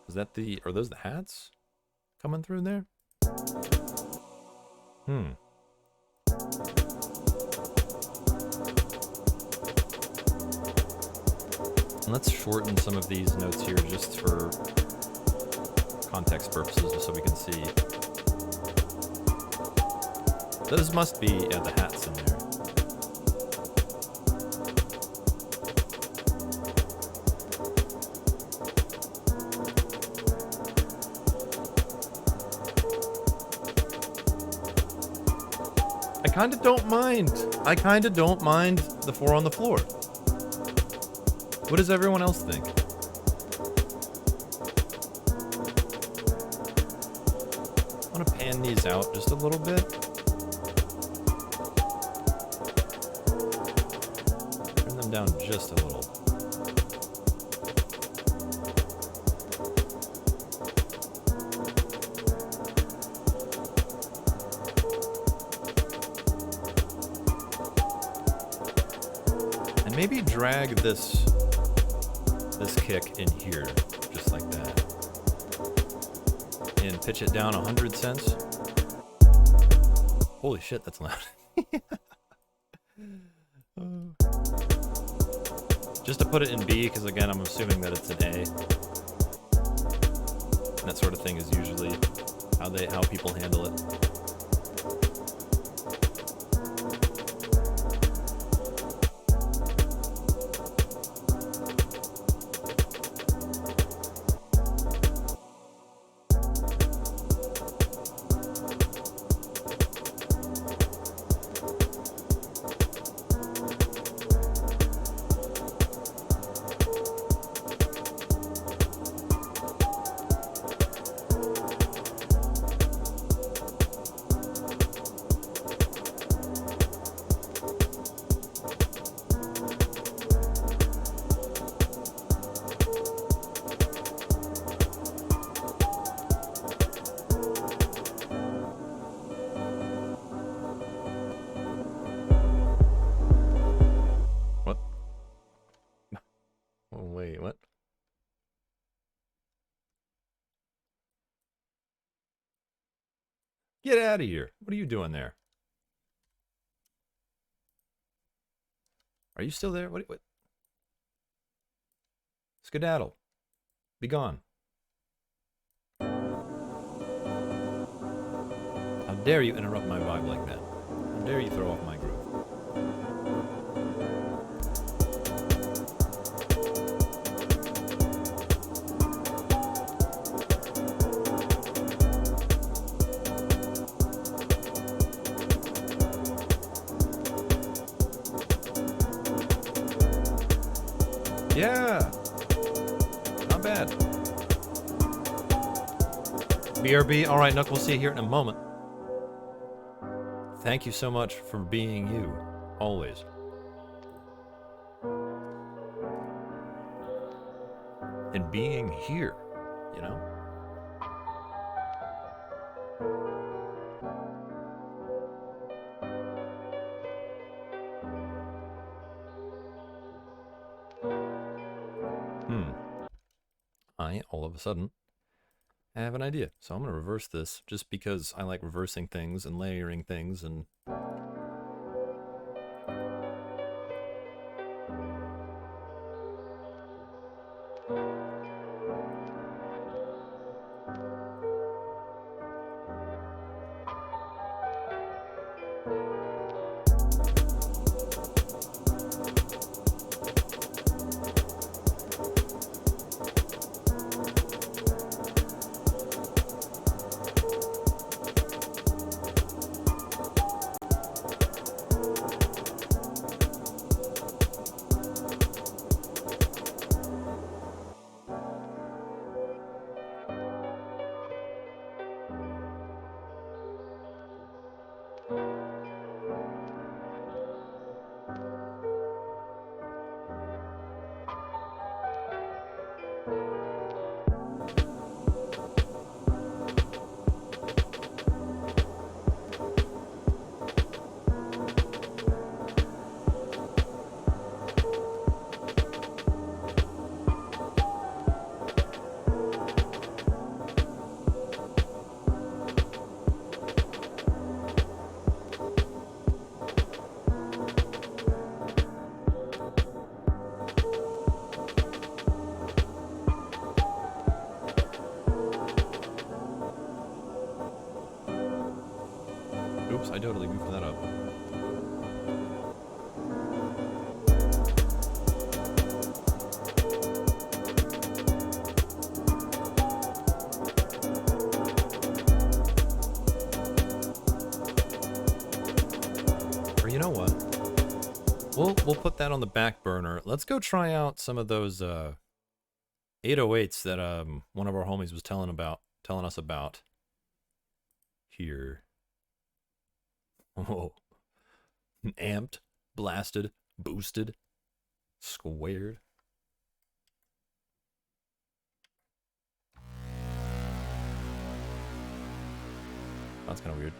Is that the... Are those the hats coming through there? Let's shorten some of these notes here just for context purposes, just so we can see. Those must be, yeah, the hats in there. I kinda don't mind. I kinda don't mind the 4 on the floor. What does everyone else think? I want to pan these out just a little bit. Turn them down just a little. And maybe drag this kick in here, just like that. And pitch it down 100 cents. Holy shit, that's loud. Just to put it in B, because again, I'm assuming that it's an A. And that sort of thing is usually how people handle it. Get out of here. What are you doing there? Are you still there? What? Skedaddle. Be gone. How dare you interrupt my vibe like that? How dare you throw off my groove? Yeah, not bad. BRB, all right, Nook, we'll see you here in a moment. Thank you so much for being you, always. And being here, you know? All of a sudden, I have an idea. So I'm going to reverse this just because I like reversing things and layering things and... Or you know what? We'll put that on the back burner. Let's go try out some of those 808s that one of our homies was telling us about here. Oh, amped, blasted, boosted, squared. That's kind of weird.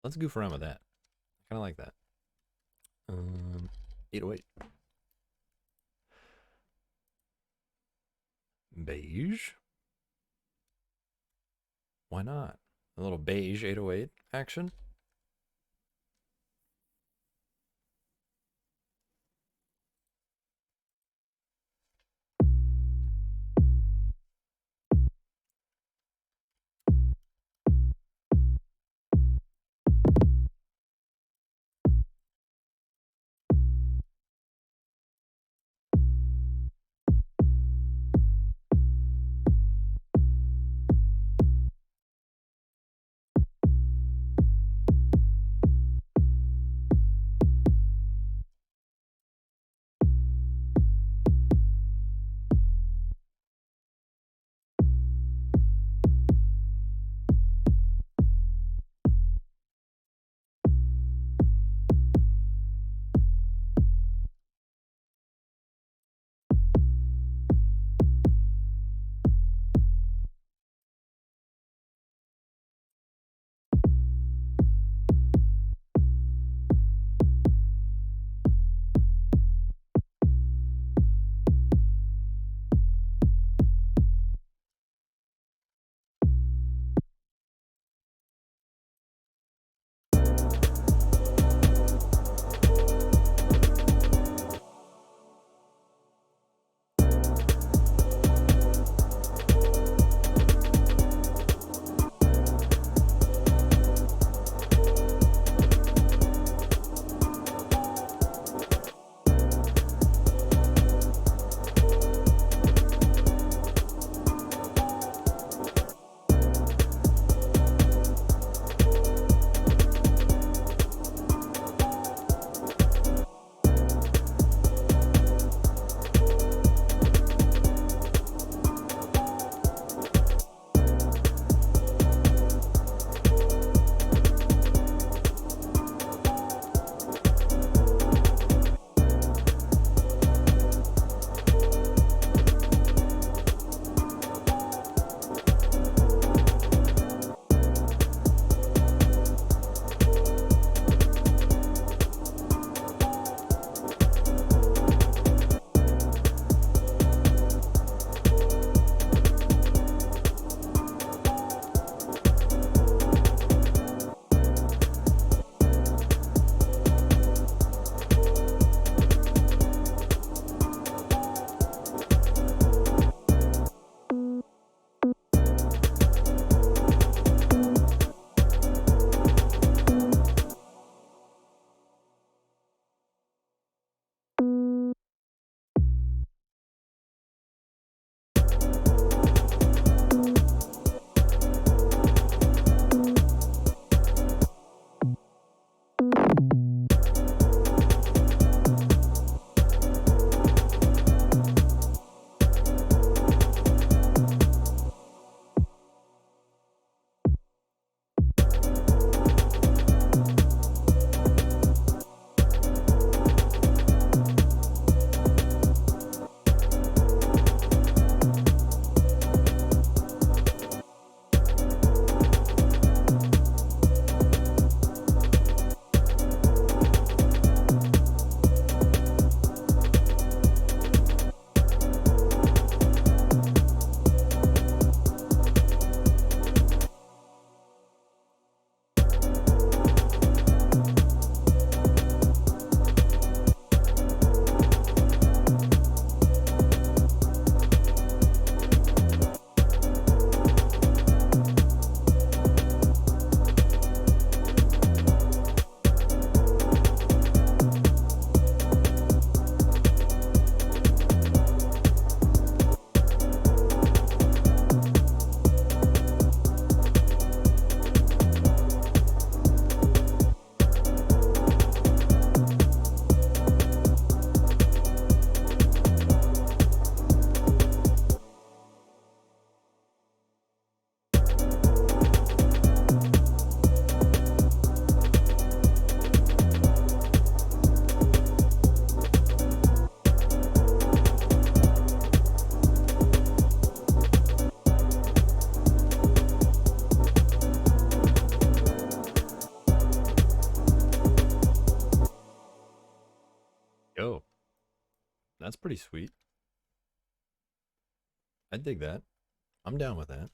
Let's goof around with that. I kind of like that. 808. Beige. Why not? A little beige 808 action. That's pretty sweet. I dig that. I'm down with that.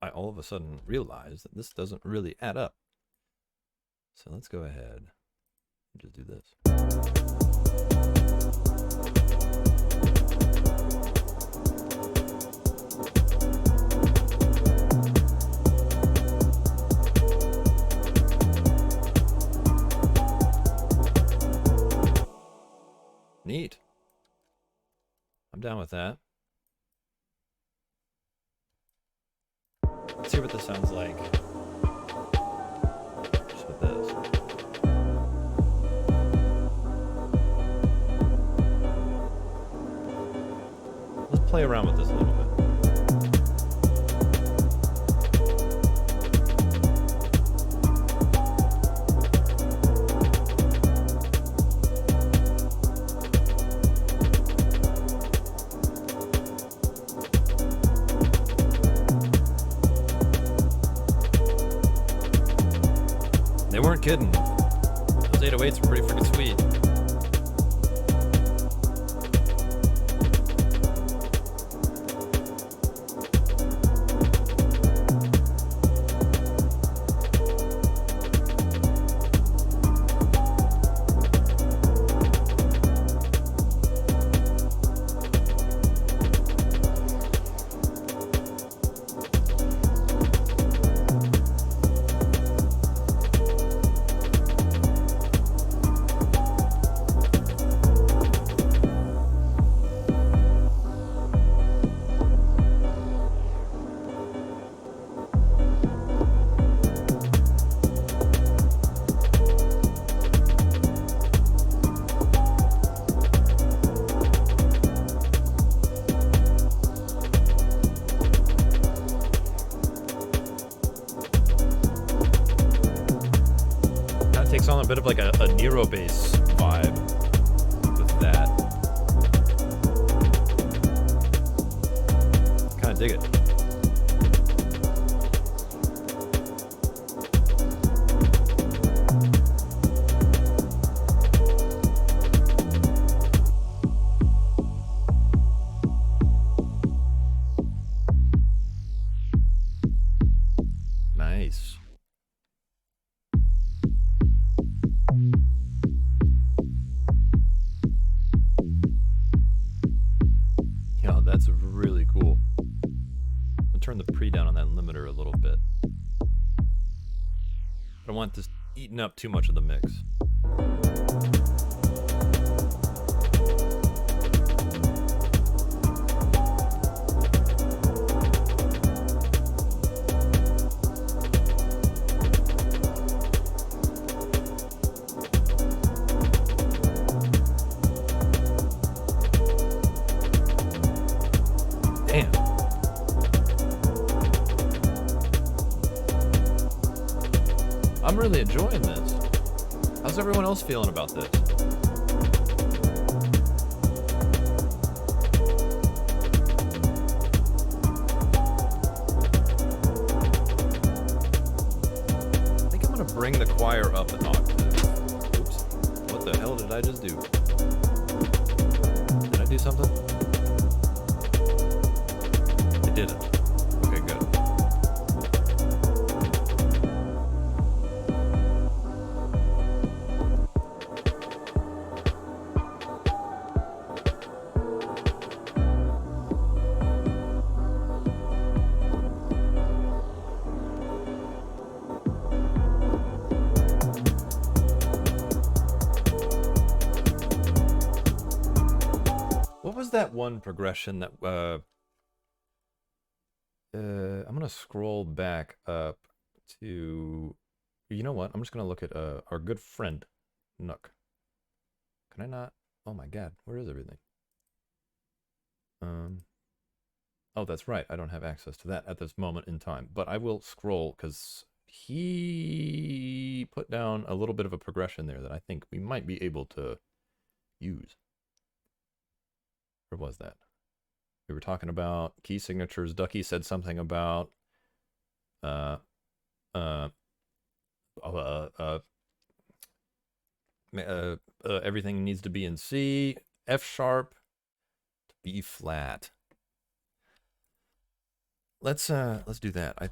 I all of a sudden realize that this doesn't really add up. So let's go ahead and just do this. Neat. I'm down with that. Let's hear what this sounds like. Just with this. Let's play around with this a little bit. They weren't kidding. Those 808s are pretty freaking sweet. Takes on a bit of like a Nero bass vibe with that. Kind of dig it. Nice. Yeah, that's really cool. I'll turn the pre down on that limiter a little bit. I don't want this eating up too much of the mix. Damn. I'm really enjoying this. How's everyone else feeling about this? I think I'm gonna bring the choir up an octave. Oops. What the hell did I just do? Did I do something? I didn't. Okay, good. What was that one progression that I'm gonna scroll back up to, you know what? I'm just gonna look at our good friend Nook. Can I not? Oh my god, where is everything? Oh, that's right. I don't have access to that at this moment in time, but I will scroll because he put down a little bit of a progression there that I think we might be able to use. Where was that? We were talking about key signatures. Ducky said something about Everything needs to be in C. F sharp to B flat. Let's do that. I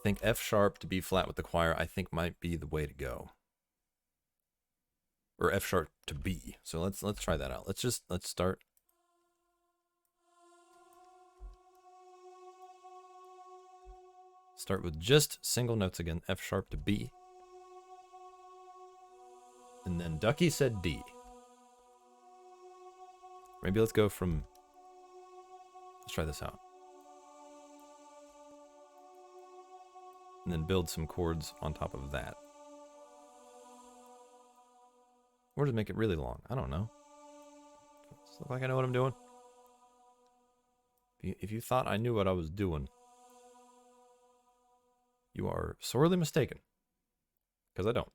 think F sharp to B flat with the choir, I think might be the way to go. Or F sharp to B. So let's try that out. Let's start. Start with just single notes again. F sharp to B. And then Ducky said D. Maybe let's go from, let's try this out. And then build some chords on top of that. Or just make it really long. I don't know. Does it look like I know what I'm doing? If you thought I knew what I was doing, you are sorely mistaken. Because I don't.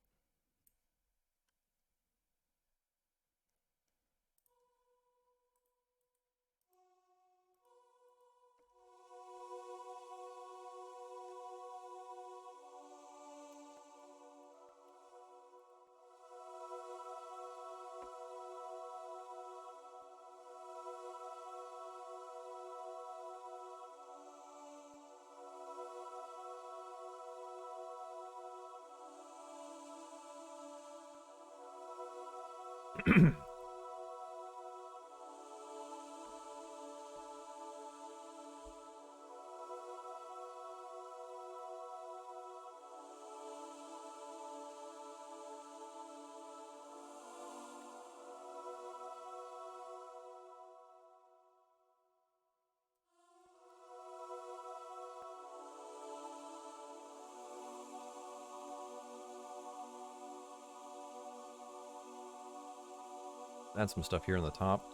Add some stuff here on the top.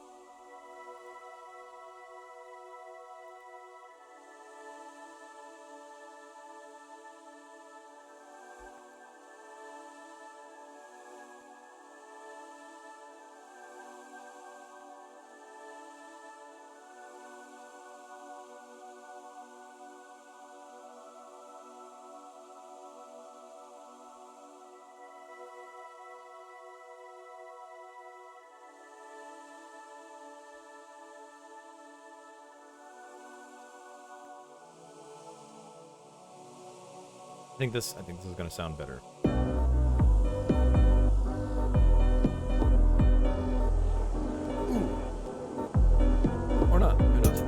I think this is going to sound better. Ooh. Or not. Who knows?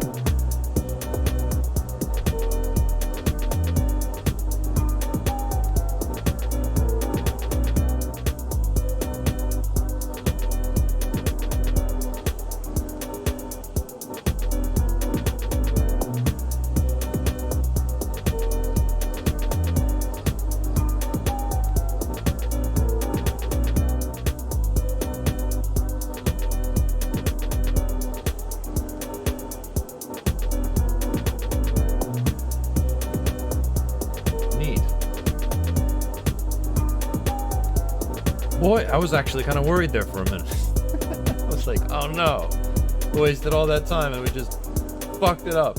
Boy, I was actually kind of worried there for a minute. I was like, oh no. We wasted all that time and we just fucked it up.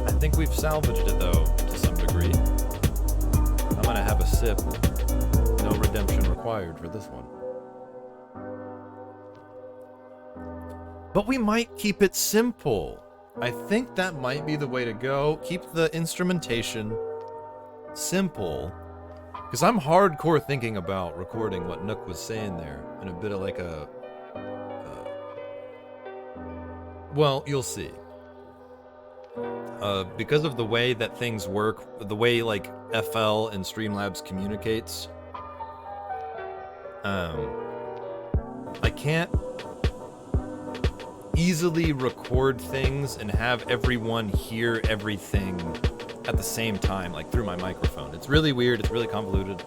I think we've salvaged it though, to some degree. I'm gonna have a sip. No redemption required for this one. But we might keep it simple. I think that might be the way to go. Keep the instrumentation simple. Because I'm hardcore thinking about recording what Nook was saying there in a bit of like a... well, you'll see. Because of the way that things work, the way like FL and Streamlabs communicates, I can't easily record things and have everyone hear everything at the same time, like through my microphone. It's really weird. It's really convoluted.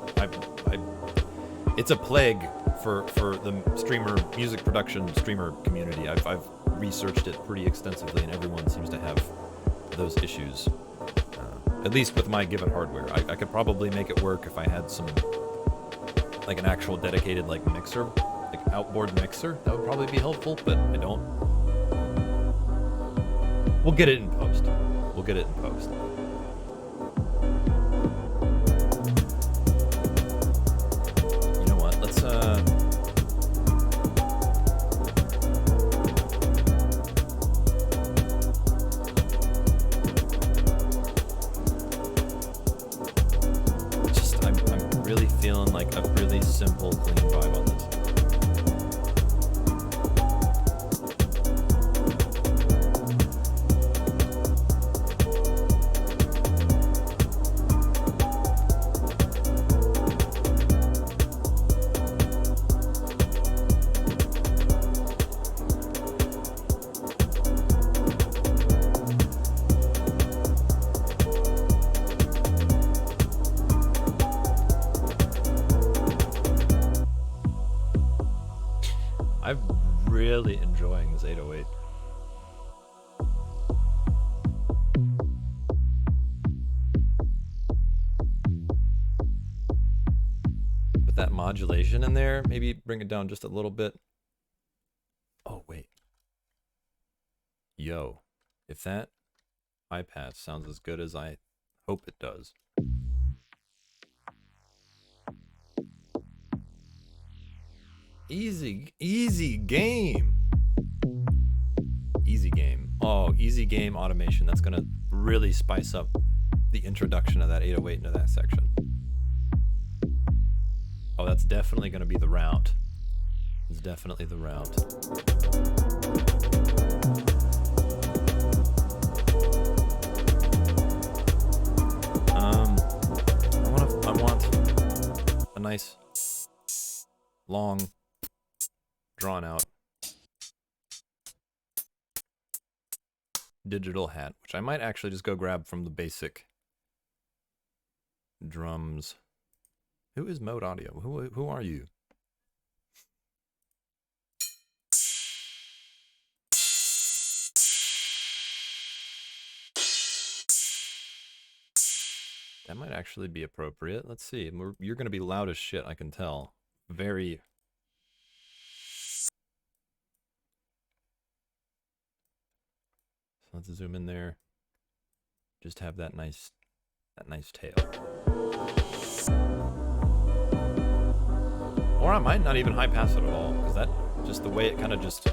It's a plague for the music production streamer community. I've researched it pretty extensively, and everyone seems to have those issues. At least with my given hardware, I could probably make it work if I had some, like an actual dedicated like mixer, like outboard mixer. That would probably be helpful, but I don't. We'll get it in post. We'll get it in post. really feeling like a really simple, clean vibe on this. I'm really enjoying this 808. Put that modulation in there, maybe bring it down just a little bit. Oh, wait. Yo, if that high pass sounds as good as I hope it does. Easy game. Easy game. Oh, easy game automation. That's gonna really spice up the introduction of that 808 into that section. Oh, that's definitely gonna be the route. It's definitely the route. I want a nice, long, drawn out digital hat, which I might actually just go grab from the basic drums. Who is Mode Audio? Who are you? That might actually be appropriate. Let's see. You're going to be loud as shit, I can tell. Very. So let's zoom in there. Just have that nice tail. Or I might not even high pass it at all, because that just the way it kind of just.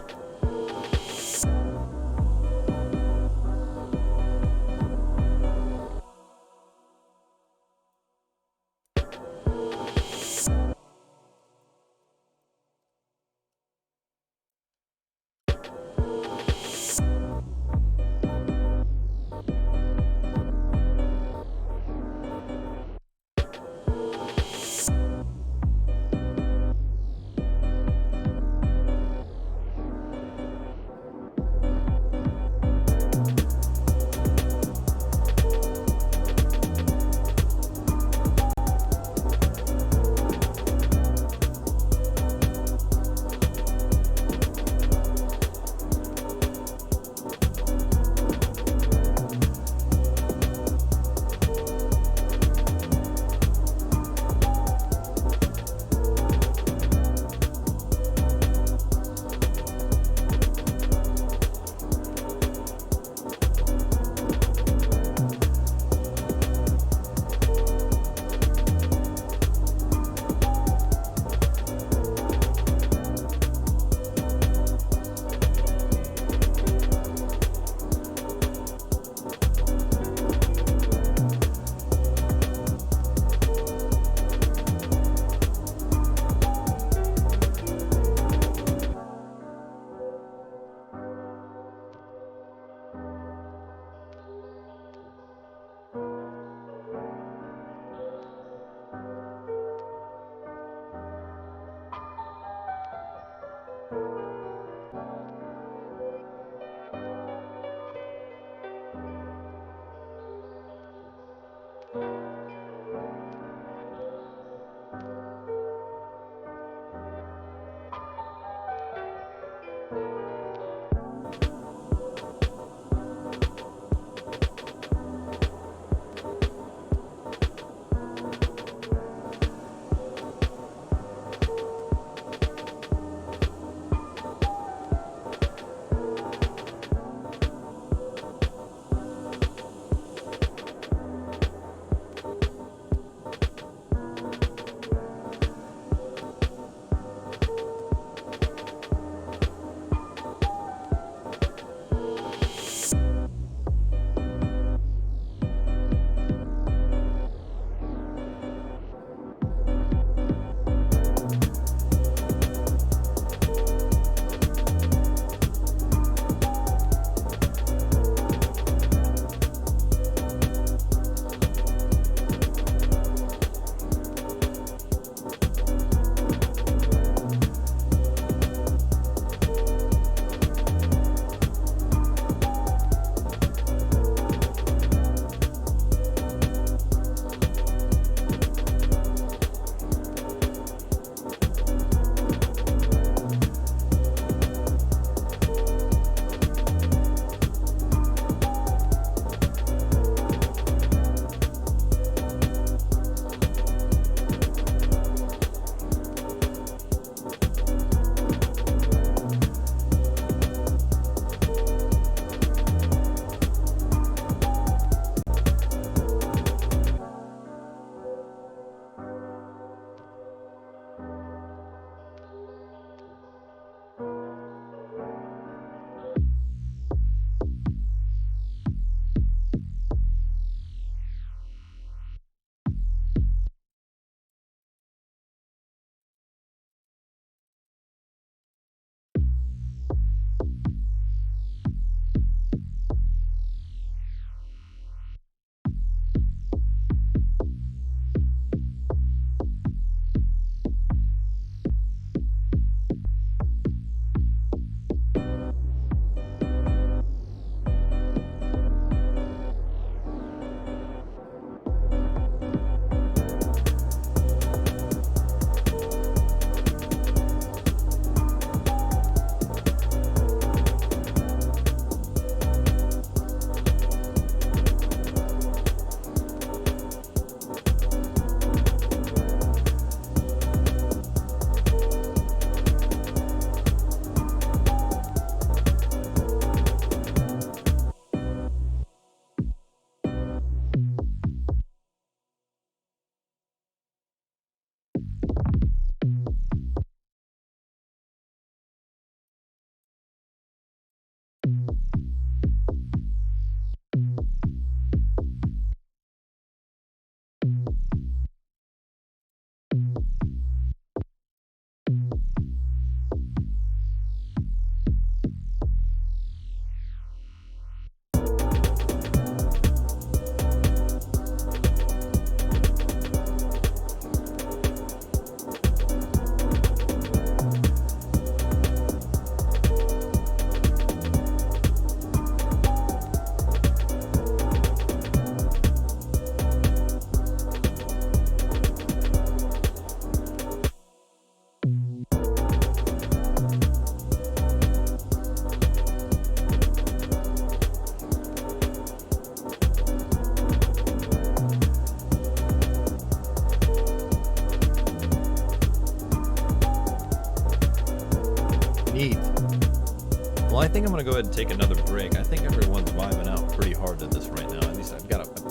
I think I'm gonna go ahead and take another break. I think everyone's vibing out pretty hard to this right now. At least I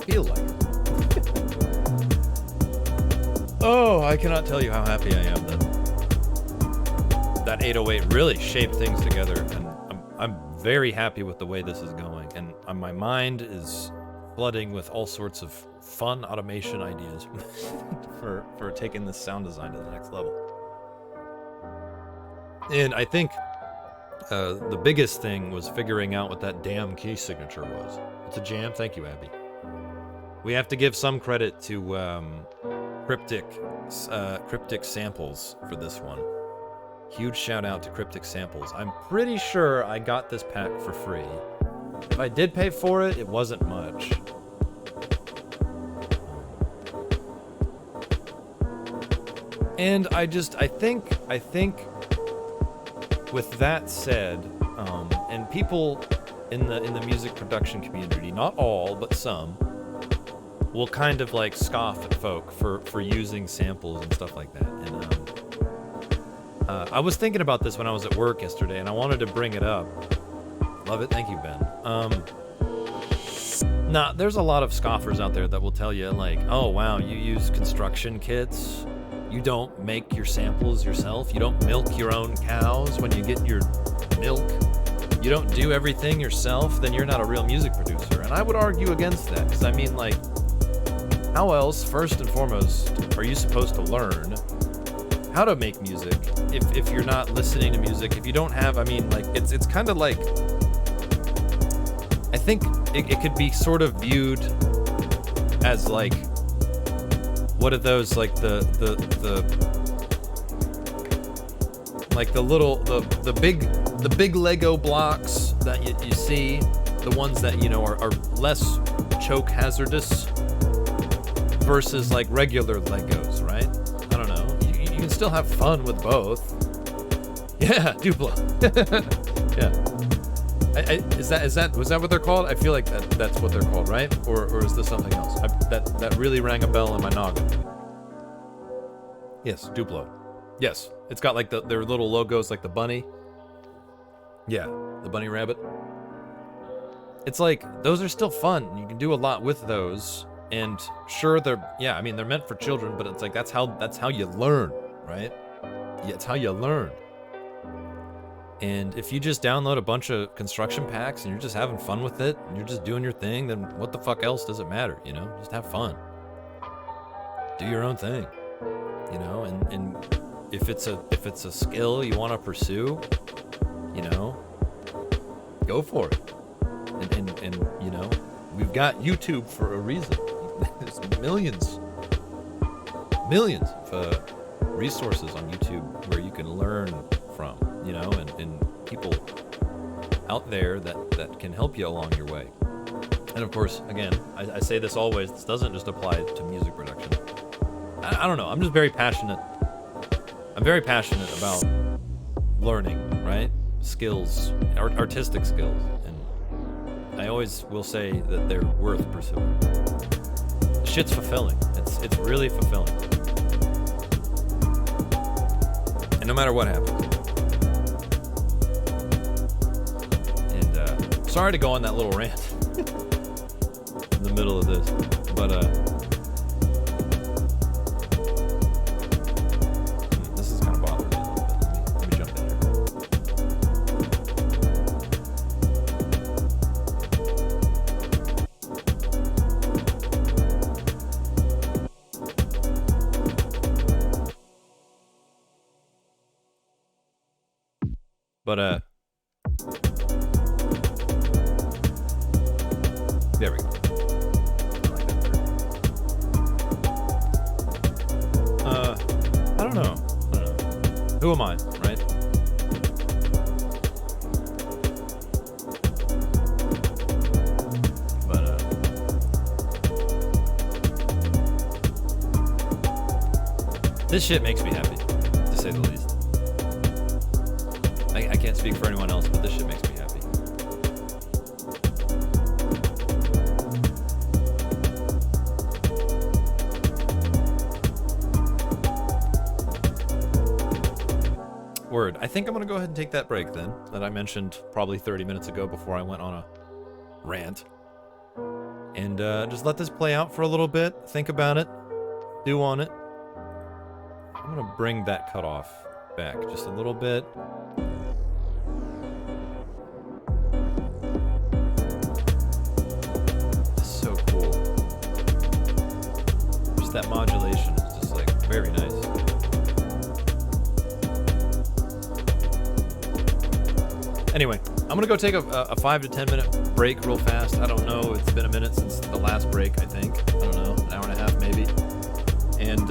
feel like it. Oh, I cannot tell you how happy I am that 808 really shaped things together, and I'm very happy with the way this is going, and my mind is flooding with all sorts of fun automation ideas for taking this sound design to the next level. And I think the biggest thing was figuring out what that damn key signature was. It's a jam. Thank you, Abby. We have to give some credit to Cryptic Samples for this one. Huge shout out to Cryptic Samples. I'm pretty sure I got this pack for free. If I did pay for it, it wasn't much. And I think with that said, and people in the music production community, not all, but some, will kind of like scoff at folk for using samples and stuff like that. And I was thinking about this when I was at work yesterday, and I wanted to bring it up. Love it, thank you, Ben. There's a lot of scoffers out there that will tell you like, oh wow, you use construction kits. You don't make your samples yourself. You don't milk your own cows when you get your milk. You don't do everything yourself, then you're not a real music producer. And I would argue against that, because I mean, like, how else, first and foremost, are you supposed to learn how to make music if you're not listening to music, if you don't have, I mean, like, it's kind of like, I think it could be sort of viewed as like, what are those, like the big Lego blocks that you see, the ones that, you know, are less choke hazardous versus like regular Legos, right? I don't know. You can still have fun with both. Yeah, Duplo. Yeah. Was that what they're called? I feel like that's what they're called, right? Or is this something else? That really rang a bell in my noggin. Yes, Duplo. Yes, it's got like their little logos, like the bunny. Yeah, the bunny rabbit. It's like, those are still fun. You can do a lot with those. And sure, they're meant for children, but it's like, that's how you learn, right? Yeah, it's how you learn. And if you just download a bunch of construction packs and you're just having fun with it, and you're just doing your thing, then what the fuck else does it matter, you know? Just have fun. Do your own thing, you know? And if it's a skill you want to pursue, you know, go for it. And you know, we've got YouTube for a reason. There's millions of resources on YouTube where you can learn from, you know, and people out there that can help you along your way. And of course, again, I say this always, this doesn't just apply to music production. I don't know, I'm just very passionate. I'm very passionate about learning, right? Skills, artistic skills. And I always will say that they're worth pursuing. Shit's fulfilling. It's really fulfilling. And no matter what happens. Sorry to go on that little rant in the middle of this, but this is kind of bothering me a little bit. Let me jump in here. But there we go. I like that better. I don't know. Who am I, right? But this shit makes me happy, to say the least. I can't speak for anyone else, but this shit makes me happy. Word. I think I'm gonna go ahead and take that break then, that I mentioned probably 30 minutes ago before I went on a rant. And just let this play out for a little bit. Think about it. Stew on it. I'm gonna bring that cutoff back just a little bit. It's so cool. Just that modulation is just like very nice. Anyway, I'm gonna go take a 5 to 10 minute break real fast. I don't know, it's been a minute since the last break, I think. I don't know, an hour and a half maybe. And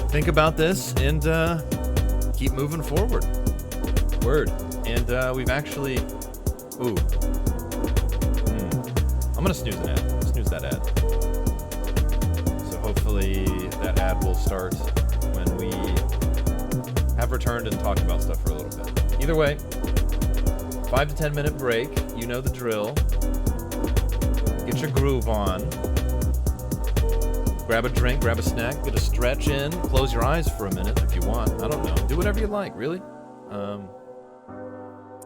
think about this and keep moving forward. Word. And we've actually, ooh. I'm gonna snooze an ad. Snooze that ad. So hopefully that ad will start when we have returned and talked about stuff for a little bit. Either way, 5 to 10 minute break. You know the drill. Get your groove on. Grab a drink, grab a snack, get a stretch in, close your eyes for a minute if you want. I don't know. Do whatever you like, really.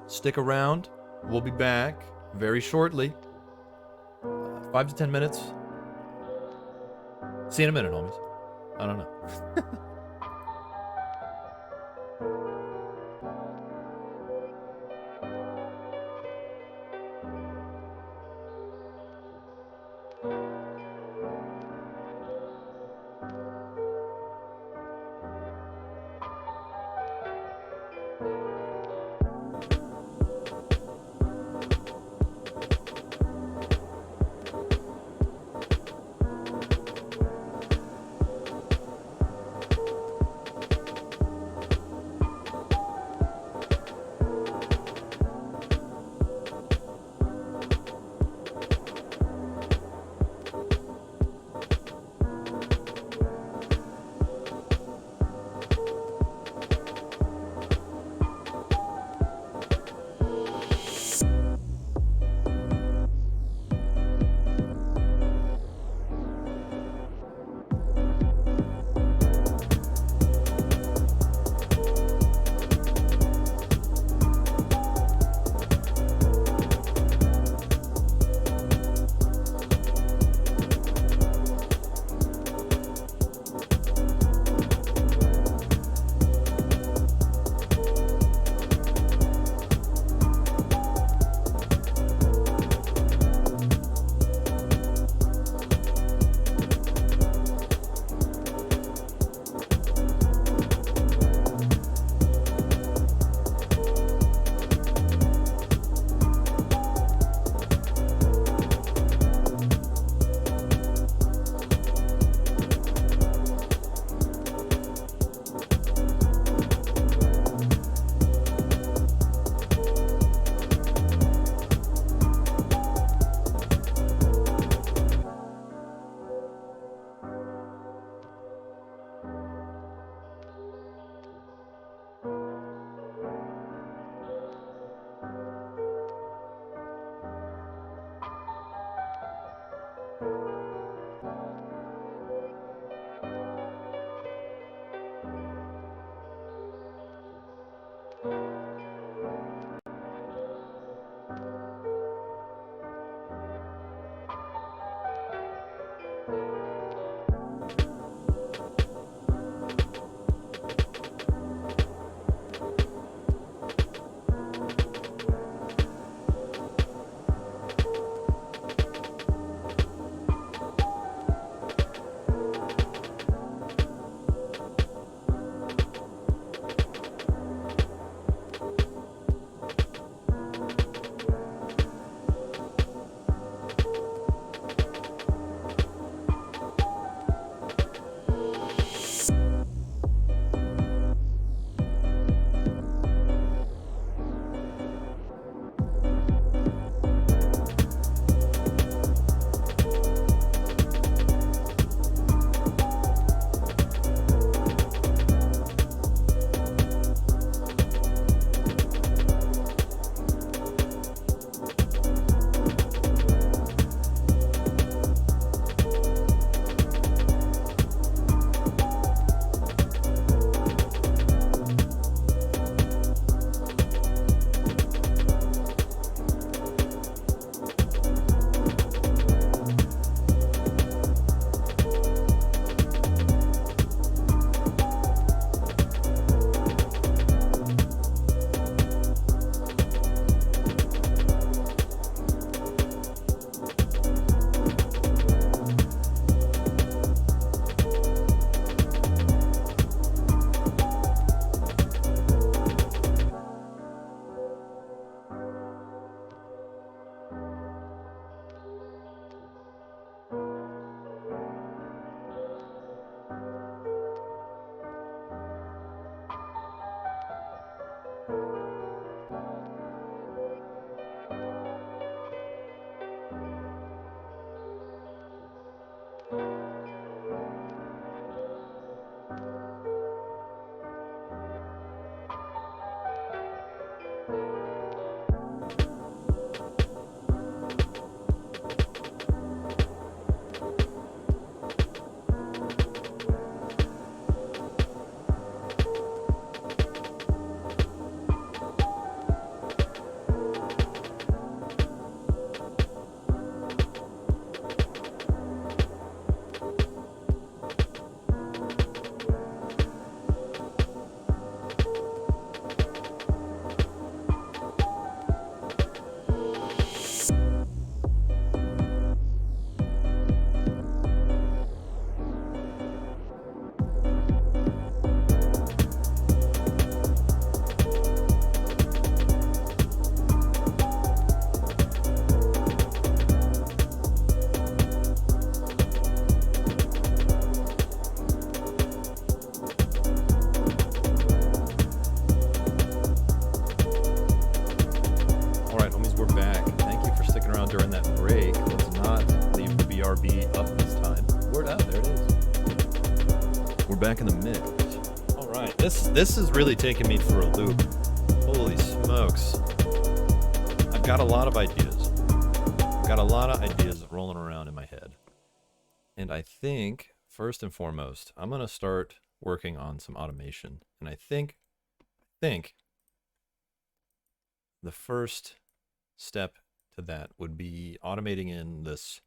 Stick around. We'll be back very shortly. 5 to 10 minutes. See you in a minute, homies. I don't know. ARB up this time. Word up, there it is. We're back in the mix. All right, this is really taking me for a loop. Holy smokes. I've got a lot of ideas. I've got a lot of ideas rolling around in my head. And I think, first and foremost, I'm going to start working on some automation. And I think the first step to that would be automating in this,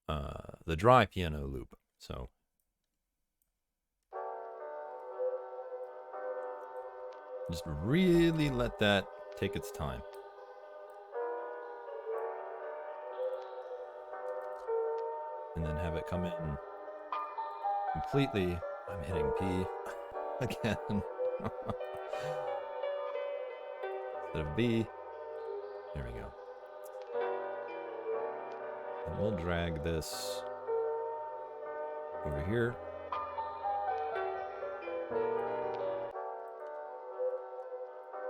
the dry piano loop. So just really let that take its time. And then have it come in completely. I'm hitting P again. Instead of B. There we go. And we'll drag this over here.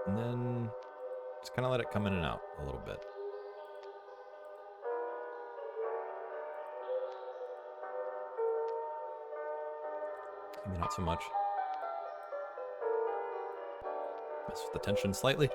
And then just kind of let it come in and out a little bit. Maybe not so much. Mess with the tension slightly.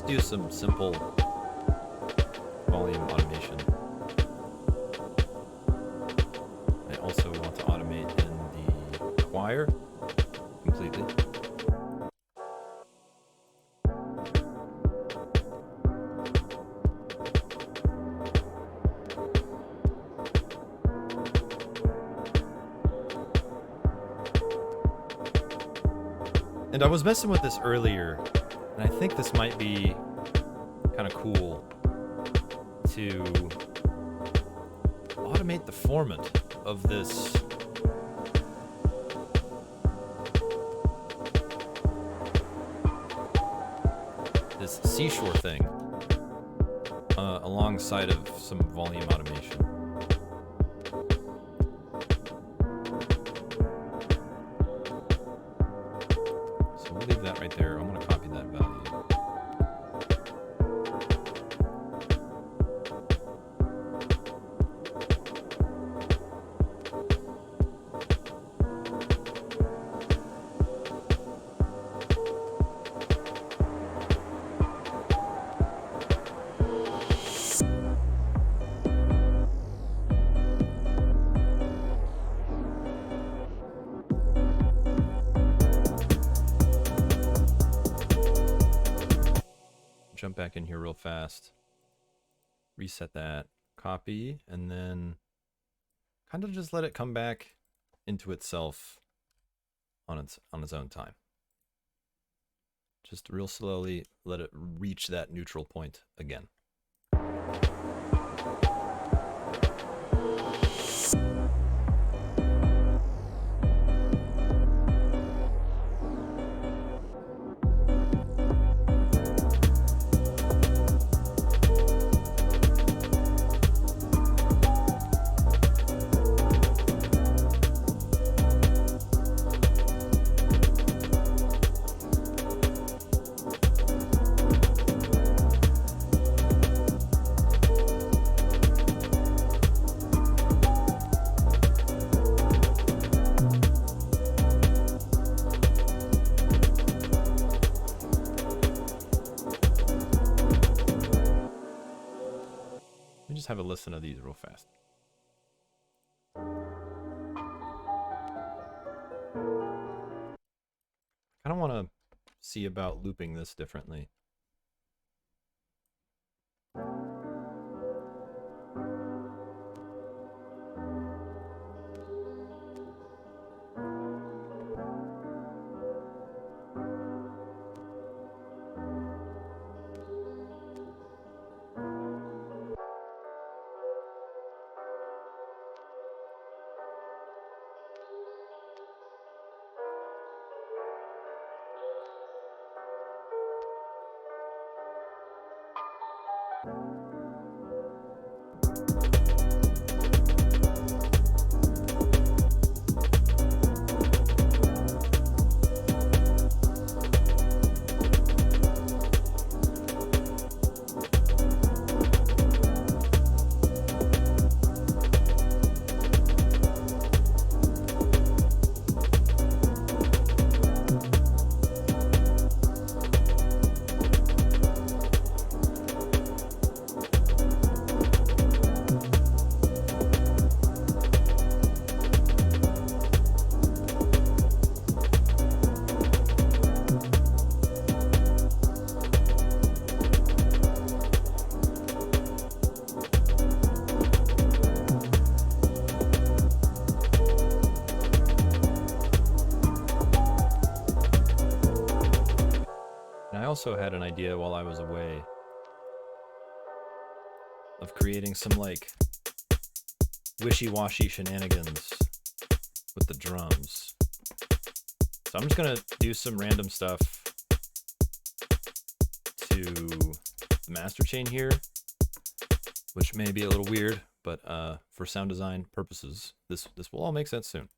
Do some simple volume automation. I also want to automate in the choir completely. And I was messing with this earlier, and I think this might be kind of cool to automate the formant of this seashore thing alongside of some volume automation. So we'll leave that right there. I'm going to copy that value. Jump back in here real fast, reset that, copy, and then kind of just let it come back into itself on its own time. Just real slowly let it reach that neutral point again. Just have a listen to these real fast. I kind of want to see about looping this differently. And I also had an idea while I was away of creating some, like, wishy-washy shenanigans with the drums. So I'm just gonna do some random stuff to the master chain here, which may be a little weird, but for sound design purposes, this will all make sense soon.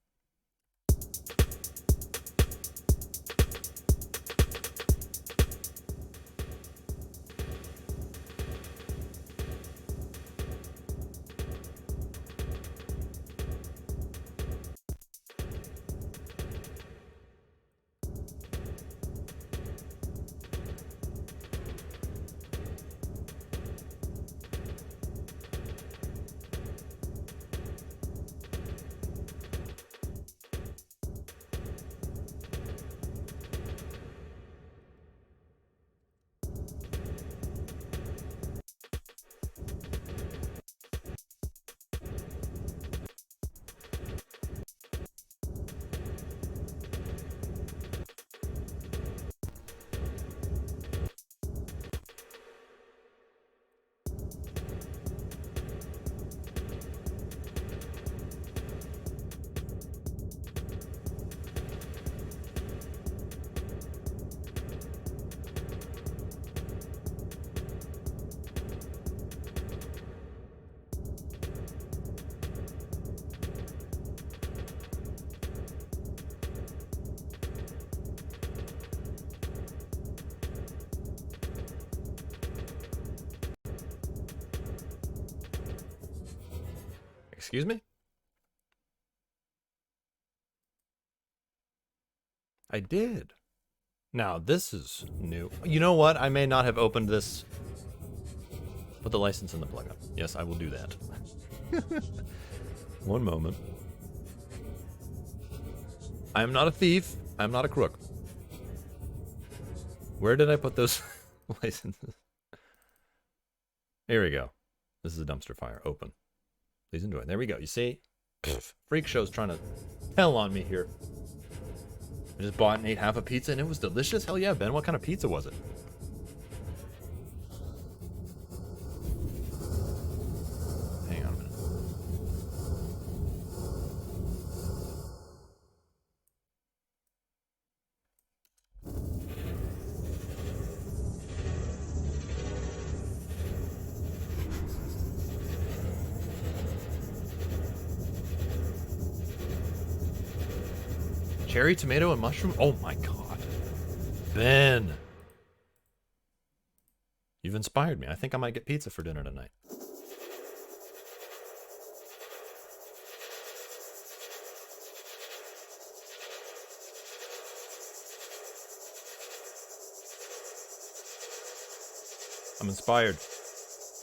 Excuse me? I did. Now, this is new. You know what? I may not have opened this. Put the license in the plug-up. Yes, I will do that. One moment. I am not a thief. I'm not a crook. Where did I put those licenses? Here we go. This is a dumpster fire. Open. Please enjoy. There we go. You see? Freak Show's trying to tell on me here. I just bought and ate half a pizza and it was delicious. Hell yeah, Ben. What kind of pizza was it? Hang on a minute. Cherry, tomato, and mushroom? Oh my god. Ben! You've inspired me. I think I might get pizza for dinner tonight. I'm inspired.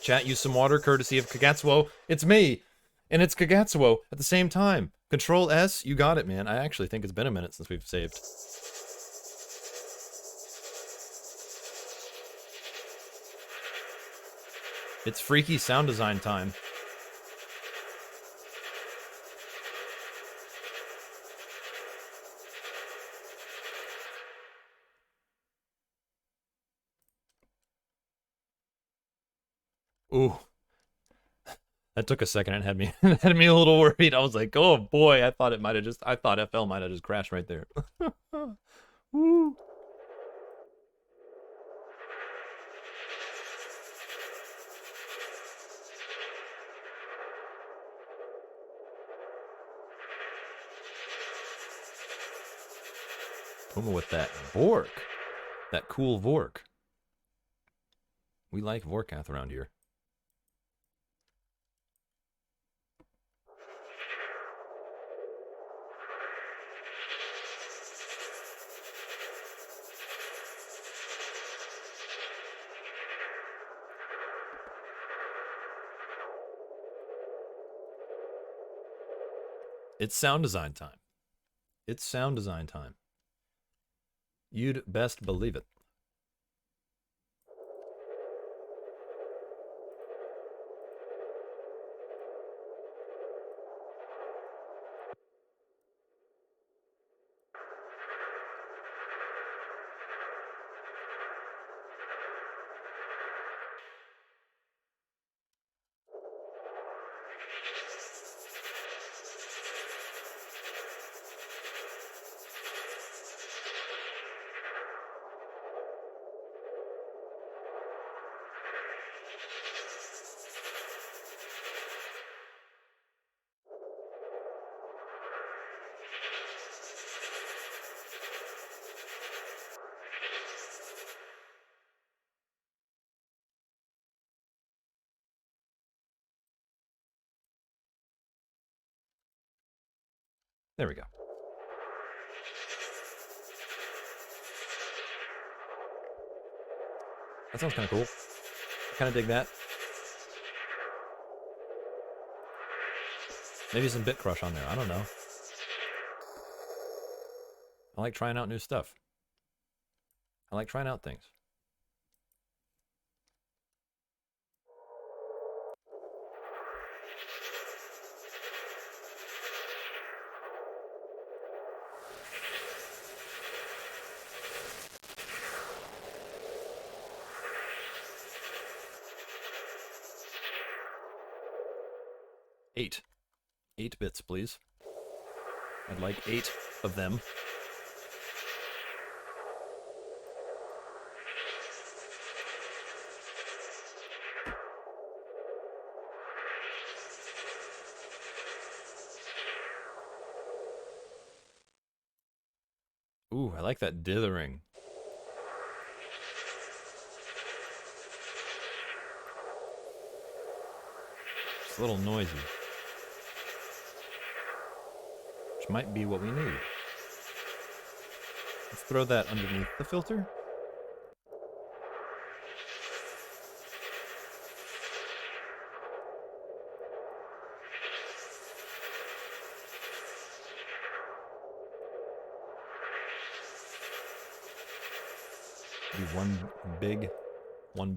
Chat, use some water courtesy of Kagatsuo. It's me! And it's Kagatsuo at the same time. Control S, you got it, man. I actually think it's been a minute since we've saved. It's freaky sound design time. Ooh. That took a second and had me had me a little worried. I was like, oh boy, I thought FL might have just crashed right there. Woo. Puma with that Vork. That cool Vork. We like Vorkath around here. It's sound design time. It's sound design time. You'd best believe it. There we go. That sounds kind of cool. I kind of dig that. Maybe some Bit Crush on there. I don't know. I like trying out new stuff. I like trying out things. Eight. 8 bits, please. I'd like 8 of them. Ooh, I like that dithering. It's a little noisy. Which might be what we need. Let's throw that underneath the filter. Do one big one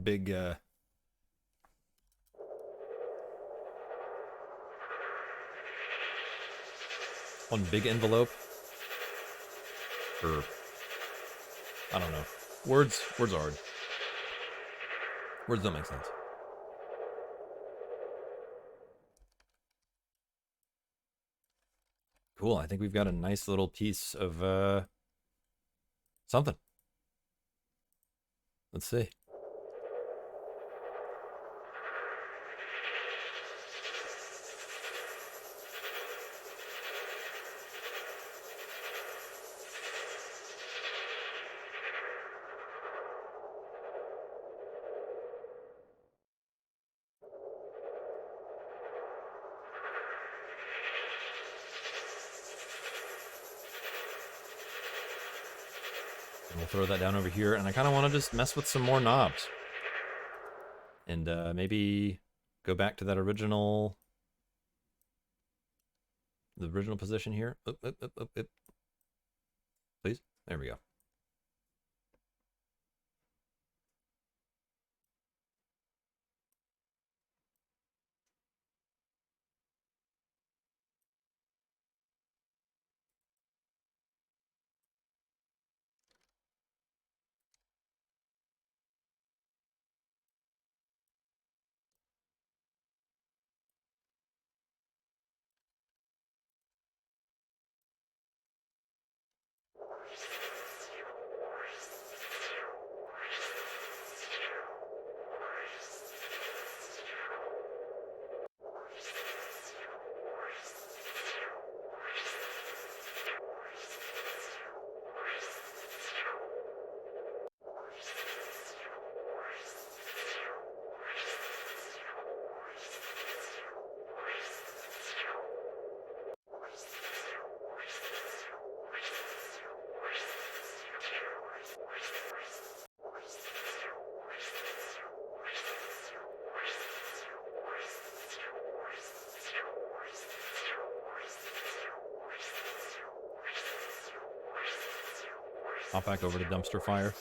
big envelope, or I don't know. Words are hard. Words don't make sense. Cool. I think we've got a nice little piece of something. Let's see. And we'll throw that down over here, and I kind of want to just mess with some more knobs. And maybe go back to that original... the original position here. Up. Please. There we go. Hop back over to dumpster fire.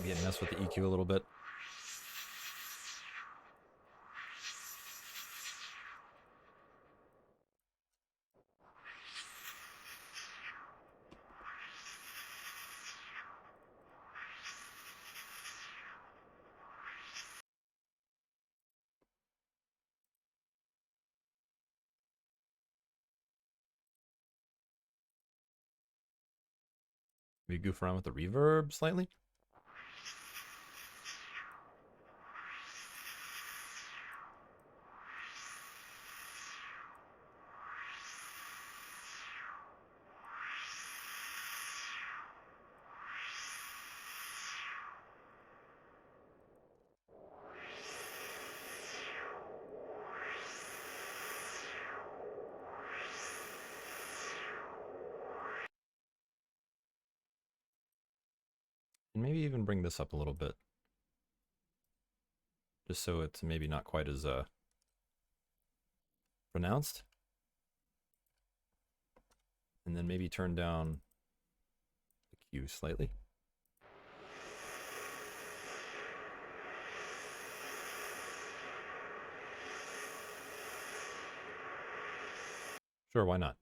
Maybe mess with the EQ a little bit. Maybe goof around with the reverb slightly. And maybe even bring this up a little bit. Just so it's maybe not quite as pronounced. And then maybe turn down the Q slightly. Sure, why not?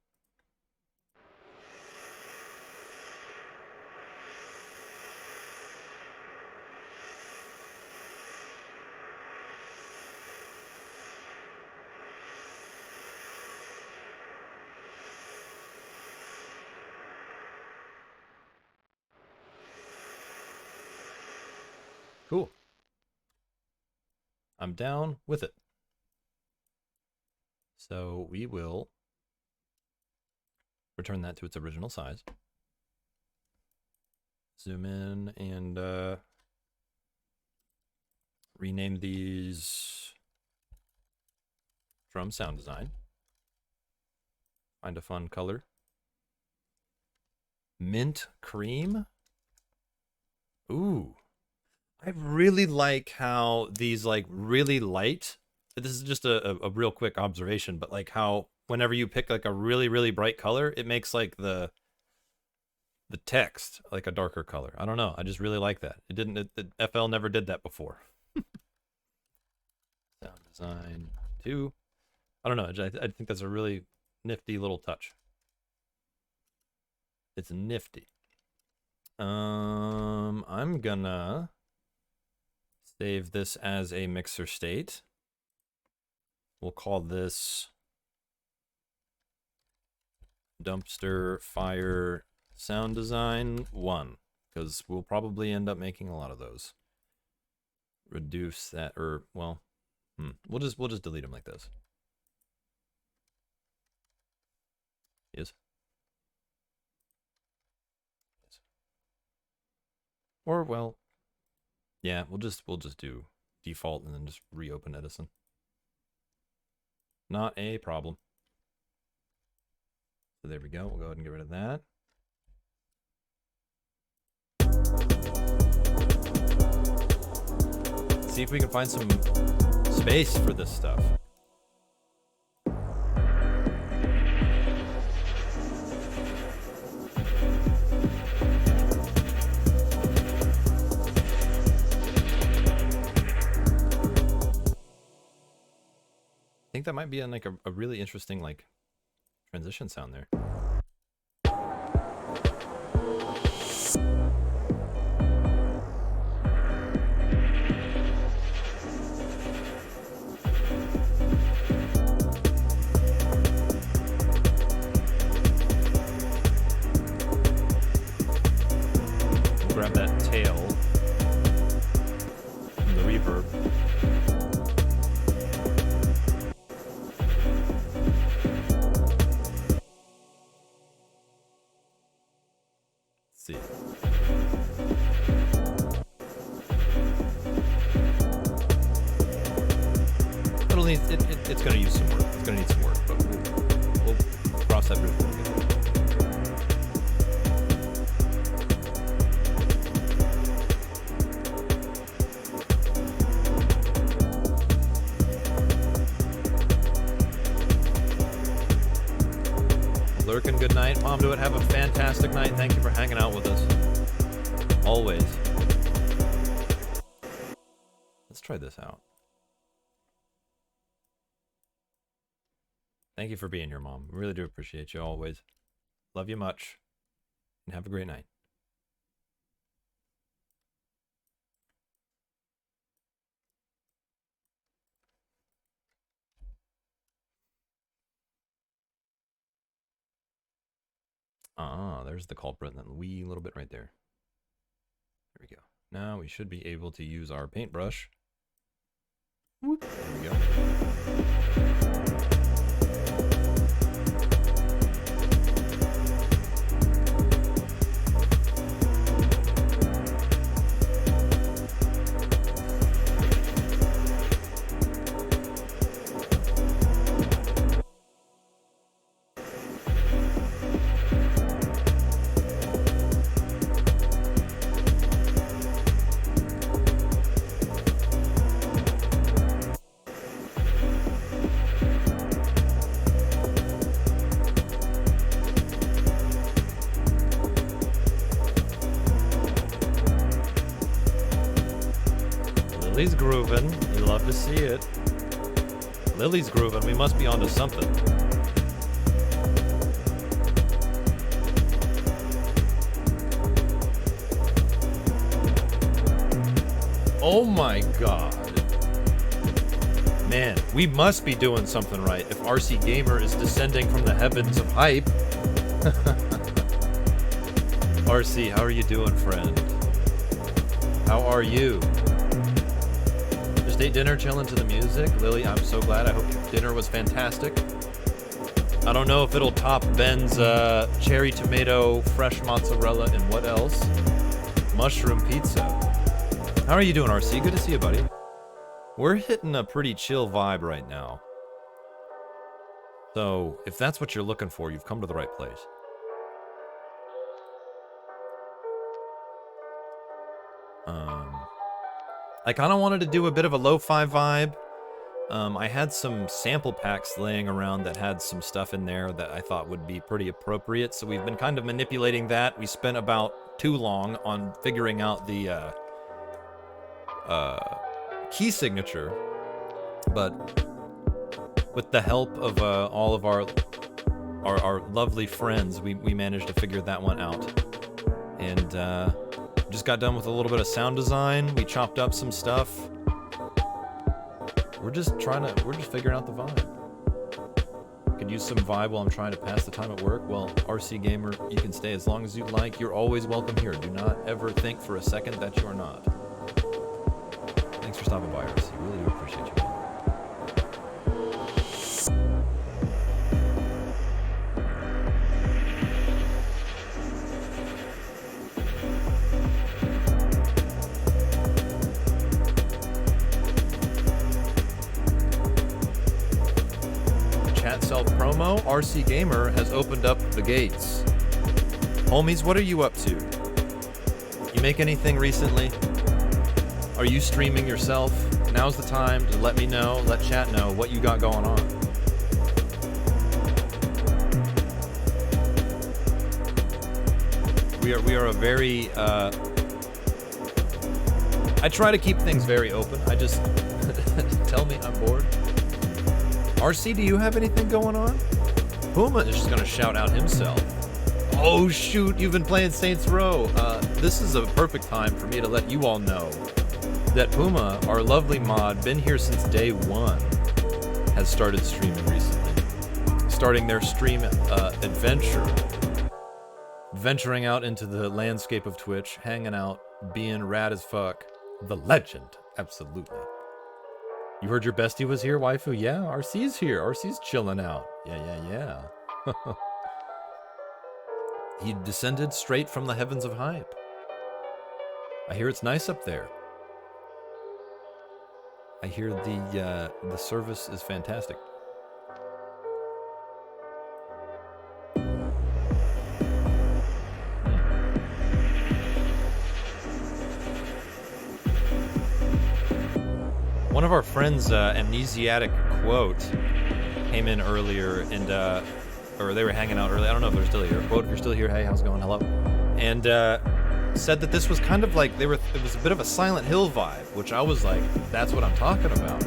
Cool. I'm down with it. So we will return that to its original size. Zoom in and rename these drum sound design. Find a fun color. Mint cream. Ooh. I really like how these like really light, this is just a real quick observation, but like how whenever you pick like a really, really bright color, it makes like the text like a darker color. I don't know. I just really like that. FL never did that before. Sound design 2. I don't know. I think that's a really nifty little touch. It's nifty. I'm gonna save this as a mixer state. We'll call this dumpster fire sound design 1, because we'll probably end up making a lot of those. Reduce that, or well, we'll just delete them like this. Yes. Or well, yeah, we'll just do default and then just reopen Edison. Not a problem. So there we go. We'll go ahead and get rid of that. See if we can find some space for this stuff. I think that might be like a really interesting like transition sound there. Grab that tail from the reverb. it's gonna use some work. It's gonna need some work, but we'll cross that bridge when we get there. Lurkin, good night. Mom, do it. Have a fantastic night. Thank you for hanging out with us. Always. Let's try this out. Thank you for being here, Mom. Really do appreciate you always. Love you much. And have a great night. There's the culprit, and that wee little bit right there. There we go. Now we should be able to use our paintbrush. Whoop. There we go. Lily's grooving. You love to see it. Lily's grooving. We must be onto something. Oh my god. Man, we must be doing something right if RC Gamer is descending from the heavens of hype. RC, how are you doing, friend? How are you? Just ate dinner, chilling to the music. Lily, I'm so glad. I hope your dinner was fantastic. I don't know if it'll top Ben's cherry tomato, fresh mozzarella, and what else? Mushroom pizza. How are you doing, RC? Good to see you, buddy. We're hitting a pretty chill vibe right now. So, if that's what you're looking for, you've come to the right place. I kind of wanted to do a bit of a lo-fi vibe. I had some sample packs laying around that had some stuff in there that I thought would be pretty appropriate, so we've been kind of manipulating that. We spent about too long on figuring out the key signature, but with the help of all of our lovely friends, we managed to figure that one out. And just got done with a little bit of sound design. We chopped up some stuff. We're just figuring out the vibe. Could use some vibe while I'm trying to pass the time at work. Well, RC Gamer, you can stay as long as you'd like. You're always welcome here. Do not ever think for a second that you are not. Thanks for stopping by, RC. Really do appreciate you. Self-promo, RC Gamer has opened up the gates. Homies, what are you up to? You make anything recently? Are you streaming yourself? Now's the time to let me know, let chat know what you got going on. We are a very, I try to keep things very open. I just, tell me I'm bored. RC, do you have anything going on? Puma is just gonna shout out himself. Oh shoot, you've been playing Saints Row. This is a perfect time for me to let you all know that Puma, our lovely mod, been here since day one, has started streaming recently. Starting their stream adventure. Venturing out into the landscape of Twitch, hanging out, being rad as fuck. The legend, absolutely. You heard your bestie was here, waifu? Yeah, RC's here. RC's chilling out. Yeah. He descended straight from the heavens of hype. I hear it's nice up there. I hear the service is fantastic. One of our friends' amnesiatic quote came in earlier, and or they were hanging out early. I don't know if they're still here. Quote, if you're still here, hey, how's it going? Hello. And said that this was kind of like it was a bit of a Silent Hill vibe, which I was like, that's what I'm talking about.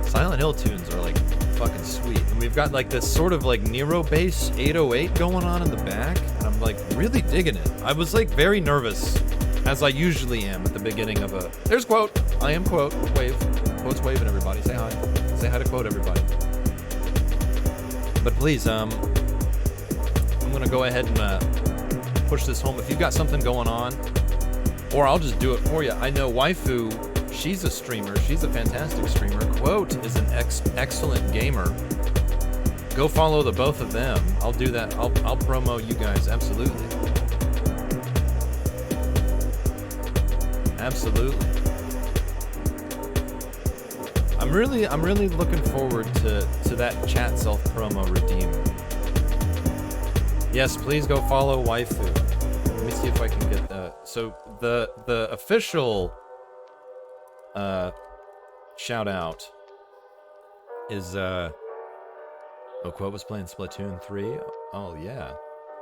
Silent Hill tunes are like fucking sweet, and we've got like this sort of like Nero bass 808 going on in the back, and I'm like really digging it. I was like very nervous, as I usually am at the beginning of a. There's Quote. I am Quote. Wave. Quote's waving, everybody. Say hi. Say hi to Quote, everybody. But please, I'm gonna go ahead and push this home. If you've got something going on, or I'll just do it for you. I know Waifu, she's a streamer. She's a fantastic streamer. Quote is an excellent gamer. Go follow the both of them. I'll do that. I'll promo you guys. Absolutely. Absolutely. I'm really looking forward to that chat self promo redeem. Yes, please go follow Waifu. Let me see if I can get so the official shout out is Quote was playing Splatoon 3. Oh yeah.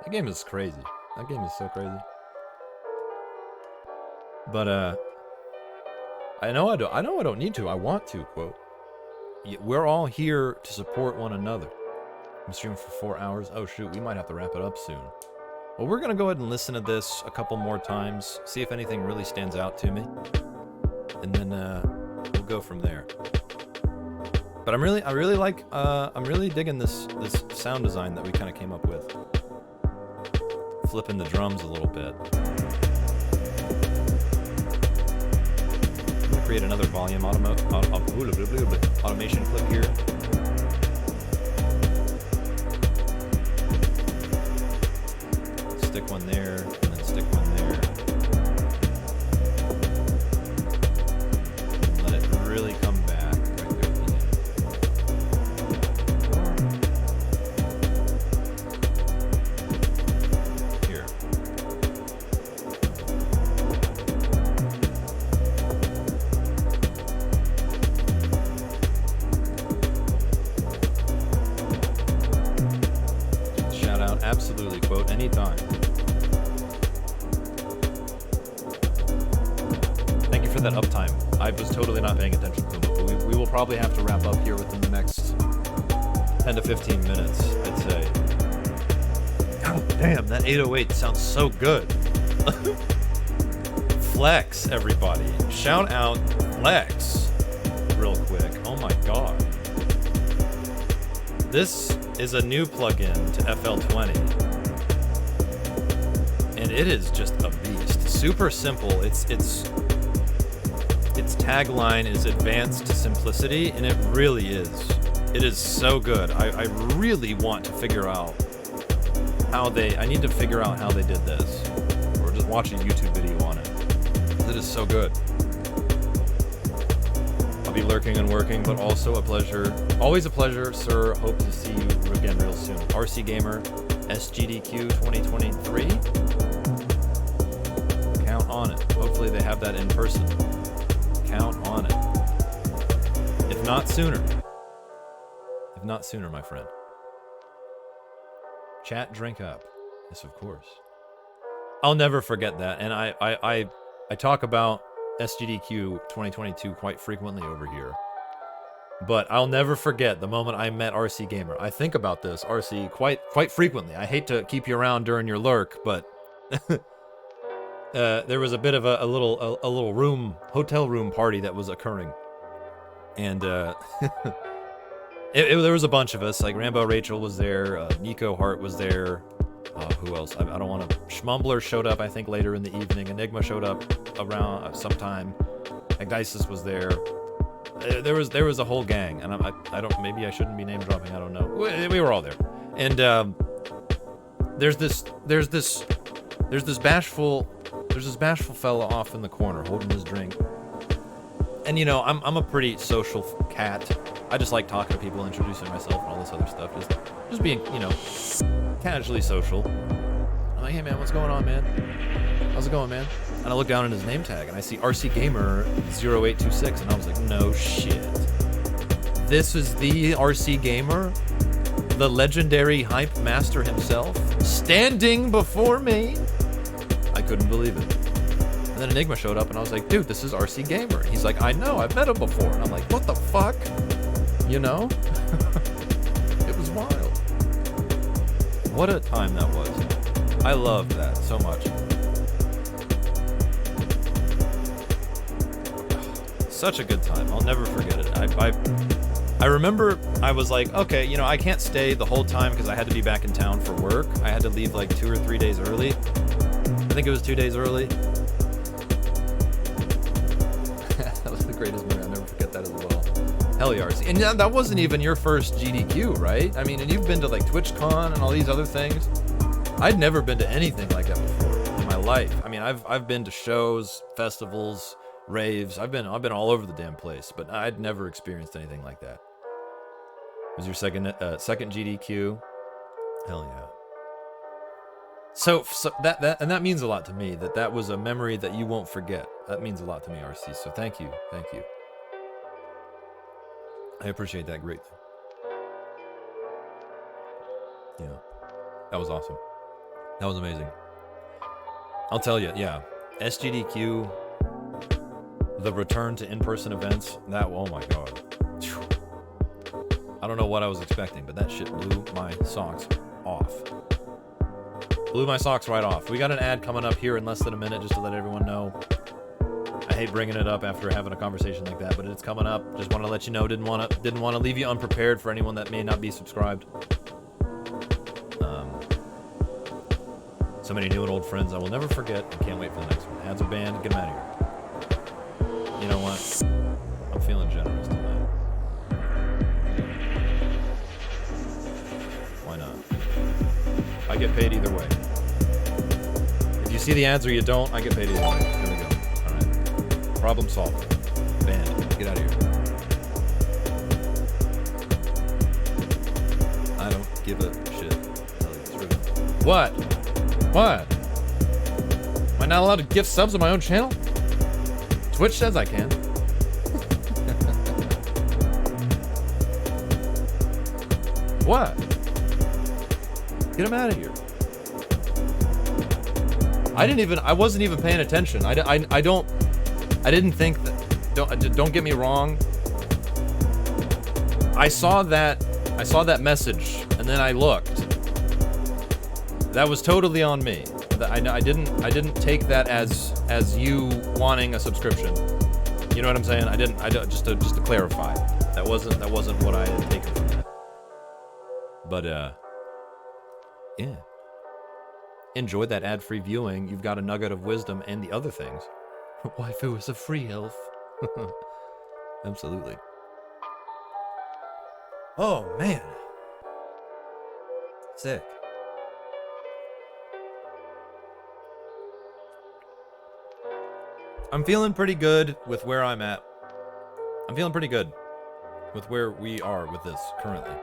That game is crazy. That game is so crazy. But I know I don't need to. I want to, Quote. We're all here to support one another. I'm streaming for 4 hours. Oh shoot, we might have to wrap it up soon. Well, we're gonna go ahead and listen to this a couple more times, see if anything really stands out to me, and then we'll go from there. But I'm really digging this sound design that we kind of came up with. Flipping the drums a little bit. Create another volume automation clip here. Stick one there, and then stick one there. Let it really come back right there at the end. Here. Absolutely, Quote, anytime. Thank you for that uptime. I was totally not paying attention to it, but we will probably have to wrap up here within the next 10 to 15 minutes, I'd say. God damn, that 808 sounds so good. Flex, everybody. Shout out Flex real quick. Oh my god. This is a new plugin to FL20, and it is just a beast. Super simple. Its tagline is advanced simplicity, and it really is. It is so good. I really want to figure out how I need to figure out how they did this, or just watch a YouTube video on it. It is so good. Be lurking and working, but also a pleasure. Always a pleasure, sir. Hope to see you again real soon. RC Gamer, SGDQ 2023. Count on it. Hopefully they have that in person. Count on it. If not sooner. If not sooner, my friend. Chat, drink up. Yes, of course. I'll never forget that, and I talk about SGDQ 2022 quite frequently over here. But I'll never forget the moment I met RC Gamer. I think about this, RC, quite frequently. I hate to keep you around during your lurk, but there was a bit of a little hotel room party that was occurring. And there was a bunch of us, like Rambo Rachel was there, Nico Hart was there, who else? I don't want to. Schmumbler showed up, I think, later in the evening. Enigma showed up around sometime. Agdisis was there. There was a whole gang, and I don't. Maybe I shouldn't be name dropping. I don't know. We were all there, and there's this bashful fella off in the corner holding his drink, And you know, I'm a pretty social cat. I just like talking to people, introducing myself, and all this other stuff. Just being, you know, casually social. I'm like, hey man, what's going on, man? How's it going, man? And I look down at his name tag and I see RC Gamer 0826, and I was like, no shit. This is the RC Gamer, the legendary hype master himself, standing before me. I couldn't believe it. And then Enigma showed up and I was like, dude, this is RC Gamer. And he's like, I know, I've met him before. And I'm like, what the fuck? You know? It was wild. What a time that was. I loved that so much. Such a good time. I'll never forget it. I remember I was like, okay, you know, I can't stay the whole time because I had to be back in town for work. I had to leave like 2 or 3 days early. I think it was 2 days early. That was the greatest memory. I'll never forget that as well. Hell yeah, RC. And that wasn't even your first GDQ, right? I mean, and you've been to like TwitchCon and all these other things. I'd never been to anything like that before in my life. I mean, I've been to shows, festivals, raves. I've been all over the damn place, but I'd never experienced anything like that. It was your second GDQ. Hell yeah. So that means a lot to me. That was a memory that you won't forget. That means a lot to me, RC. So thank you. I appreciate that greatly. Yeah, that was awesome. That was amazing. I'll tell you, yeah, SGDQ, the return to in-person events. Oh my god. I don't know what I was expecting, but that shit blew my socks off. Blew my socks right off. We got an ad coming up here in less than a minute, just to let everyone know. I hate bringing it up after having a conversation like that, but it's coming up. Just want to let you know. Didn't want to leave you unprepared for anyone that may not be subscribed. So many new and old friends I will never forget. I can't wait for the next one. Ads are banned. Get them out of here. You know what? I'm feeling generous tonight. Why not? I get paid either way. If you see the ads or you don't, I get paid either way. Here we go. All right. Problem solved. Banned. Get out of here. I don't give a shit. Tell you the truth. What? What? Am I not allowed to gift subs on my own channel? Twitch says I can. What? Get him out of here. I wasn't even paying attention. I didn't think that, don't get me wrong. I saw that message and then I looked. That was totally on me. I didn't take that as you wanting a subscription. You know what I'm saying? I just to clarify. That wasn't what I had taken from that. But yeah. Enjoyed that ad-free viewing. You've got a nugget of wisdom and the other things. Waifu is a free elf. Absolutely. Oh man. Sick. I'm feeling pretty good with where I'm at. I'm feeling pretty good with where we are with this currently.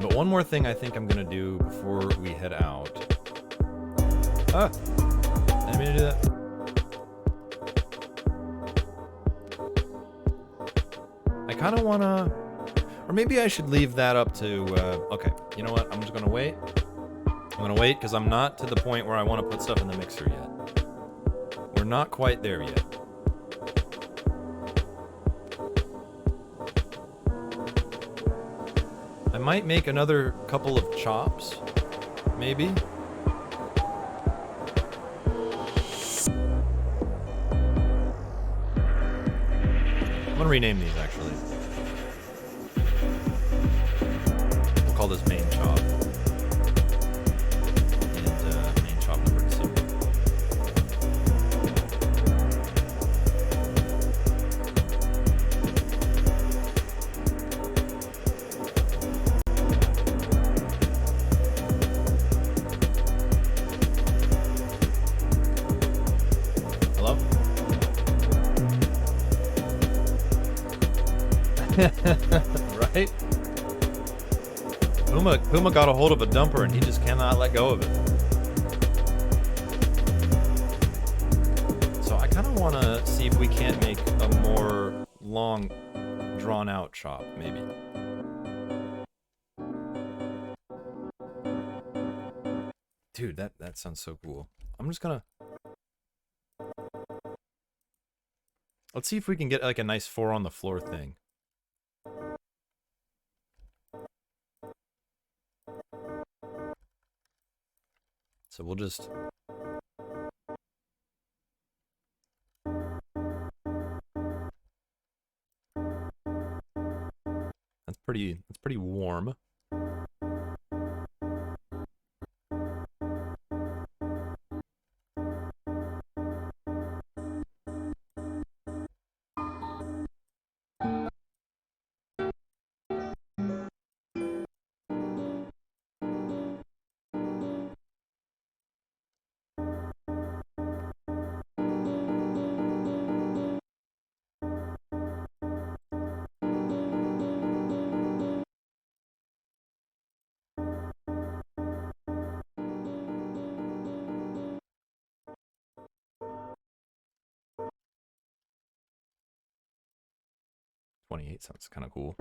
But one more thing I think I'm gonna do before we head out. I didn't mean to do that. I kind of wanna, or maybe I should leave that up to, okay, you know what? I'm just gonna wait. I'm gonna wait because I'm not to the point where I want to put stuff in the mixer yet. We're not quite there yet. I might make another couple of chops, maybe. I'm gonna rename these actually. We'll call this main chop. And main chop number 2. Right? Puma got a hold of a dumper and he just cannot let go of it. So I kind of want to see if we can't make a more long, drawn-out chop, maybe. Dude, that sounds so cool. I'm just gonna... Let's see if we can get like a nice 4 on the floor thing. So we'll just... That's pretty warm. Sounds kind of cool.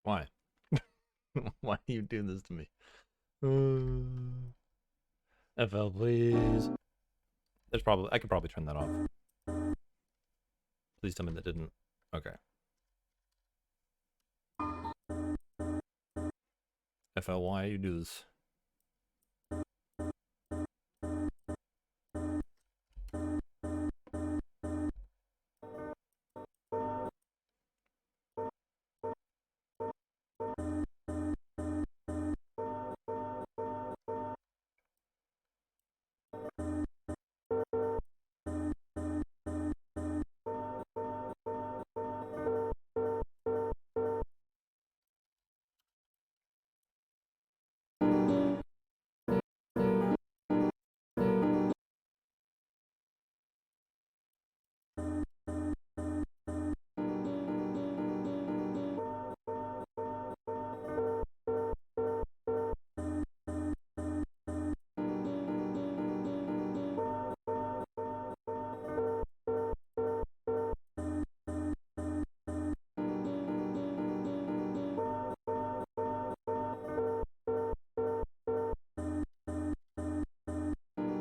Why? Why do you do this to me? FL, please. I could probably turn that off. Please tell me that didn't. Okay. FL, why you do this?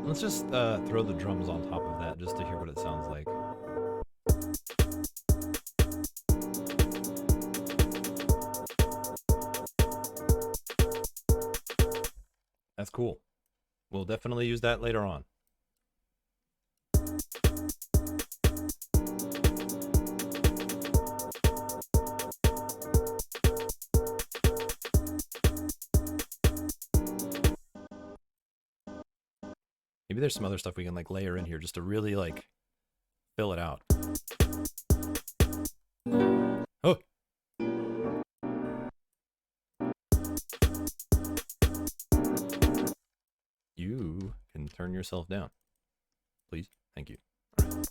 Let's just throw the drums on top of that just to hear what it sounds like. That's cool. We'll definitely use that later on. Maybe there's some other stuff we can like layer in here just to really like fill it out. Oh. You can turn yourself down. Please. Thank you. All right.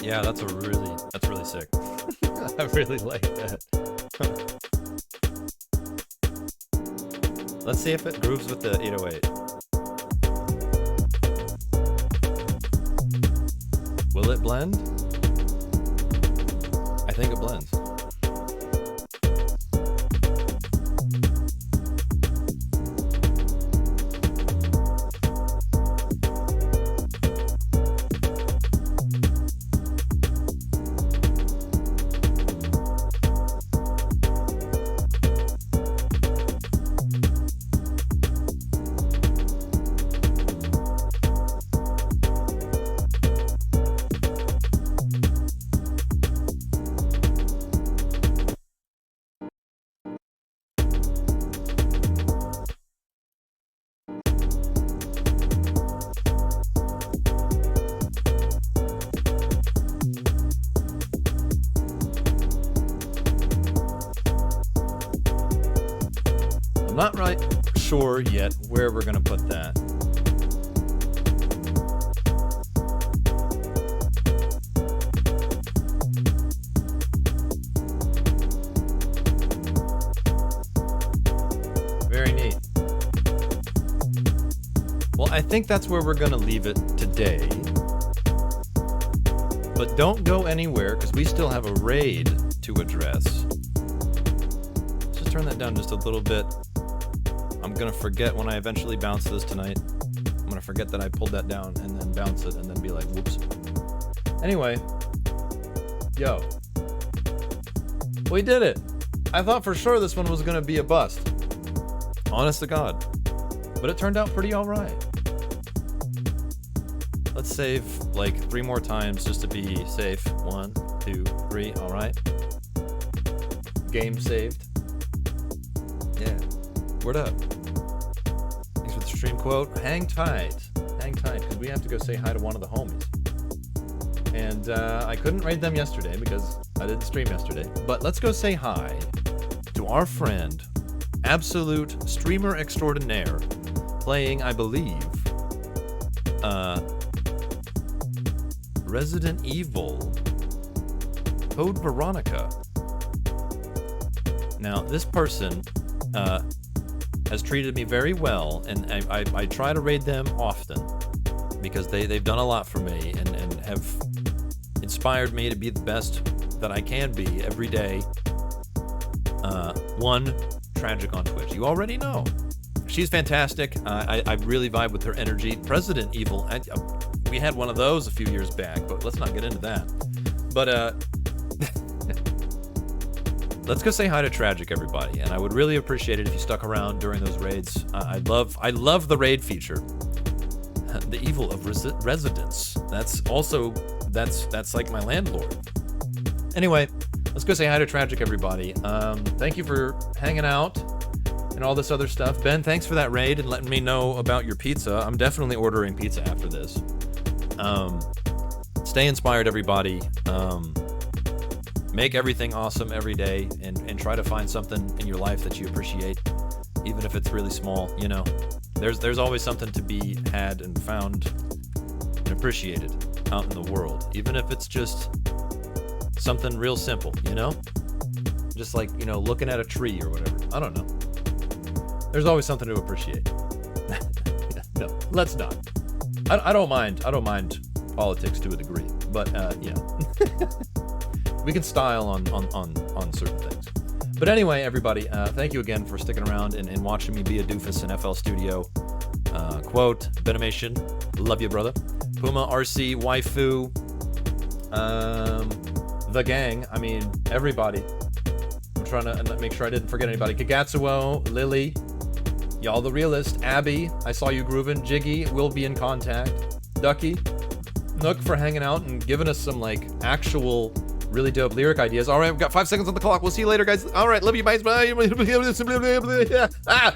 Yeah, that's really sick. I really like that. Let's see if it grooves with the 808. Will it blend? I think it blends. Not right sure yet where we're gonna put that. Very neat. Well, I think that's where we're gonna leave it today. But don't go anywhere because we still have a raid to address. Let's just turn that down just a little bit. I'm gonna forget when I eventually bounce this tonight. I'm gonna forget that I pulled that down and then bounce it and then be like, whoops. Anyway, yo. We did it. I thought for sure this one was gonna be a bust. Honest to God. But it turned out pretty alright. Let's save like 3 more times just to be safe. 1, 2, 3, alright. Game saved. Yeah. Word up. Thanks for the stream quote. Hang tight, because we have to go say hi to one of the homies. And I couldn't raid them yesterday because I didn't stream yesterday. But let's go say hi to our friend, absolute streamer extraordinaire, playing, I believe, Resident Evil Code Veronica. Now, this person has treated me very well, and I try to raid them often because they've done a lot for me and have inspired me to be the best that I can be every day. One, Tragic on Twitch. You already know. She's fantastic. I really vibe with her energy. President Evil, we had one of those a few years back, but let's not get into that. But let's go say hi to Tragic, everybody, and I would really appreciate it if you stuck around during those raids. I love the raid feature. The evil of residence. That's like my landlord. Anyway, let's go say hi to Tragic, everybody. Thank you for hanging out and all this other stuff. Ben, thanks for that raid and letting me know about your pizza. I'm definitely ordering pizza after this. Stay inspired, everybody. Make everything awesome every day and try to find something in your life that you appreciate, even if it's really small, you know. There's always something to be had and found and appreciated out in the world, even if it's just something real simple, you know? Just like, you know, looking at a tree or whatever. I don't know. There's always something to appreciate. No, let's not. I don't mind politics to a degree, but yeah. We can style on certain things. But anyway, everybody, thank you again for sticking around and watching me be a doofus in FL Studio. Quote, Benimation, love you, brother. Puma, RC, Waifu, the gang, I mean, everybody. I'm trying to make sure I didn't forget anybody. Kagatsuo, Lily, y'all the realist, Abby, I saw you grooving, Jiggy, will be in contact, Ducky, Nook for hanging out and giving us some, like, actual really dope lyric ideas. All right, we've got 5 seconds on the clock. We'll see you later, guys. All right, love you, guys. Bye. Ah!